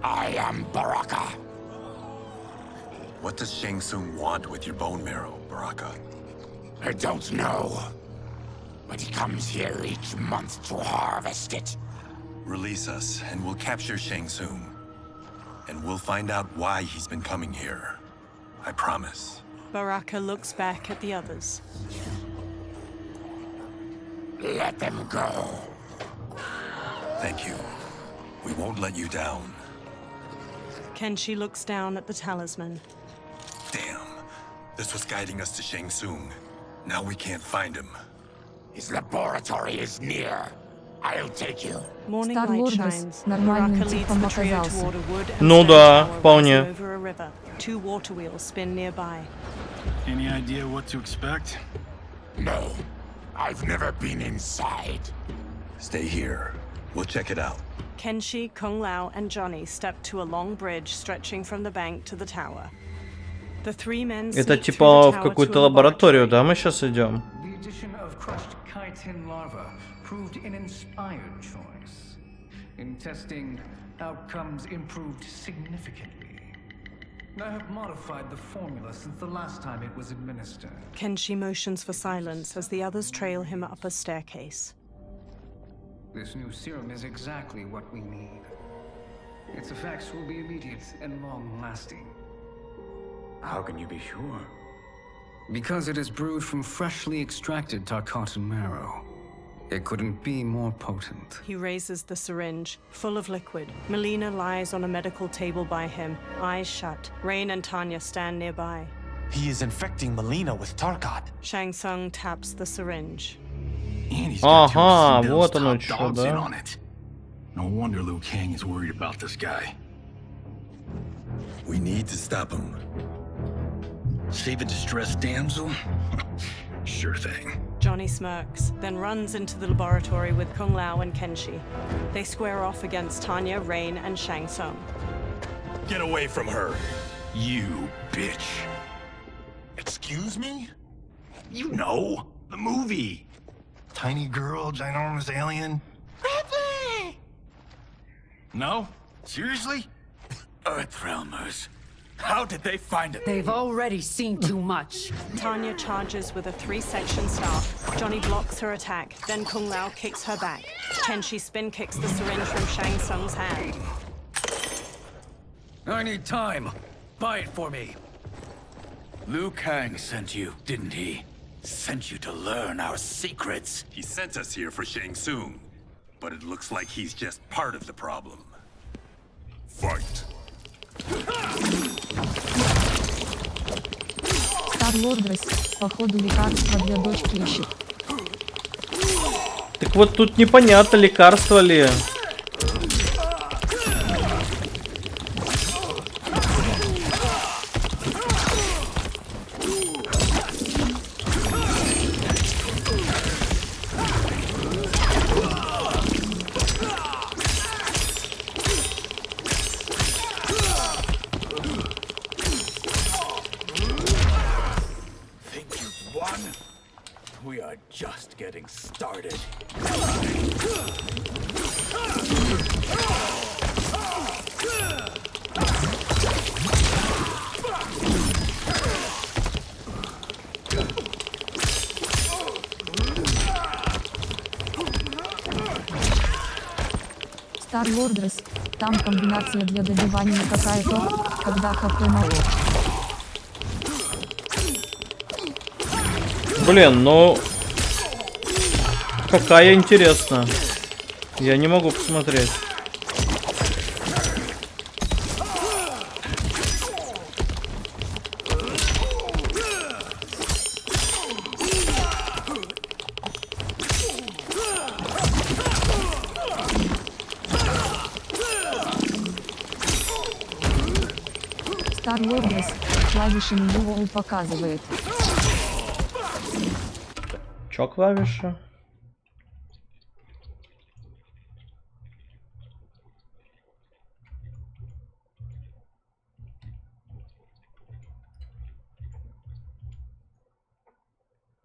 I am Baraka. What does Shang Tsung want with your bone marrow, Baraka? I don't know. But he comes here each month to harvest it. Release us, and we'll capture Shang Tsung. And we'll find out why he's been coming here. I promise. Baraka looks back at the others. Let them go. Thank you. We won't let you down. Kenshi looks down at the talisman. Damn. This was guiding us to Shang Tsung. Now we can't find him. His laboratory is near. I'll take you. Morning light shines. Baraka Нормальным leads типом the trio оказался. toward a wood and Ну stone да, tower вполне. rising over a river. Two water wheels spin nearby. Any idea what to expect? No. I've never been inside. Stay here. We'll check it out. Kenshi, Kung Lao, and Johnny step to a long bridge stretching from the bank to the tower. The three men Это sneak типа through the в tower какую-то to a лабораторию, да, мы сейчас идем? The addition of crushed chitin larva proved an inspired choice. In testing, outcomes improved significantly. I have modified the formula since the last time it was administered. Kenshi motions for silence as the others trail him up a staircase. This new serum is exactly what we need. Its effects will be immediate and long-lasting. How can you be sure? Because it is brewed from freshly extracted Tarkatan marrow. It couldn't be more potent. He raises the syringe, full of liquid. Melina lies on a medical table by him, eyes shut. Rain and Tanya stand nearby. He is infecting Melina with Tarkat. Shang Tsung taps the syringe. Ага, вот оно что, да? No wonder Liu Kang is worried about this guy. We need to stop him. Save a distressed damsel? Sure thing. Johnny smirks, then runs into the laboratory with Kung Lao and Kenshi. They square off against Tanya, Rain, and Shang Tsung. Get away from her! You bitch. Excuse me? You know, the movie. Tiny girl, ginormous alien. No? Seriously? Earthrealmers. How did they find it? They've already seen too much. Tanya charges with a 3-section staff. Johnny blocks her attack, then Kung Lao kicks her back. Kenshi spin kicks the syringe from Shang Tsung's hand. I need time. Buy it for me. Liu Kang sent you, didn't he? Sent you to learn our secrets. He sent us here for Shang Tsung, but it looks like he's just part of the problem. Fight. Стар-Лордрес, походу лекарство для дочки ищет. Так вот тут непонятно, лекарство ли. We are just getting started. Стар-Лордрес, там комбинация для добивания какая-то, когда ХП мало. Блин, ну... Какая интересно. Я не могу посмотреть. Стар-Лордрес, клавишами его показывает. Чё клавиша?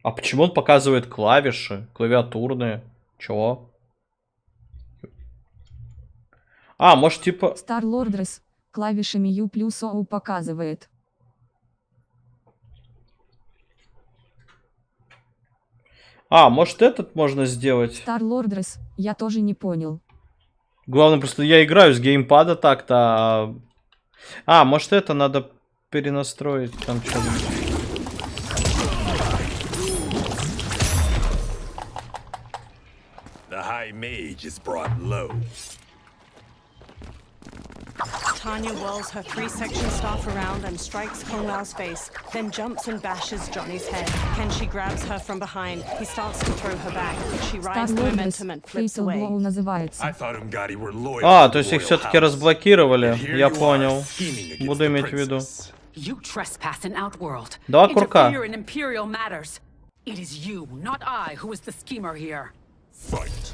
А почему он показывает клавиши, клавиатурные? Чего? А, может типа... Стар-Лордрес, клавишами U плюс O показывает. А, может этот можно сделать? Стар-Лордрес, я тоже не понял. Главное, просто я играю с геймпада так-то. А, может это надо перенастроить там что-нибудь. The High Mage is brought low. Tanya whirls her 3-section staff around and strikes Kung Lao's face, then jumps and bashes Johnny's head. Kenshi grabs her from behind. He starts to throw her back. She rides the momentum and flips away. А, то есть их все-таки разблокировали. Я понял. Буду иметь в виду. You trespass in Outworld. Два курка. Interfere in Imperial matters. It is you, not I, who is the schemer here. Fight.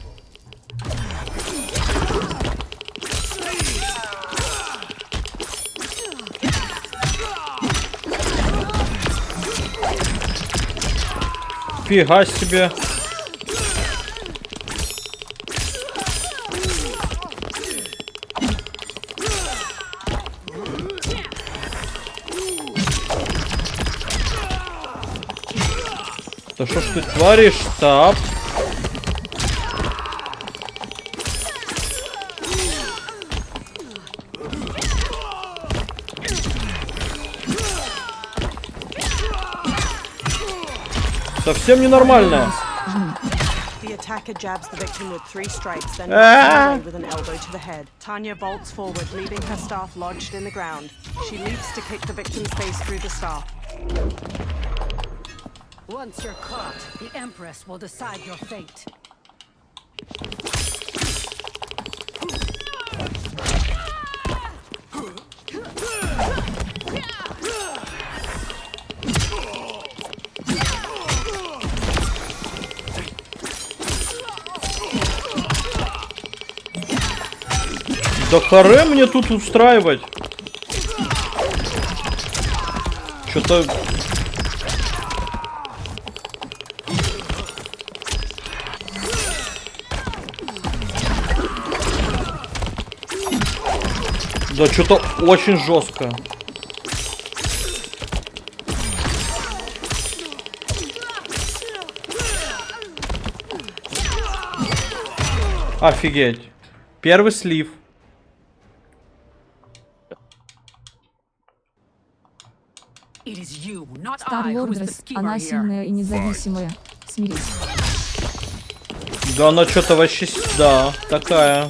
Фига себе. Да что ж ты творишь, тап? Совсем ненормально. The attacker jabs the victim with 3 strikes, then knocks her away with an elbow to the head. Tanya vaults forward, leaving her staff lodged in the ground. She leaps to kick the victim's face through the staff. Once you're caught, the Empress will decide your fate. Да харе мне тут устраивать. Что-то... Да что-то очень жестко. Офигеть. Первый слив. Старлордерс, она сильная и независимая. Смирись. Да она что-то вообще... Да, такая.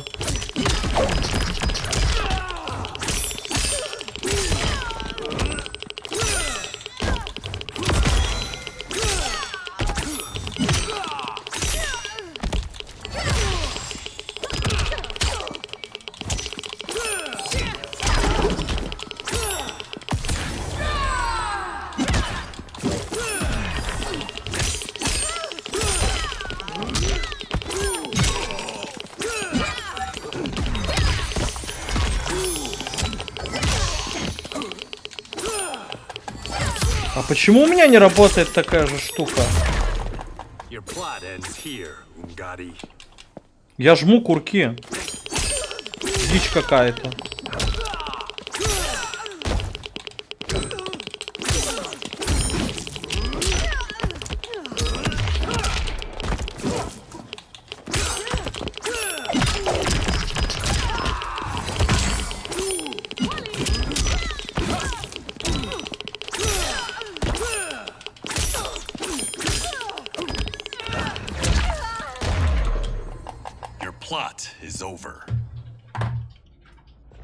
А почему у меня не работает такая же штука? Я жму курки. Дичь какая-то.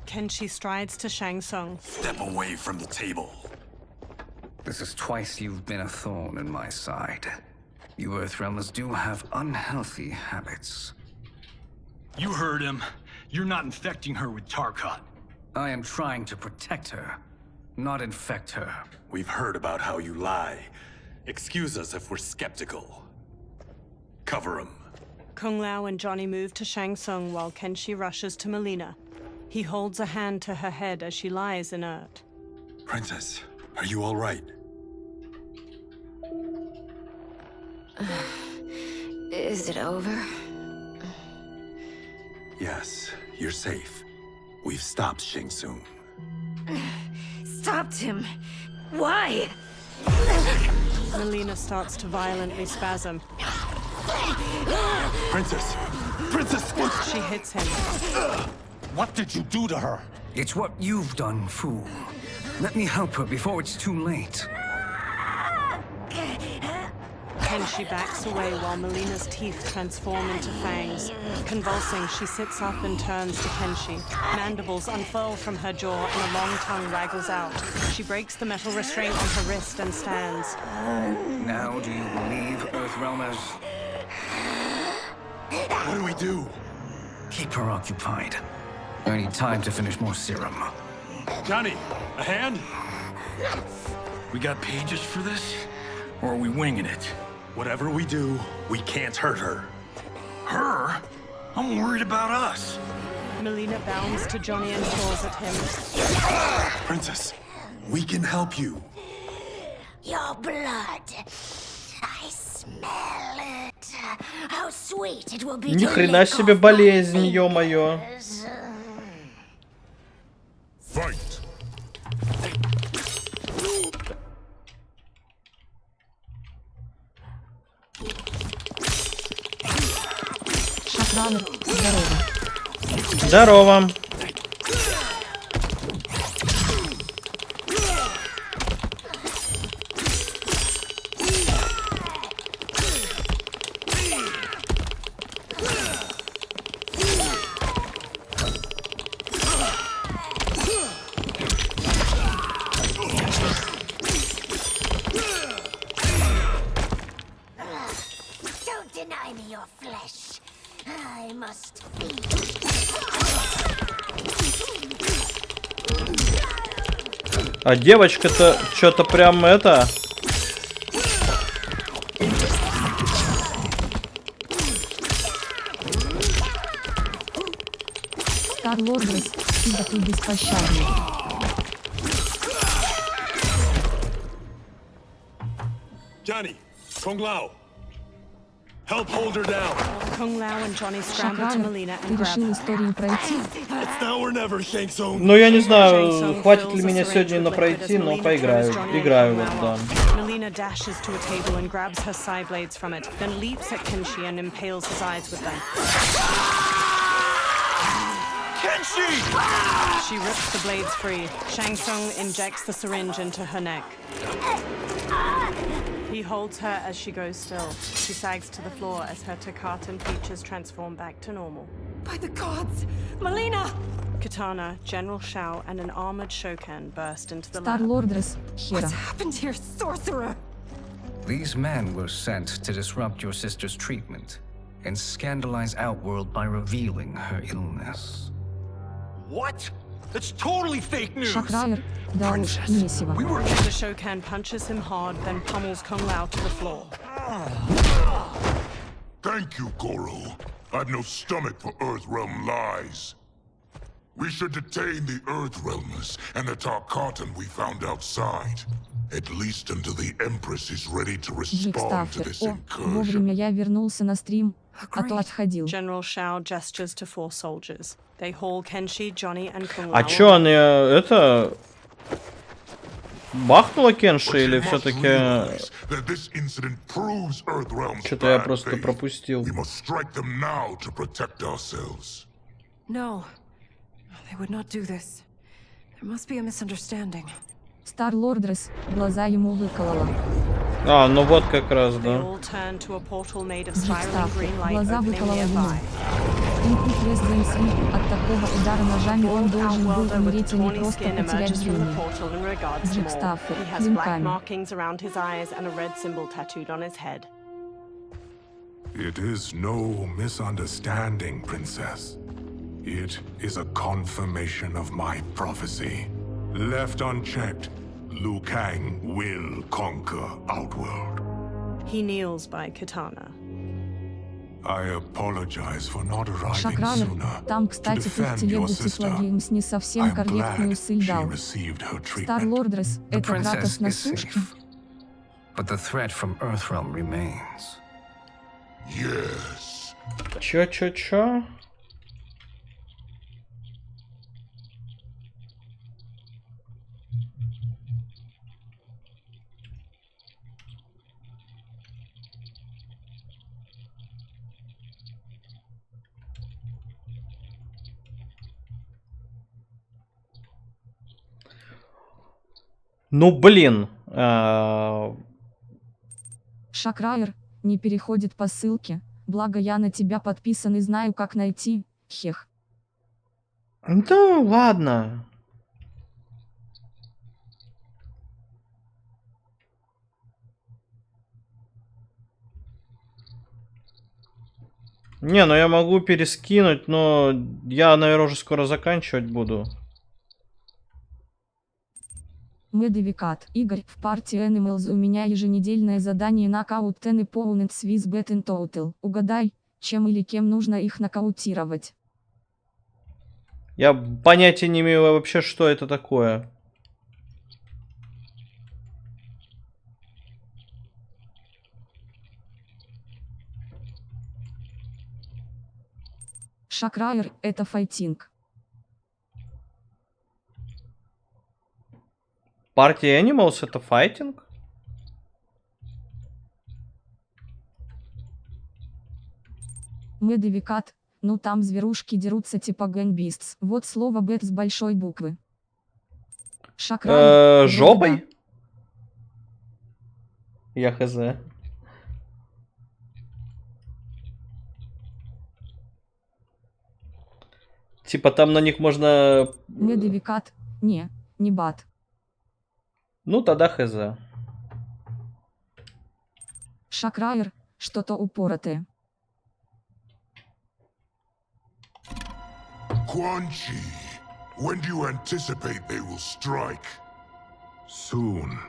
Kenshi strides to Shang Tsung. Step away from the table. This is twice you've been a thorn in my side. You Earthrealmers do have unhealthy habits. You heard him. You're not infecting her with Tarkat. I am trying to protect her, not infect her. We've heard about how you lie. Excuse us if we're skeptical. Cover him. Kung Lao and Johnny move to Shang Tsung while Kenshi rushes to Melina. He holds a hand to her head as she lies inert. Princess, are you all right? Is it over? Yes, you're safe. We've stopped Shang Tsung. Stopped him? Why? Melina starts to violently spasm. Princess! Princess! She hits him. What did you do to her? It's what you've done, fool. Let me help her before it's too late. Kenshi backs away while Melina's teeth transform into fangs. Convulsing, she sits up and turns to Kenshi. Mandibles unfurl from her jaw and a long tongue waggles out. She breaks the metal restraint on her wrist and stands. Now do you believe, Earthrealmers? What do we do? Keep her occupied. I need time to finish more serum. Johnny, a hand? We got pages for this? Or are we winging it? Whatever we do, we can't hurt her. Her? I'm worried about us. Melina bounds to Johnny and claws at him. Princess, we can help you. Your blood. I smell it. How sweet it will be. Ни хрена себе болезнь, ё-моё. Fight. Шатранер, здорово. Здорово. А девочка-то что-то прям это... Старлордрес, ты такой беспощадный. Johnny, Kung Lao, help hold her down. Kung Lao and Johnny scramble to Melina ты and grab решил her. историю пройти? Ну, я не знаю, хватит ли меня сегодня на пройти, но поиграю. Играю вот, да. Melina dashes to a table and grabs her side blades from it, then leaps at Kenshi and impales his eyes with them. Kenshi! She rips the blades free. Shang Tsung injects the syringe into her neck. He holds her as she goes still. She sags to the floor as her Takatan features transform back to normal. By the gods! Melina! Katana, General Shao, and an armored Shokan burst into the lab. Старлордрес, Хера. What's happened here, sorcerer? These men were sent to disrupt your sister's treatment and scandalize Outworld by revealing her illness. What? That's totally fake news. Шакрайр, да уж, месиво. The Shokan punches him hard, then pummels Kung Lao to the floor. Thank you, Goro. I've no stomach for Earthrealm lies. We should detain the Earthrealmers and the Tarkatan we found outside. At least until the Empress is ready to respond to this incursion. Вовремя я вернулся на стрим, а то отходил. General Shao gestures to 4 soldiers. They haul Kenshi, Johnny, and Kung Lao. А чё, они это... Бахнула Кенши или все-таки... Что-то я просто пропустил. No. They would not do this. There must be a misunderstanding. Старлордрес, глаза ему выколола. А, ну вот как раз, да. Глаза выколола ему. Инпут Вестдейн Сри, от такого удара ножами он должен был умереть, а не просто потерять зрение. Джекстаффер, клинками. It is no misunderstanding, Princess. It is a confirmation of my prophecy. Left unchecked, Liu Kang will conquer Outworld. He kneels by Katana. I apologize for not arriving Шакрайр, sooner. там, кстати, ты в телегу Тифлагеймс не совсем корректную ссыль дал. Старлордрес, это Кратос на сушке? But the threat from Earthrealm remains. Yes. Чё? Ну, блин. Шакрайр, не переходит по ссылке, благо я на тебя подписан и знаю, как найти, хех. Да, ладно. Не, ну я могу перескинуть, но я, наверное, уже скоро заканчивать буду. Медовикат, Игорь, в партии Animals у меня еженедельное задание нокаут 10 opponents with bet in total. Угадай, чем или кем нужно их нокаутировать. Я понятия не имею вообще, что это такое. Шакрайр, это файтинг. Партия Animals это файтинг? Медовикат, ну там зверушки дерутся типа гэнбистс. Вот слово бет с большой буквы. Шакрайр. Жопой? Я хз. Типа там на них можно... Медовикат, не бат. Ну тогда хз. Шакрайр, что-то упоротое. Quan Chi, when do you anticipate they will strike? Soon.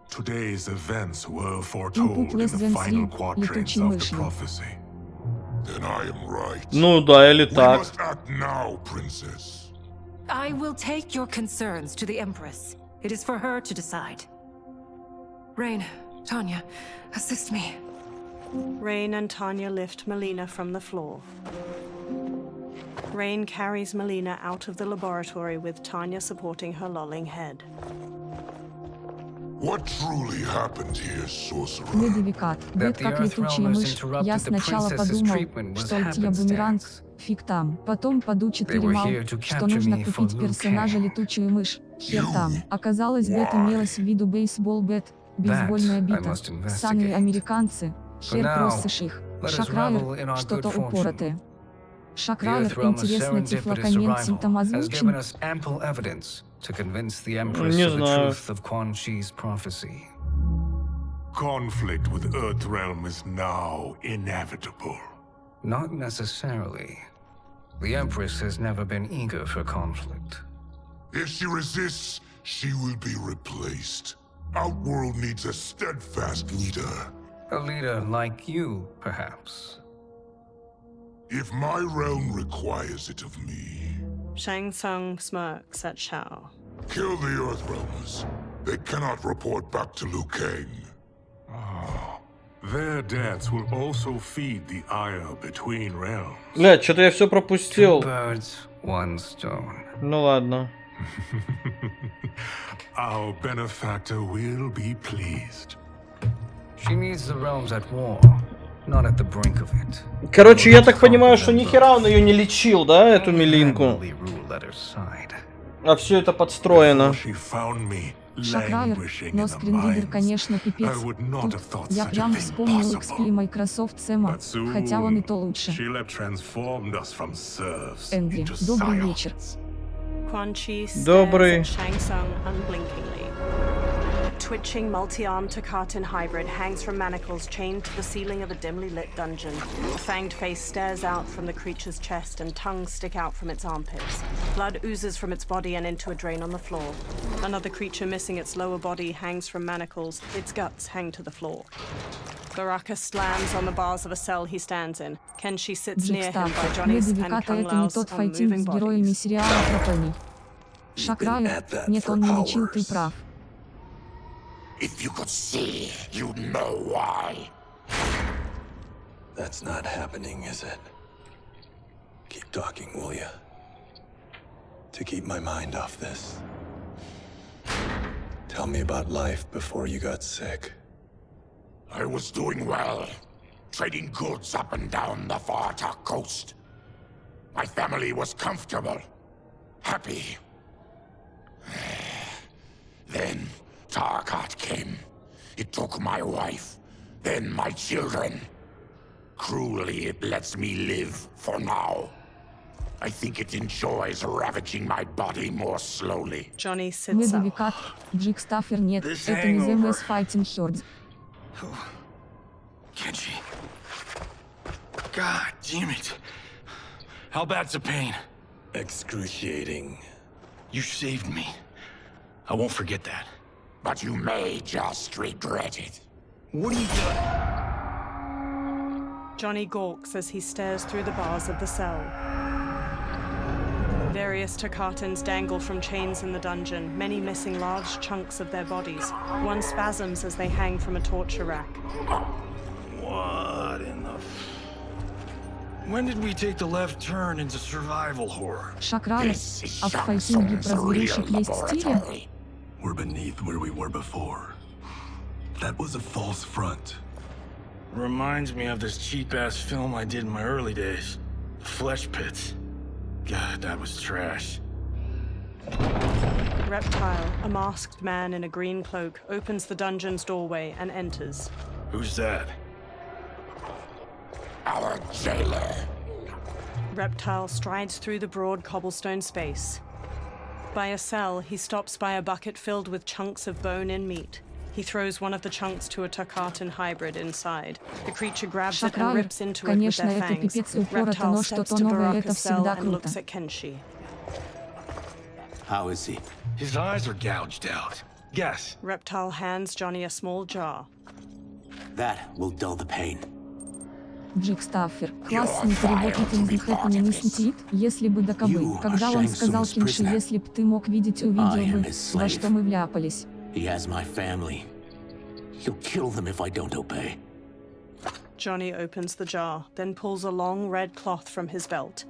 Today's events were foretold in the final quatrains of the prophecy. Then I am right. Ну да, или так. We must act now, princess. I will take your concerns to the Empress. It is for her to decide. Rain, Tanya, assist me. Rain and Tanya lift Melina from the floor. Rain carries Melina out of the laboratory with Tanya supporting her lolling head. What truly happened here, sorcerer? Ледовикат, Бет как летучая мышь. Я сначала подумал, что ультия бумеранг, фиг там. Потом подучит перемал, что нужно купить персонажа летучую мышь. Хер там. Оказалось, Бет имелось в виду бейсбол Бет, бейсбольная бита. Самые американцы, хер просишь их. Шакрайер, что-то упоротое. Шакрайер, интересно, тифлокоммент симптом озвучен? To convince the Empress of the truth of Quan Chi's prophecy. Conflict with Earthrealm is now inevitable. Not necessarily. The Empress has never been eager for conflict. If she resists, she will be replaced. Outworld needs a steadfast leader. A leader like you, perhaps. If my realm requires it of me. Shang Tsung smirks at Shao. Kill the Earthrealmers. They cannot report back to Liu Kang. Their deaths will also feed the ire between realms. Бля, что-то я все пропустил. Two birds, one stone. Ну ладно. Our benefactor will be pleased. She needs the realms at war. Not at the brink of it. Короче, я так понимаю, что нихера он ее не лечил, да, эту Милинку? А все это подстроено. Шакрайер, но скринридер, конечно, пипец. Тут я прям вспомнил XP и Microsoft Сэма, хотя он и то лучше. Энгри, добрый вечер. Добрый. Twitching multi-armed Takatin hybrid hangs from manacles chained to the ceiling of a dimly lit dungeon. A fanged face stares out from the creature's chest and tongues stick out from its armpits. Blood oozes from its body and into a drain on the floor. Another creature missing its lower body hangs from manacles. Its guts hang to the floor. Baraka slams on the bars of a cell he stands in. Kenshi sits near him by Johnny's and Kung Lao's on moving bodies. Шакрайер, нет, он не лечил, ты прав. If you could see, you'd know why. That's not happening, is it? Keep talking, will ya? To keep my mind off this. Tell me about life before you got sick. I was doing well, trading goods up and down the Varta coast. My family was comfortable, happy. Then Tarkat came. It took my wife, then my children. Cruelly, it lets me live for now. I think it enjoys ravaging my body more slowly. Johnny sits up. Ледовикат, Джик Стаффер, нет, это не The Mass Fighting Herds. Kenshi. God damn it. How bad's the pain? Excruciating. You saved me. I won't forget that. But you may just regret it. What are you doing? Johnny gawks as he stares through the bars of the cell. Various Takatans dangle from chains in the dungeon, many missing large chunks of their bodies. One spasms as they hang from a torture rack. What in the... When did we take the left turn into survival horror? Шакрайер, а в файтинге про зверушек есть стили? We're beneath where we were before. That was a false front. Reminds me of this cheap-ass film I did in my early days. Flesh Pits. God, that was trash. Reptile, a masked man in a green cloak, opens the dungeon's doorway and enters. Who's that? Our jailer. Reptile strides through the broad cobblestone space. By a cell, he stops by a bucket filled with chunks of bone and meat. He throws one of the chunks to a Takatan hybrid inside. The creature grabs it and rips into it with their fangs. Reptile steps to Baraka's cell and looks at Kenshi. How is he? His eyes are gouged out. Guess. Reptile hands Johnny a small jar. That will dull the pain. Джекстаффер. Классный перевод этих хэппинг если бы до кобы. Когда он сказал Кинши, если б ты мог видеть, увидел бы, во что мы вляпались. He has my family. He'll kill them if I don't obey. Johnny opens the jar, then pulls a long red cloth from his belt.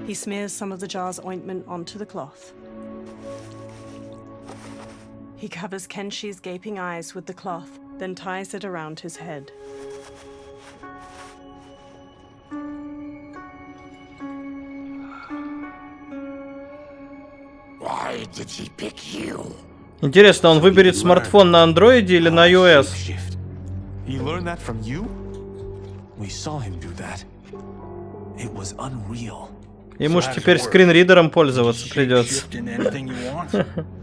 He smears some of the jar's ointment onto the cloth. He covers Kenshi's gaping eyes with the cloth, then ties it around his head. Why did he pick you? Интересно, он выберет смартфон на андроиде или на iOS? He learned that from you? We saw him do that. It was unreal. Ему ж теперь скринридером пользоваться придется.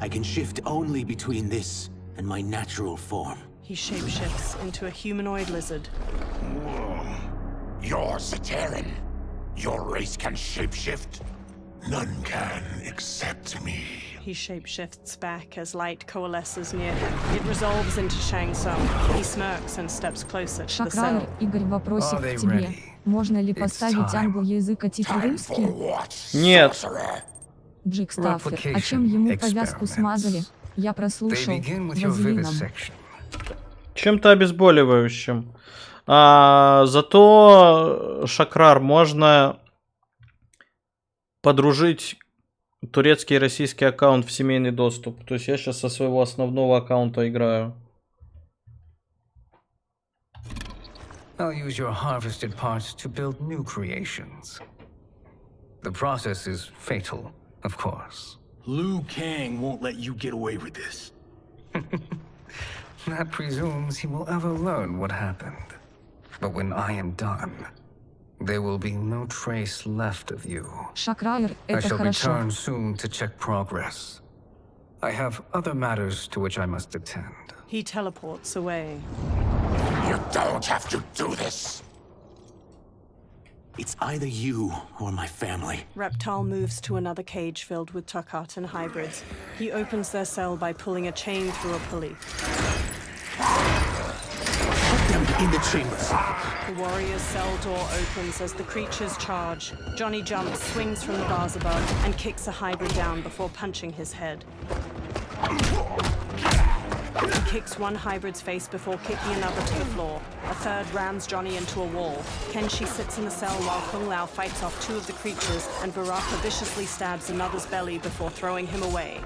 I can shift only between this and my natural form. He shapeshifts into a humanoid lizard. You're Sateran. Your race can shapeshift. None can except me. He shapeshifts back as light coalesces near him. It resolves into Shang Tsung. He smirks and steps closer to the cell. Шакраер, Игорь, вопросик к тебе. Можно ли поставить англоязыка типа русский? Нет. Джекстаффер, а чем ему повязку смазали? Я прослушал. Вазелином. Чем-то обезболивающим. Зато, Шакрар, можно подружить турецкий и российский аккаунт в семейный доступ. То есть я сейчас со своего основного аккаунта играю. I'll use your harvested parts to build new creations. The process is fatal, of course. Liu Kang won't let you get away with this. That presumes he will ever learn what happened. But when I am done, there will be no trace left of you. Шакраер, I это shall хорошо. return soon to check progress. I have other matters to which I must attend. He teleports away. You don't have to do this. It's either you or my family. Reptile moves to another cage filled with Tarkatan hybrids. He opens their cell by pulling a chain through a pulley. Put them in the chambers. The warrior's cell door opens as the creatures charge. Johnny jumps, swings from the bars above, and kicks a hybrid down before punching his head. He kicks one hybrid's face before kicking another to the floor. A third rams Johnny into a wall. Kenshi sits in the cell while Kung Lao fights off two of the creatures, and Baraka viciously stabs another's belly before throwing him away.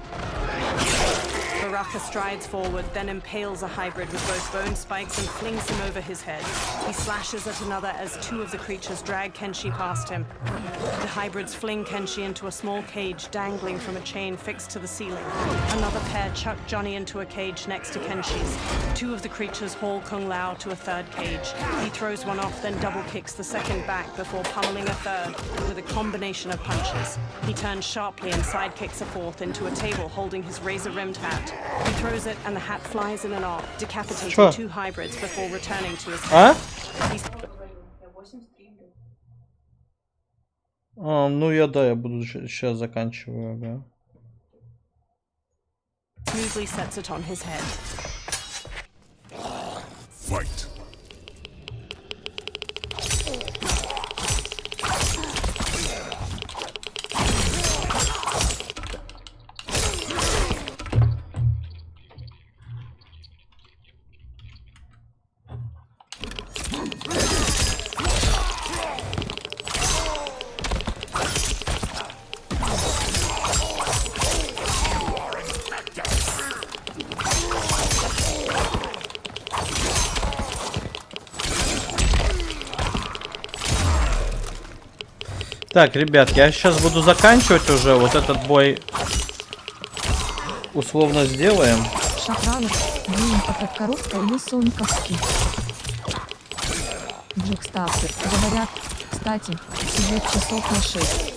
Baraka strides forward, then impales a hybrid with both bone spikes and flings him over his head. He slashes at another as two of the creatures drag Kenshi past him. The hybrids fling Kenshi into a small cage dangling from a chain fixed to the ceiling. Another pair chuck Johnny into a cage next to Kenshi's. Two of the creatures haul Kung Lao to a third cage. He throws one off, then double kicks the second back before pummeling a third with a combination of punches. He turns sharply and sidekicks a fourth into a table holding his razor-rimmed hat. He throws it and the hat flies in and off, decapitating two hybrids before returning to his head. Ну я буду сейчас заканчиваю, да. Smoothly sets it on his head. Fight. Так, ребят, я сейчас буду заканчивать уже. Вот этот бой условно сделаем. Шакраер, блин, как коробка или соньковский. Джекстаффер, говорят, кстати, сидит часов на 6.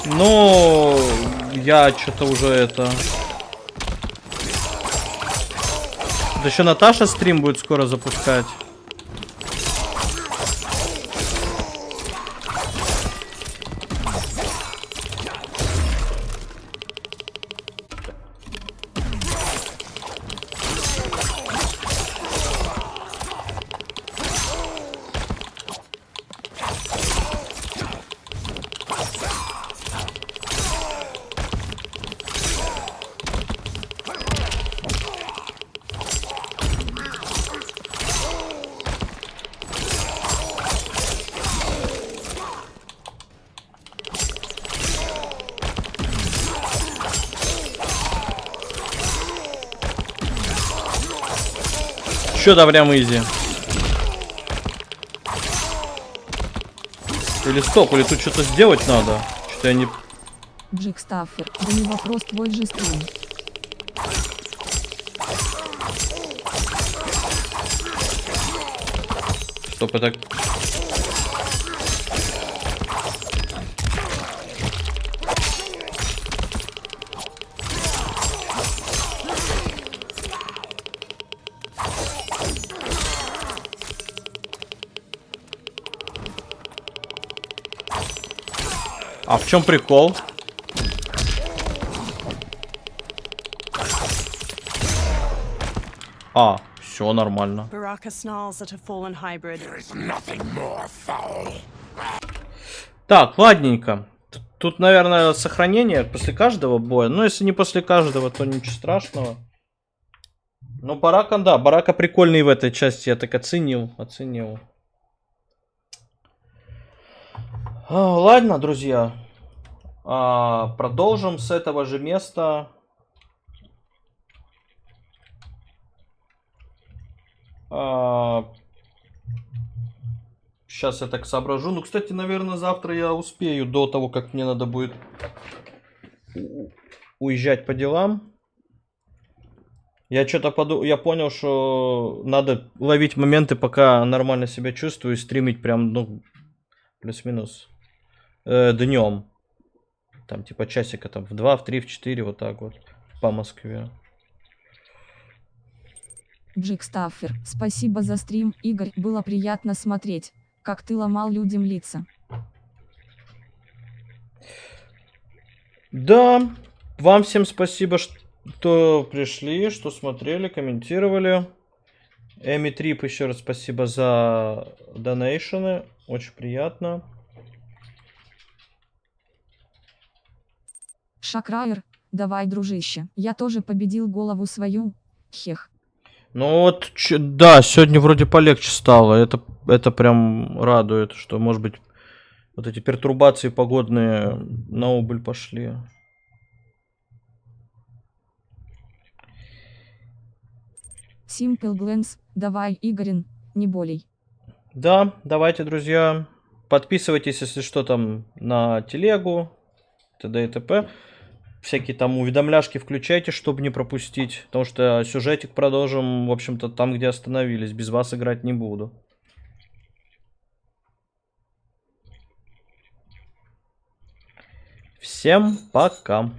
Ну, я что-то уже это... Да еще Наташа стрим будет скоро запускать. Чё-то прям изи. Или стоп, или тут что-то сделать надо. Что-то я не... Джекстаффер, да не вопрос, твой же стрим. Стоп, это... А в чем прикол? А, все нормально. Так, ладненько. Тут, наверное, сохранение после каждого боя. Но если не после каждого, то ничего страшного. Но Барака, да, Барака прикольный в этой части, я так оценил. Ладно, друзья. Продолжим с этого же места. Сейчас я так соображу. Ну, кстати, наверное, завтра я успею до того, как мне надо будет уезжать по делам. Я что-то я понял, что надо ловить моменты, пока нормально себя чувствую, и стримить прям, ну, плюс-минус днем. Там типа часика там в 2, в 3, в 4, вот так вот по Москве. Джекстаффер, спасибо за стрим, Игорь, было приятно смотреть, как ты ломал людям лица. Да, вам всем спасибо, что пришли, что смотрели, комментировали. Эми Трип, еще раз спасибо за донейшены, очень приятно. Шакраер, давай, дружище, я тоже победил голову свою, хех. Ну вот, да, сегодня вроде полегче стало, это прям радует, что, может быть, вот эти пертурбации погодные на убыль пошли. Simple Glance, давай, Игорин, не болей. Да, давайте, друзья, подписывайтесь, если что, там на телегу, т.д. и т.п. Всякие там уведомляшки включайте, чтобы не пропустить. Потому что сюжетик продолжим, в общем-то, там, где остановились. Без вас играть не буду. Всем пока.